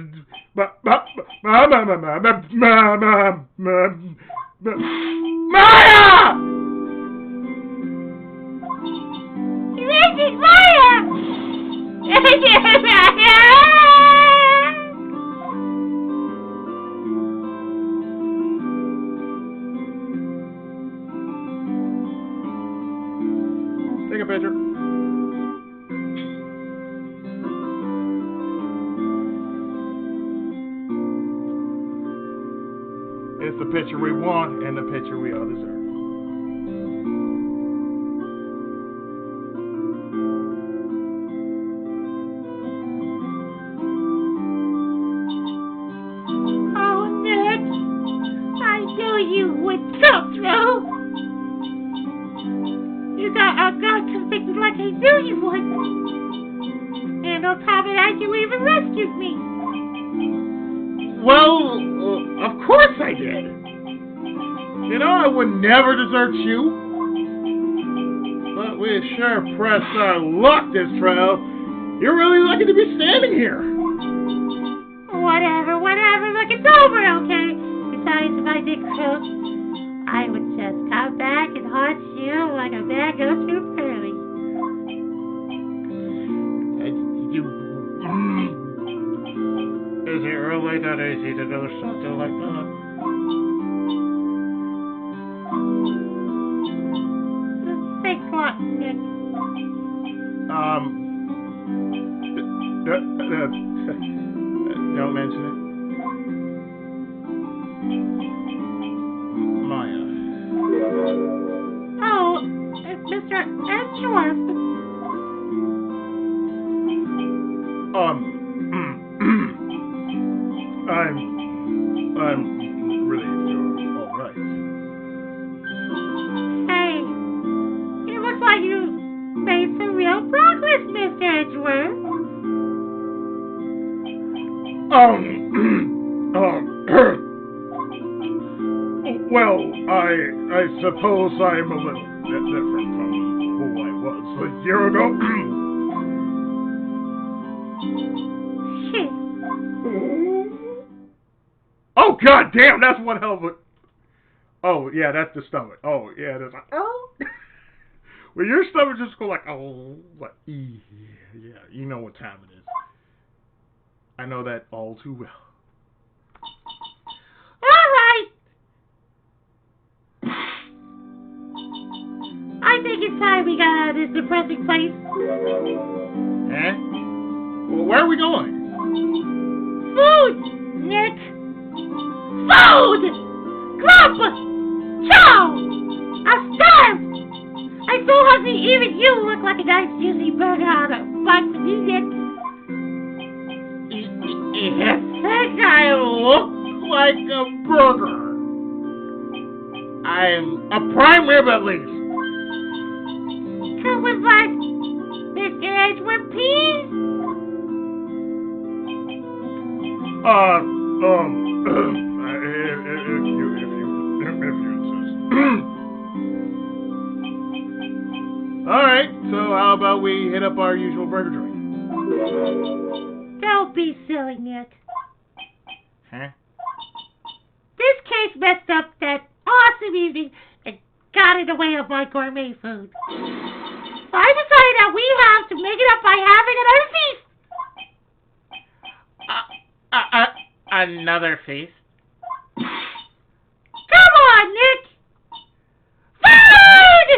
is Maya! Take a picture. It's the picture we want and the picture we all deserve. Oh, Nick! I knew you would come through! You got convicted like I knew you would! And on top of that, you even rescued me! Well, of course I did. You know, I would never desert you. But we sure pressed our luck this trial. You're really lucky to be standing here. Whatever. Look, it's over, okay? Besides, if I did cook, I would just come back and haunt you like a bag of soup early. Is it really that easy to do something like that? Think what, Nick? Don't mention it. Maya. Oh, it's Mr. Edgeworth. I'm really sure all right. Hey, it looks like you made some real progress, Mr. Edgeworth. Well, I suppose I'm a little bit different from who I was a year ago. Shit. Oh, god damn, that's one hell of a... Oh, yeah, that's the stomach. Oh, yeah, that's like, oh. Well, your stomach just go like, oh, what? Yeah, you know what time it is. I know that all too well. All right. I think it's time we got out of this depressing place. Eh? Well, where are we going? Food, Nick. Food! Grub! Chow! I'm starved! I'm so hungry even you look like a nice juicy burger on a bun for me, Nick. You think I look like a burger? I'm a prime rib at least. Come with us, Mr. Edgeworth, please. If you insist. Alright, so how about we hit up our usual burger joint? Don't be silly, Nick. Huh? This case messed up that awesome evening and got in the way of my gourmet food. So I decided that we have to make it up by having another feast. Another feast? Come on, Nick! Food!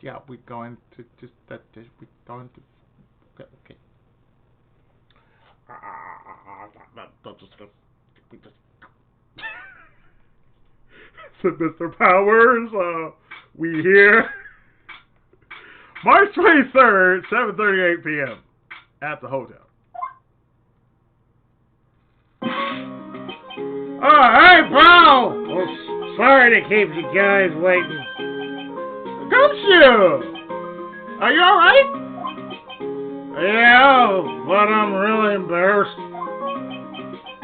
Yeah, we're going to just we're going to okay. So, Mr. Powers, we here. March 23rd, 7:38 p.m. at the hotel. Hey, pal! Well, sorry to keep you guys waiting. Gumshoe! Are you alright? Yeah, but I'm really embarrassed.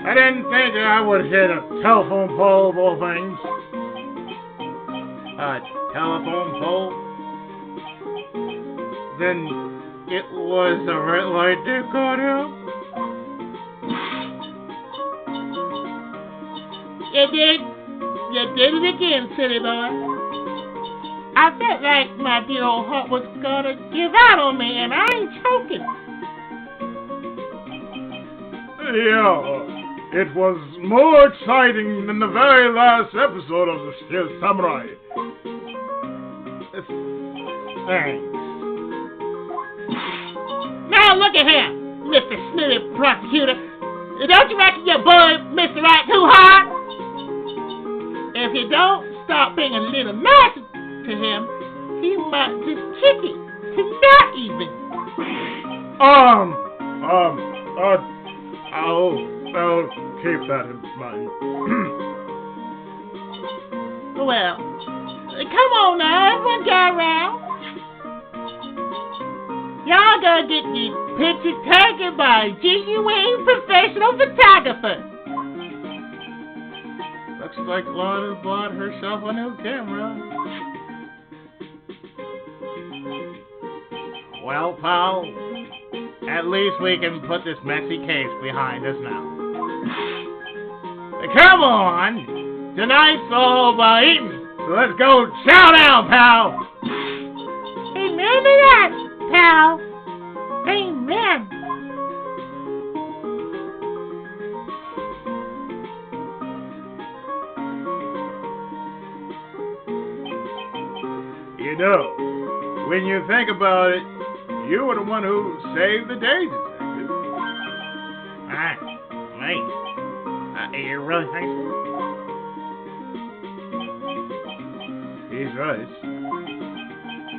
I didn't think I would hit a telephone pole of all things. A telephone pole? Then it was the red light that got out? You did it again, silly boy. I felt like my dear old heart was gonna give out on me, and I ain't choking. Yeah, it was more exciting than the very last episode of the Steel Samurai. Thanks. Now look at here, Mr. Snooty Prosecutor. Don't you reckon your boy, Mr. Wright, too hard? If you don't stop being a little nicer to him, he might just kick it to not even. I'll keep that in mind. Well, come on now, everyone go around. Y'all gonna get these pictures taken by a genuine professional photographer. Looks like Lana bought herself a new camera. Well, pal, at least we can put this messy case behind us now. Come on! Tonight's all about eating, so let's go chow down, pal! Amen to that, pal. Amen. You know, when you think about it, you were the one who saved the day, detective. Wait. You really think so? He's right.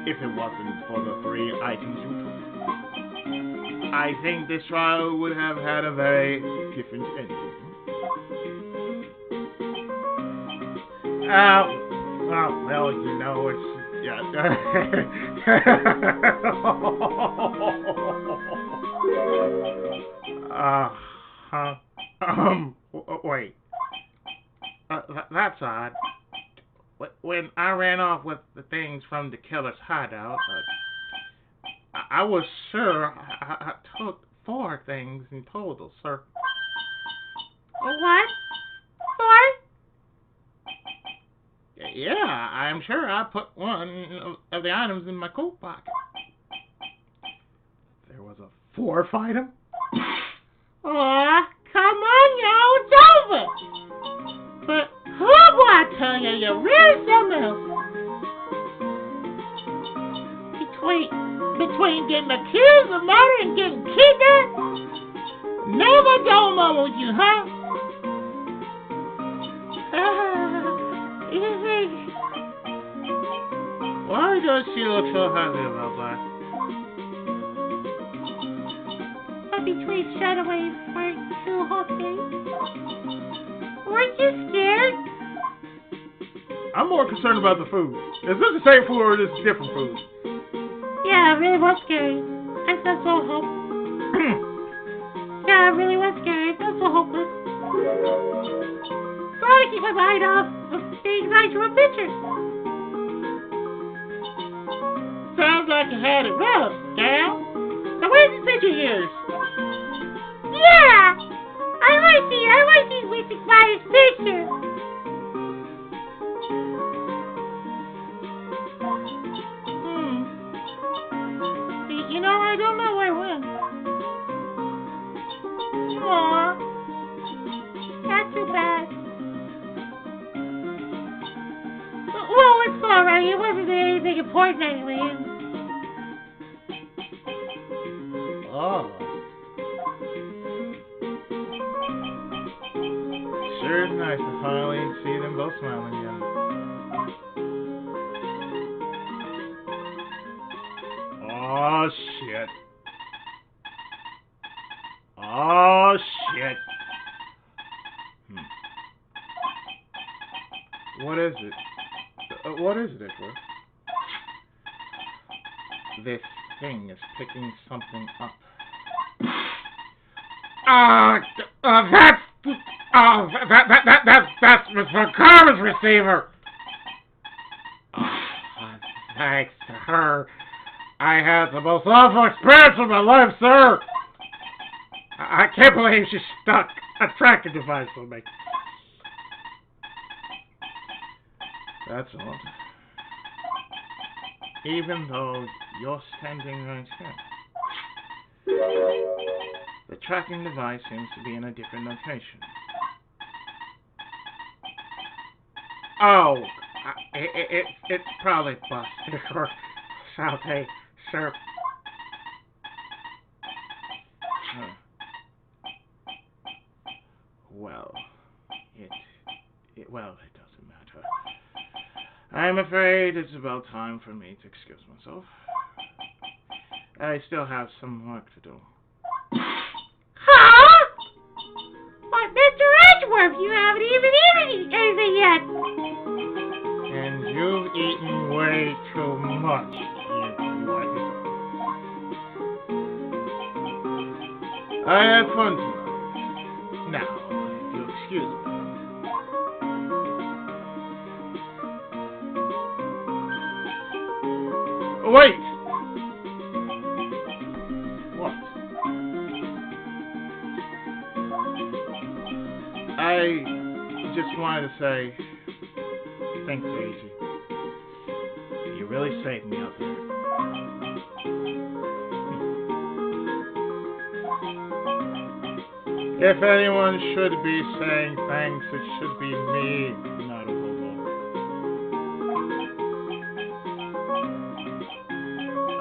If it wasn't for the 3 items you took, I think this trial would have had a very different ending. Well, you know, it's... Yeah. Wait. That's odd. When I ran off with the things from the killer's hideout, I was sure I took 4 things in total, sir. What? 4? Yeah, I'm sure I put one of the items in my coat pocket. There was a 4th item? Aw, come on, yo, it's over. But who will I tell you, you're really something else. Between getting accused of murder and getting kidnapped, never dull moment with you, huh? Why does she look so happy about that? Between shut away for 2 whole days. Weren't you scared? I'm more concerned about the food. Is this the same food or is this different food? Yeah, it really was scary. I felt so hopeless. Yeah, it really was scary. I felt so hopeless. Trying to keep my mind off of things I drew a picture. Sounds like you had it rough, gal. So where's the picture of yours? Yeah! I like these with the finest picture. You know, I don't know where it went. Aw. That's too bad. Well, it's alright. It wasn't anything important anyway. Oh. Sure is nice to finally see them both smiling again. Oh, shit. Oh, shit. What is it? What is it, Edward? This thing is picking something up. That's Mr. Carter's receiver. Thanks to her, I had the most awful experience of my life, sir. I can't believe she stuck a tracking device on me. That's odd. Even though you're standing right here. The tracking device seems to be in a different location. Oh, it's probably busted or something, sir. Well, it doesn't matter. I'm afraid it's about time for me to excuse myself. I still have some work to do. Huh? But Mr. Edgeworth, you haven't even eaten anything yet. And you've eaten way too much, you what? I had fun tonight. Now, if you'll excuse me. Wait! I just wanted to say thanks, Daisy. You really saved me out there. If anyone should be saying thanks, it should be me, not a hobo.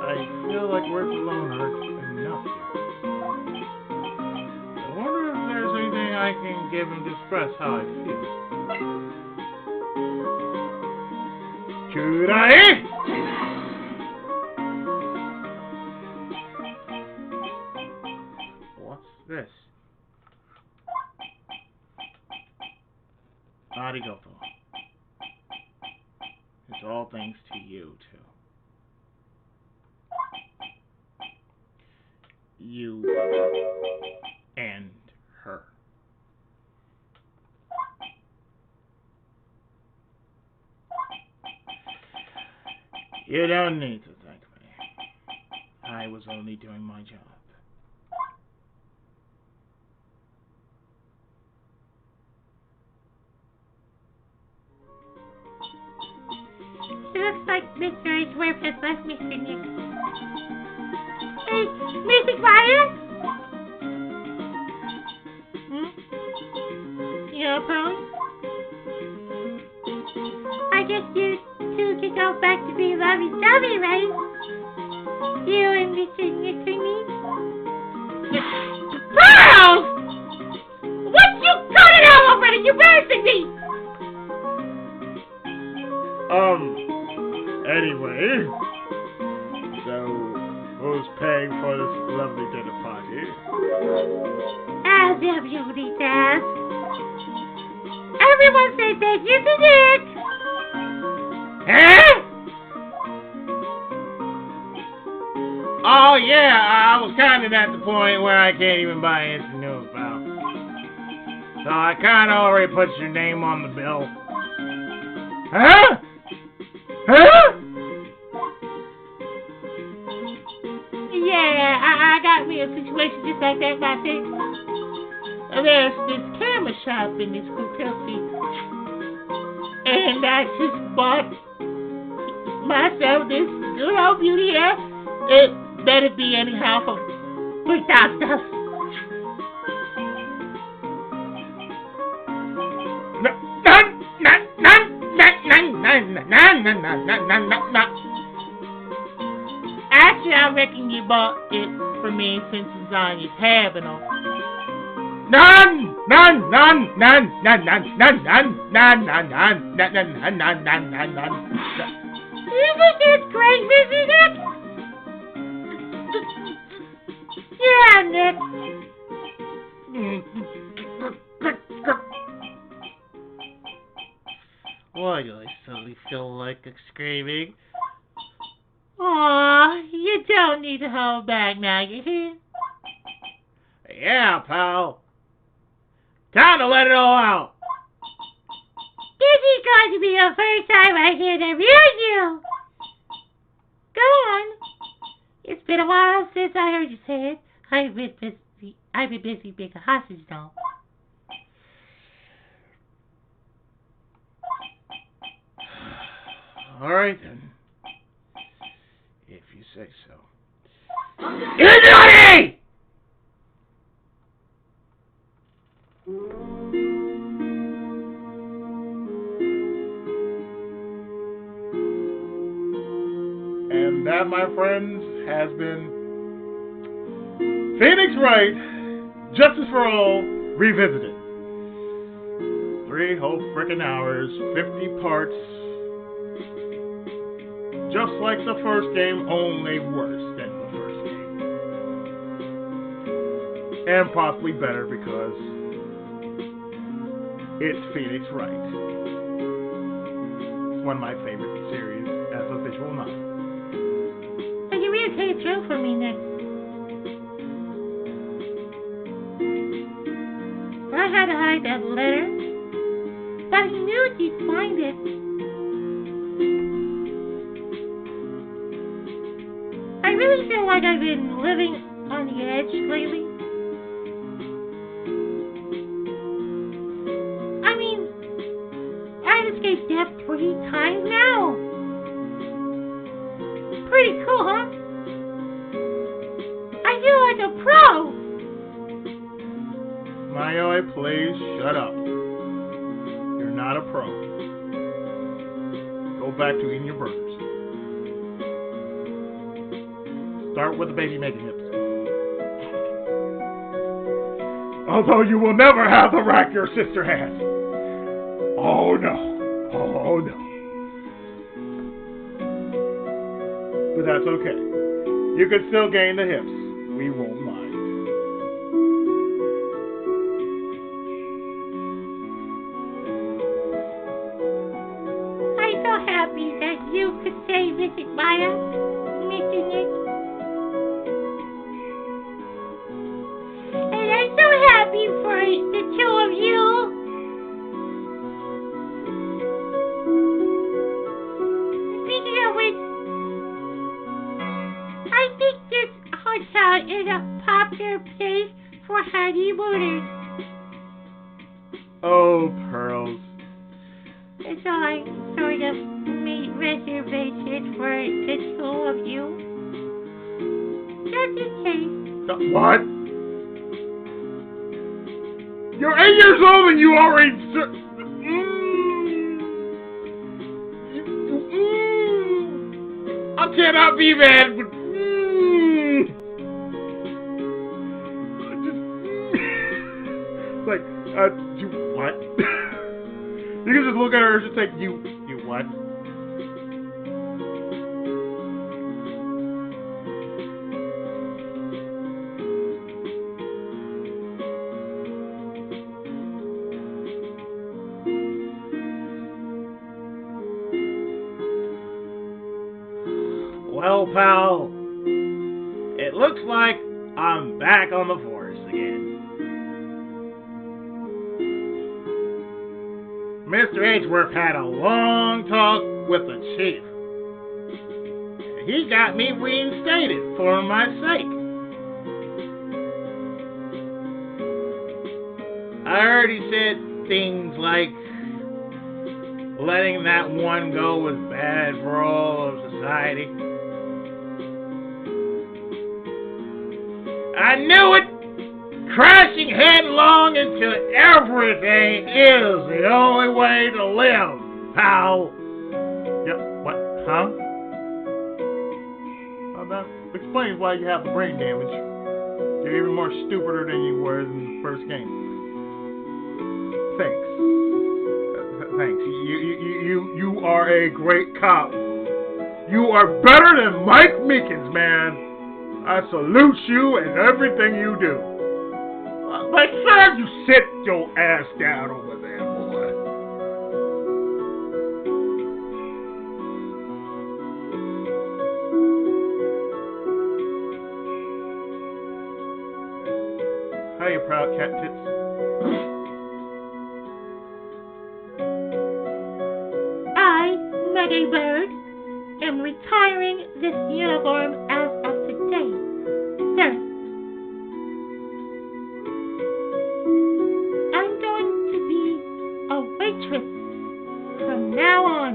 I feel like words alone aren't enough here. I wonder if there's anything I can give him to express how I feel. Could I? What's this? Arigato. It's all thanks to you, too. You and her. You don't need to thank me. I was only doing my job. It looks like Mr. Edgeworth has left Mr. Nick. Hey, Mrs. Myers? Yeah, Pearl? I guess you two can go back to be lovey-dovey, right? You and Mr. Nick, I mean? Pearl! What you cut it out already? You're embarrassing me! Anyway, so who's paying for this lovely dinner party? I'll have you need to ask. Everyone say thank you to Nick! Huh? Oh yeah, I was kind of at the point where I can't even buy instant noodles, pal. So I kind of already put your name on the bill. Huh? Huh? Yeah, I got me a situation just like that myself. There's this camera shop in this hotel seat. And I just bought myself this good old beauty hair. It better be anyhow for $3,000. Actually, I reckon you bought it for me since it's on your tab and all. None. Isn't this great, Mrs. Nick? Yeah, Nick. Why do I suddenly feel like screaming? Aw, you don't need to hold back now, you hear? Yeah, pal. Time to let it all out. This is going to be your first time I hear the real you. Go on. It's been a while since I heard you say it. I've been busy being a hostage now. All right then. If you say so. Illuminati! And that, my friends, has been Phoenix Wright, Justice for All, Revisited. 3 whole frickin' hours, 50 parts. Just like the first game, only worse than the first game. And possibly better because it's Phoenix Wright. It's one of my favorite series as a visual novel. Hey, you read tape true for me next. I had to hide that letter, but I knew you'd find it. I really feel like I've been living on the edge lately. 3 times now. Pretty cool, huh? I feel like a pro. Mayoi, please shut up. You're not a pro. Go back to eating your burgers. Start with the baby making hips. Although you will never have the rank your sister has. Oh no. Oh no. But that's okay. You can still gain the hips. We won't mind. I'm so happy that you could say visit Maya, Mr. Nick. And I'm so happy for the 2 of you. Speaking of which, I think this hotel is a popular place for honeymooners. Oh, Pearls. So I sort of made reservations for the 2 of you. Just in case. What? You're 8 years old and you already... I cannot be mad, but... It's like, you what? You can just look at her and just say, you what? Well, pal, it looks like I'm back on the force again. Mr. Edgeworth had a long talk with the chief. He got me reinstated for my sake. I heard he said things like letting that one go was bad for all of society. I knew it! Crashing headlong into everything is the only way to live, pal. Yep, what? Huh? That explains why you have the brain damage. You're even more stupider than you were in the first game. Thanks. Thanks. You are a great cop. You are better than Mike Meekins, man. I salute you and everything you do. But sir, you sit your ass down over there, boy. Hiya, proud cat tits. I, Meadow Bird, am retiring this uniform as of today, sir. I'm going to be a waitress from now on.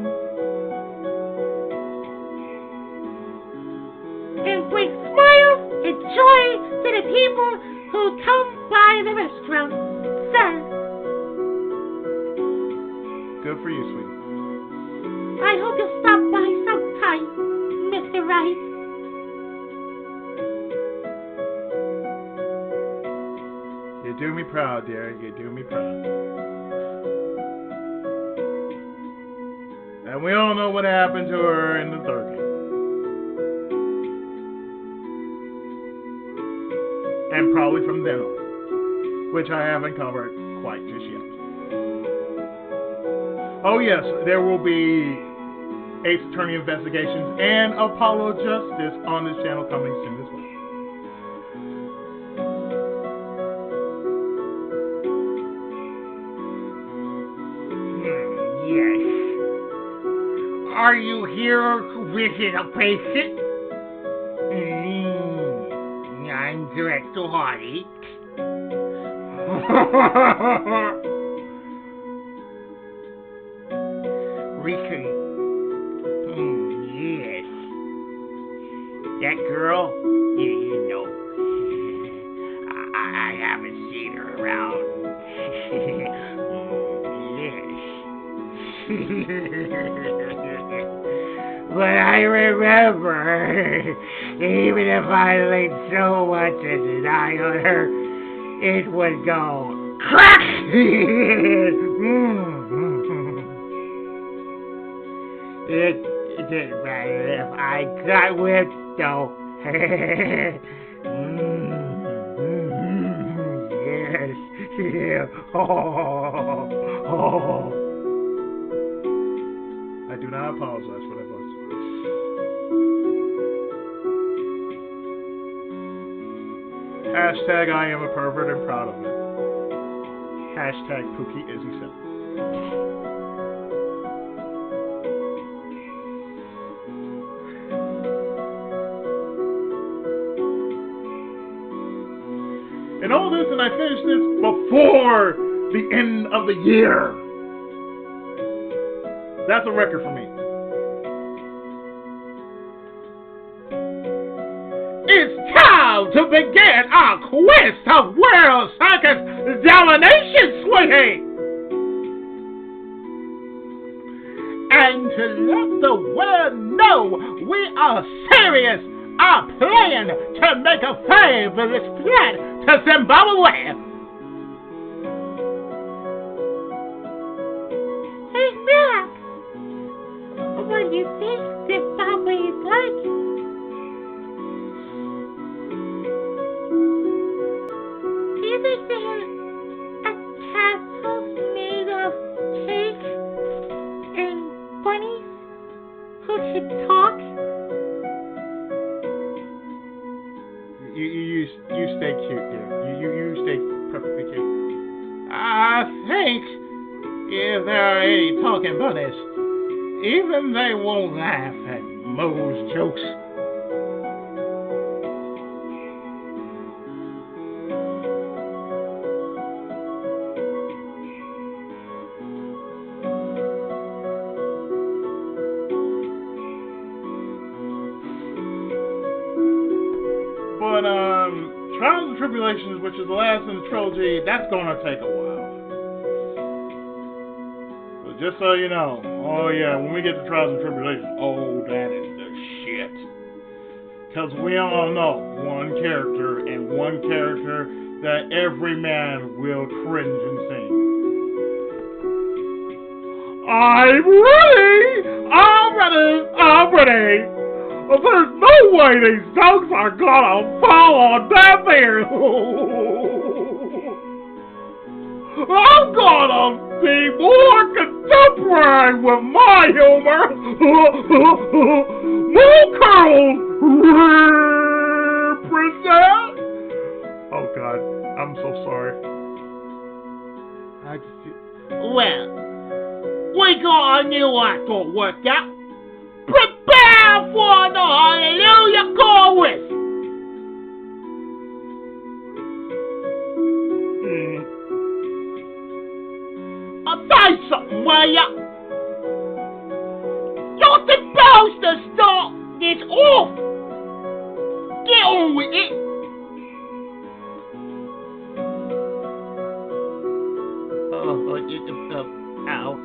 And bring smiles and joy to the people who come by the restaurant, sir. Good for you, sweetie. I hope you'll stop by sometime, Mr. Wright. You do me proud, dear. You do me proud. And we all know what happened to her in the third game. And probably from then on. Which I haven't covered quite just yet. Oh yes, there will be Ace Attorney Investigations and Apollo Justice on this channel coming soon as well. Yes. Are you here to visit a patient? I'm Director Hardy. But I remember, even if I laid so much as an eye on her, it would go crack! It didn't matter if I got whipped, though. Yes. I do not apologize for that voice. Hashtag I am a pervert and proud of it. Hashtag Pookie Izzy 7. And all this, and I finished this before the end of the year. That's a record for me. It's time to begin our quest of world circus domination, sweetie! And to let the world know we are serious, our plan to make a fabulous flight to Zimbabwe. Hey, Mac! What do you think Zimbabwe is like? Isn't there a castle made of cake and bunnies who can talk? You stay cute, dear. You stay perfectly cute. I think if there are any talking bunnies, even they won't laugh at Moe's jokes. But, Trials and Tribulations, which is the last in the trilogy, that's gonna take a while. So just so you know, oh yeah, when we get to Trials and Tribulations, oh, that is the shit. Because we all know one character that every man will cringe and sing. I'm ready! There's no way these jokes are gonna fall on deaf ears! I'm gonna be more contemporary with my humor! More curls represent! Oh God, I'm so sorry. Well, we got a new act to work out. Prepare for the Hallelujah chorus! I'll tell you something, will ya? You're supposed to start this off! Get on with it! Ow.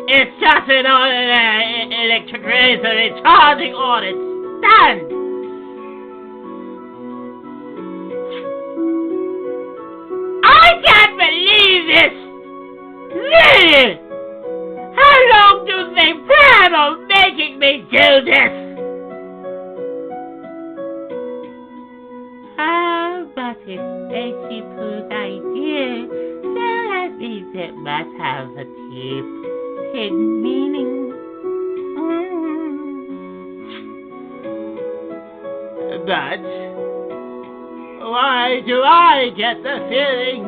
It's just an electric razor charging on its stand. I can't believe this! Really? How long do they plan on making me do this? But it's Stacy Pooh's idea, so that means it must have a deep hidden meaning. But why do I get the feeling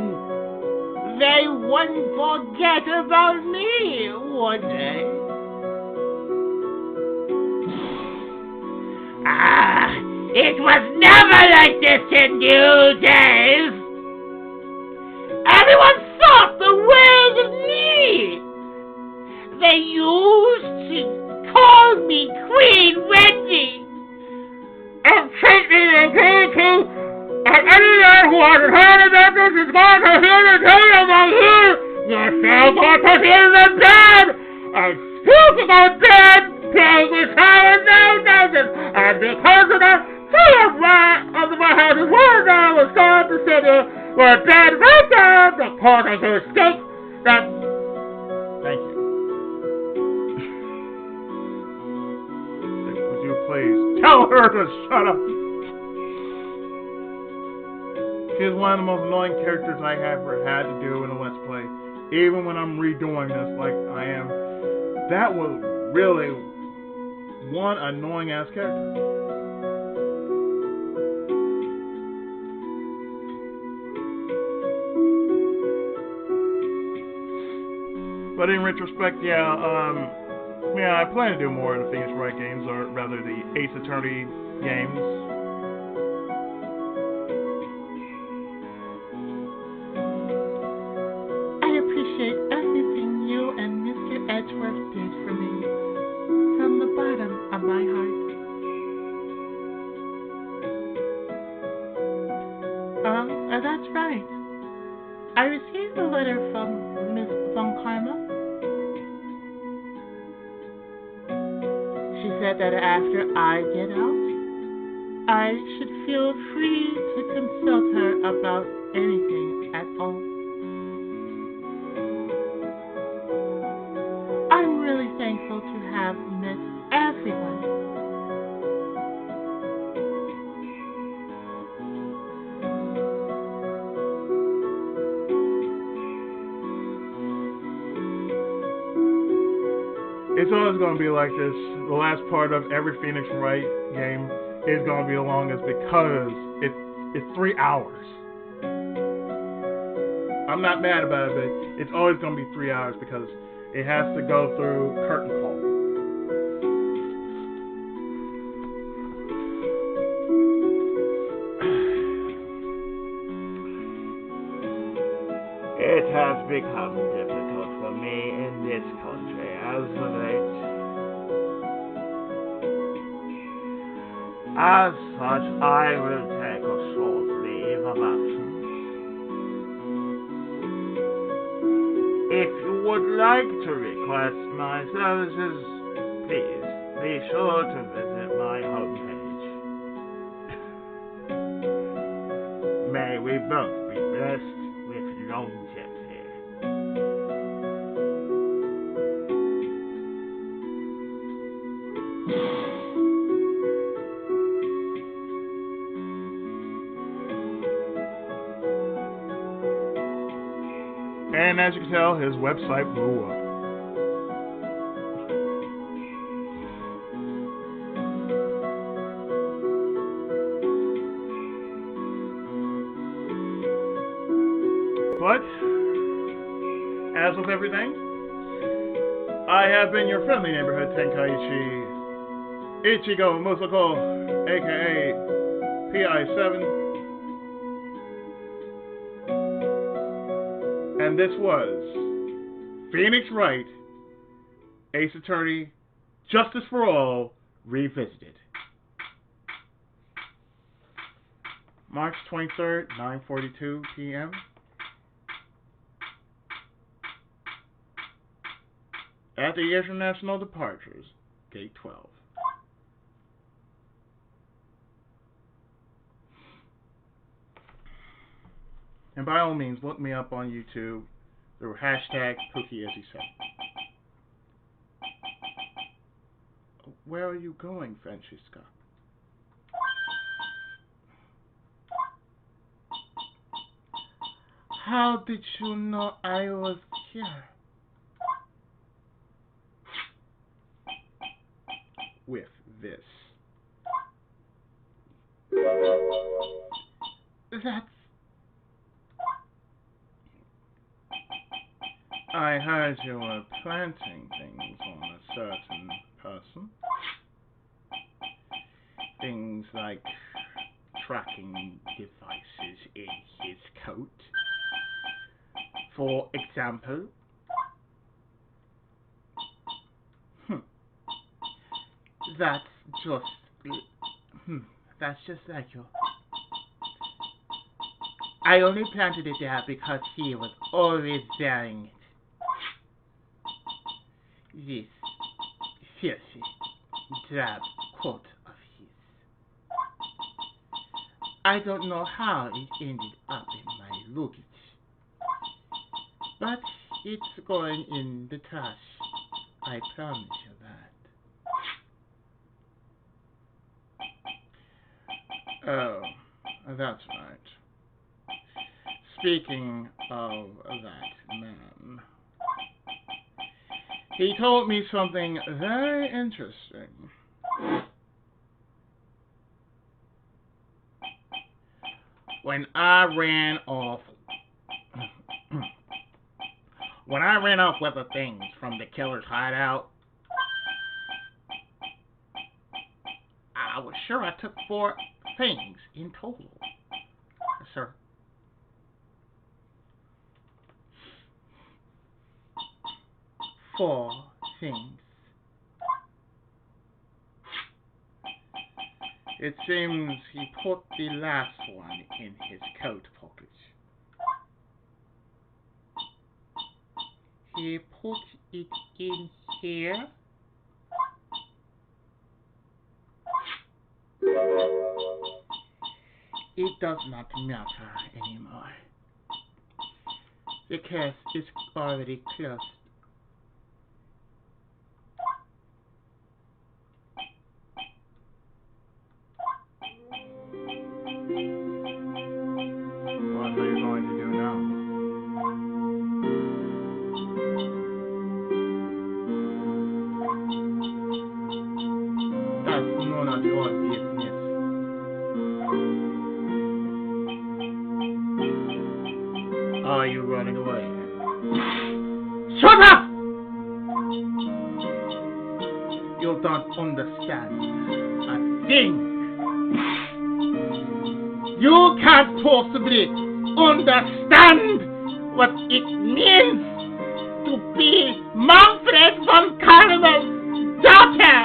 they wouldn't forget about me, would they? Ah, it was never like this in new days. Everyone thought the world of me. They used to call me Queen Wendy and treat me like too. And anyone who hasn't heard about this is going to hear the tale about you. You're still going to hear the dead. And speaking of dead, playing with power now doesn't. And because of that, two of my houses were now was going to city were dead right there in the corners of the state. That. Thank you. Would you please tell her to shut up? She's one of the most annoying characters I have ever had to do in a Let's Play. Even when I'm redoing this like I am. That was really one annoying ass character. But in retrospect, yeah, I plan to do more of the Phoenix Wright games, or rather the Ace Attorney games. Everything you and Mr. Edgeworth did for me, from the bottom of my heart. That's right. I received a letter from Miss Von Karma. She said that after I get out, I should feel free to consult her about anything at all. I'm really thankful to have met everyone. It's always going to be like this. The last part of every Phoenix Wright game is going to be the longest because it's 3 hours. I'm not mad about it, but it's always going to be 3 hours because it has to go through curtain call. It has become difficult for me in this country as of late. As such, I will take a short leave of absence. If you would like to request my services, please be sure to visit my homepage. May we both be blessed with longevity. And as you can tell, his website blew up. But, as with everything, I have been your friendly neighborhood Tenkaichi, Ichigo Musoko, aka PI7. And this was Phoenix Wright, Ace Attorney, Justice for All, Revisited. March 23rd, 9:42 p.m. At the International Departures, Gate 12. And by all means, look me up on YouTube through hashtag Pookie, as he said. Where are you going, Francisca? How did you know I was here? With this. That's I heard you were planting things on a certain person. Things like tracking devices in his coat. For example. That's just... That's just like you. I only planted it there because he was always wearing it. This filthy, drab coat of his. I don't know how it ended up in my luggage, but it's going in the trash. I promise you that. Oh, that's right. Speaking of that man, he told me something very interesting. When I ran off with the things from the killer's hideout, I was sure I took 4 things in total. Yes, sir. 4 things. It seems he put the last one in his coat pocket. He put it in here. It does not matter anymore. The case is already closed. What are you going to do now? That's none of your business. Are you running away? Shut up! You don't understand a thing. You can't possibly understand what it means to be Manfred von Carnival's daughter.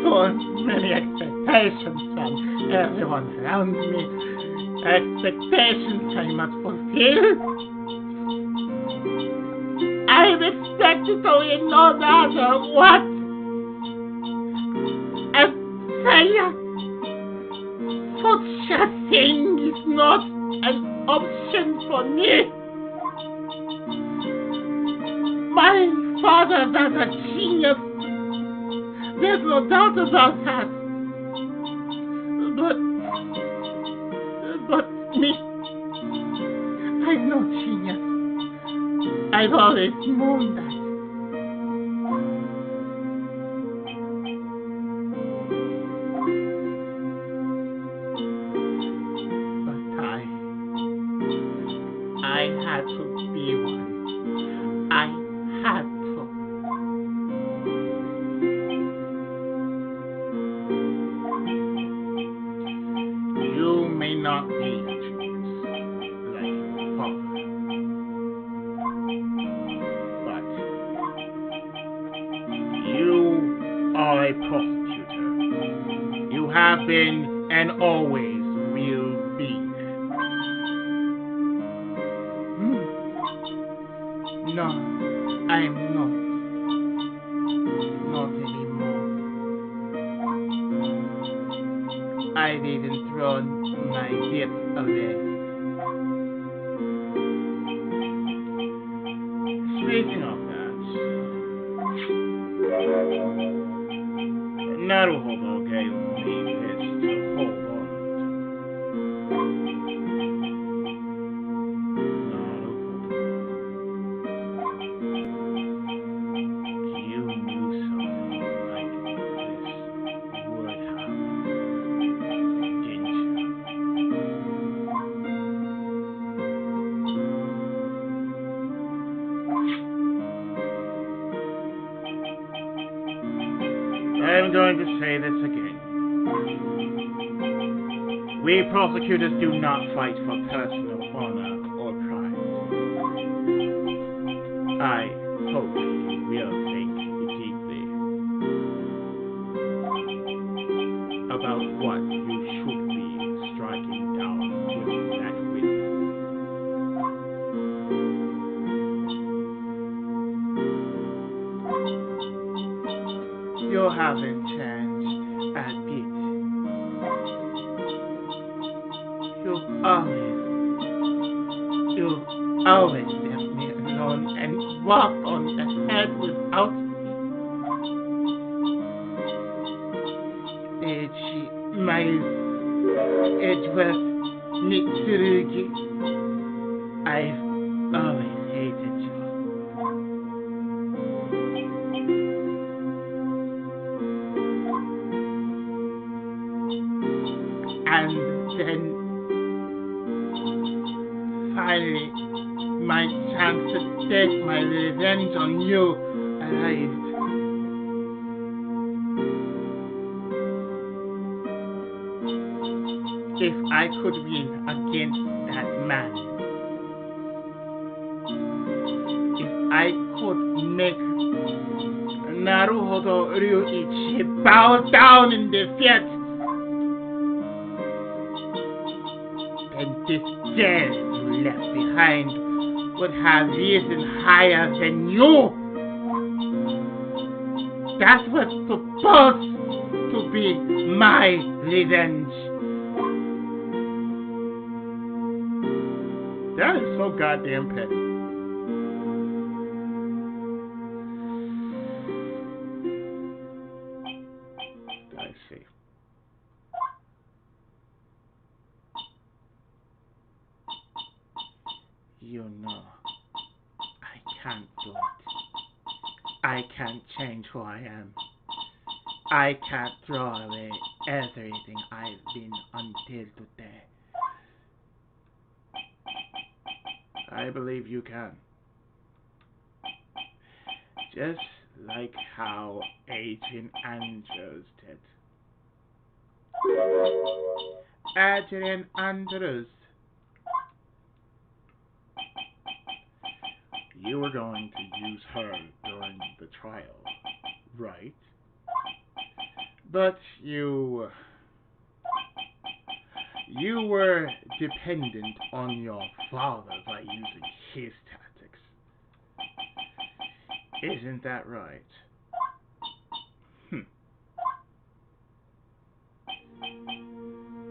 So many expectations from everyone around me. Expectations I must fulfill. I'm expected to win no matter what. And failure, such a thing is not an option for me. My father was a genius. There's no doubt about that. But me, I'm no genius. I've always known that. But I had to be one. I had to. You may not be a genius like your father, but you are a prosecutor. You have been and always will be. No, I'm not. Not anymore. I didn't throw my gift away. Speaking of that, Naruhodo gave me this to hold on to. Naruhodo. You knew something like this. going to say this again. We prosecutors do not fight for personal honor or pride. I hope you will think deeply about what you should be striking down with that whip. You haven't changed a bit. You've always left me alone and walked on ahead without me. It was Mitsurugi. I've always hated you. And then finally, my chance to take my revenge on you arrived. If I could win against that man, if I could make Naruhodo Ryuichi bow down in defeat, then this jail you left behind would have risen higher than you. That was supposed to be my revenge. That is so goddamn petty. I see. You know, I can't do it. I can't change who I am. I can't throw away everything I've been until today. I believe you can. Just like how Adrian Andrews did. Adrian Andrews. You were going to use her during the trial, right? But you were dependent on your father by using his tactics. Isn't that right?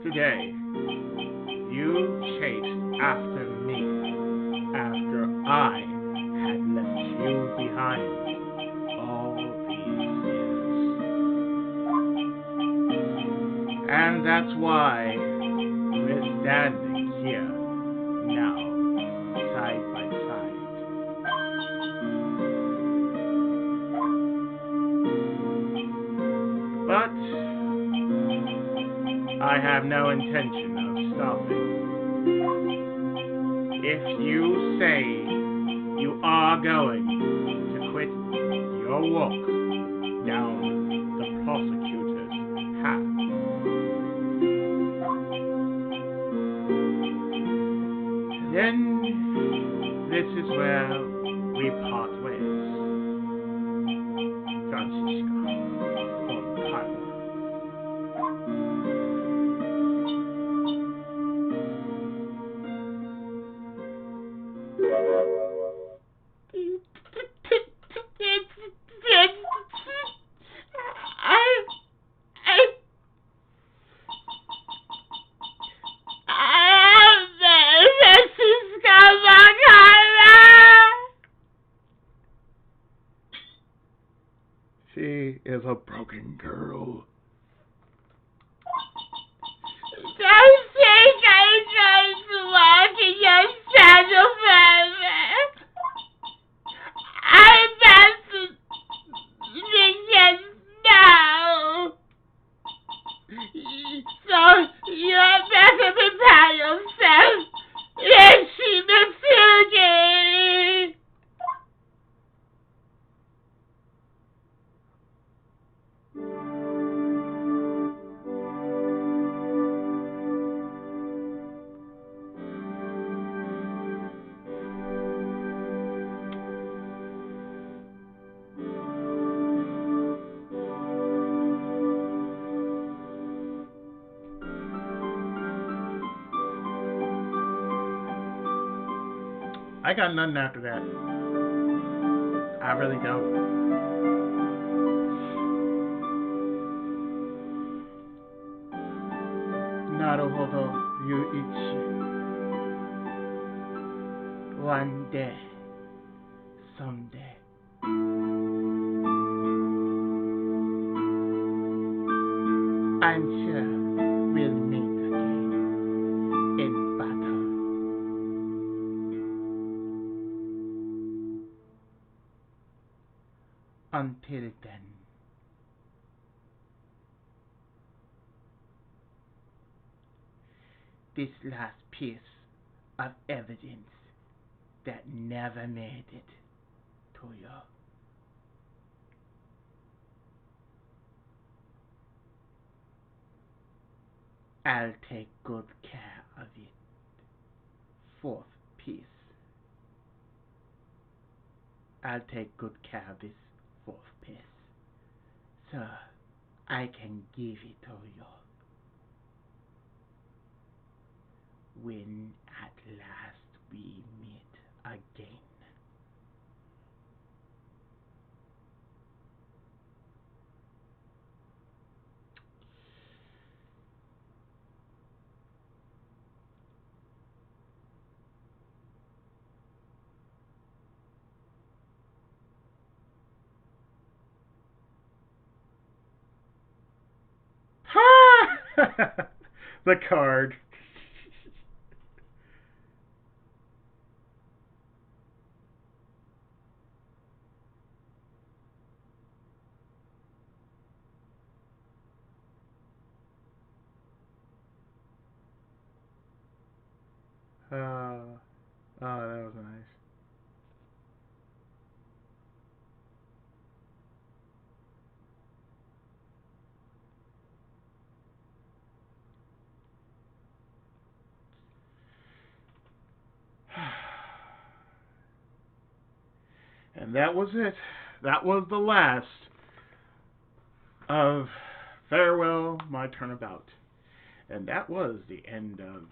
Today, you chased after me after I had left you behind all these years. And that's why we're standing here now, side by side. But I have no intention of stopping. If you say you are going to quit your walk down the prosecutor's path, then this is where we part ways. Francisca von Karma. She is a broken girl. Don't think I'm going to walk in your shadow forever. I'm about to begin now. So you had better prepare yourself. Let's see the future. I got nothing after that. I really don't. Naruhodo Ryuichi. One day, someday. I'm sure we'll meet again in battle. Until then, this last piece of evidence that never made it to you. I'll take good care of it. Fourth piece. I'll take good care of this fourth piece, so I can give it to you when at last we meet again. The card. Oh, that was nice. And that was it. That was the last of Farewell, My Turnabout. And that was the end of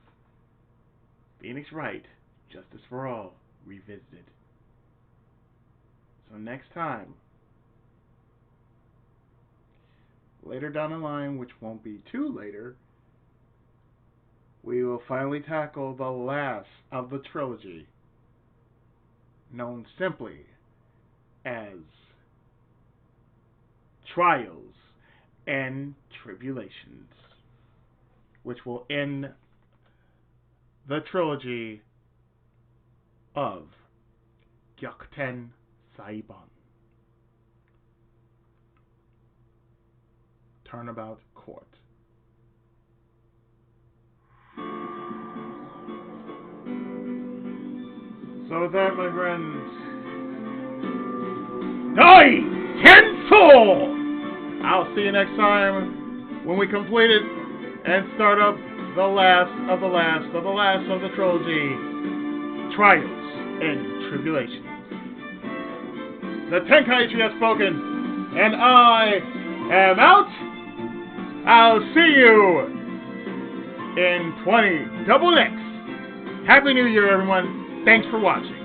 Phoenix Wright, Justice for All, Revisited. So next time, later down the line, which won't be too later, we will finally tackle the last of the trilogy, known simply as Trials and Tribulations, which will end the trilogy of Gyokuten Sazaemon. Turnabout Court. So with that, my friends, Die Tenso! I'll see you next time when we complete it and start up the last of the last of the last of the trilogy, Trials and Tribulations. The Tenkaichi has spoken, and I am out. I'll see you in 20XX. Happy New Year, everyone. Thanks for watching.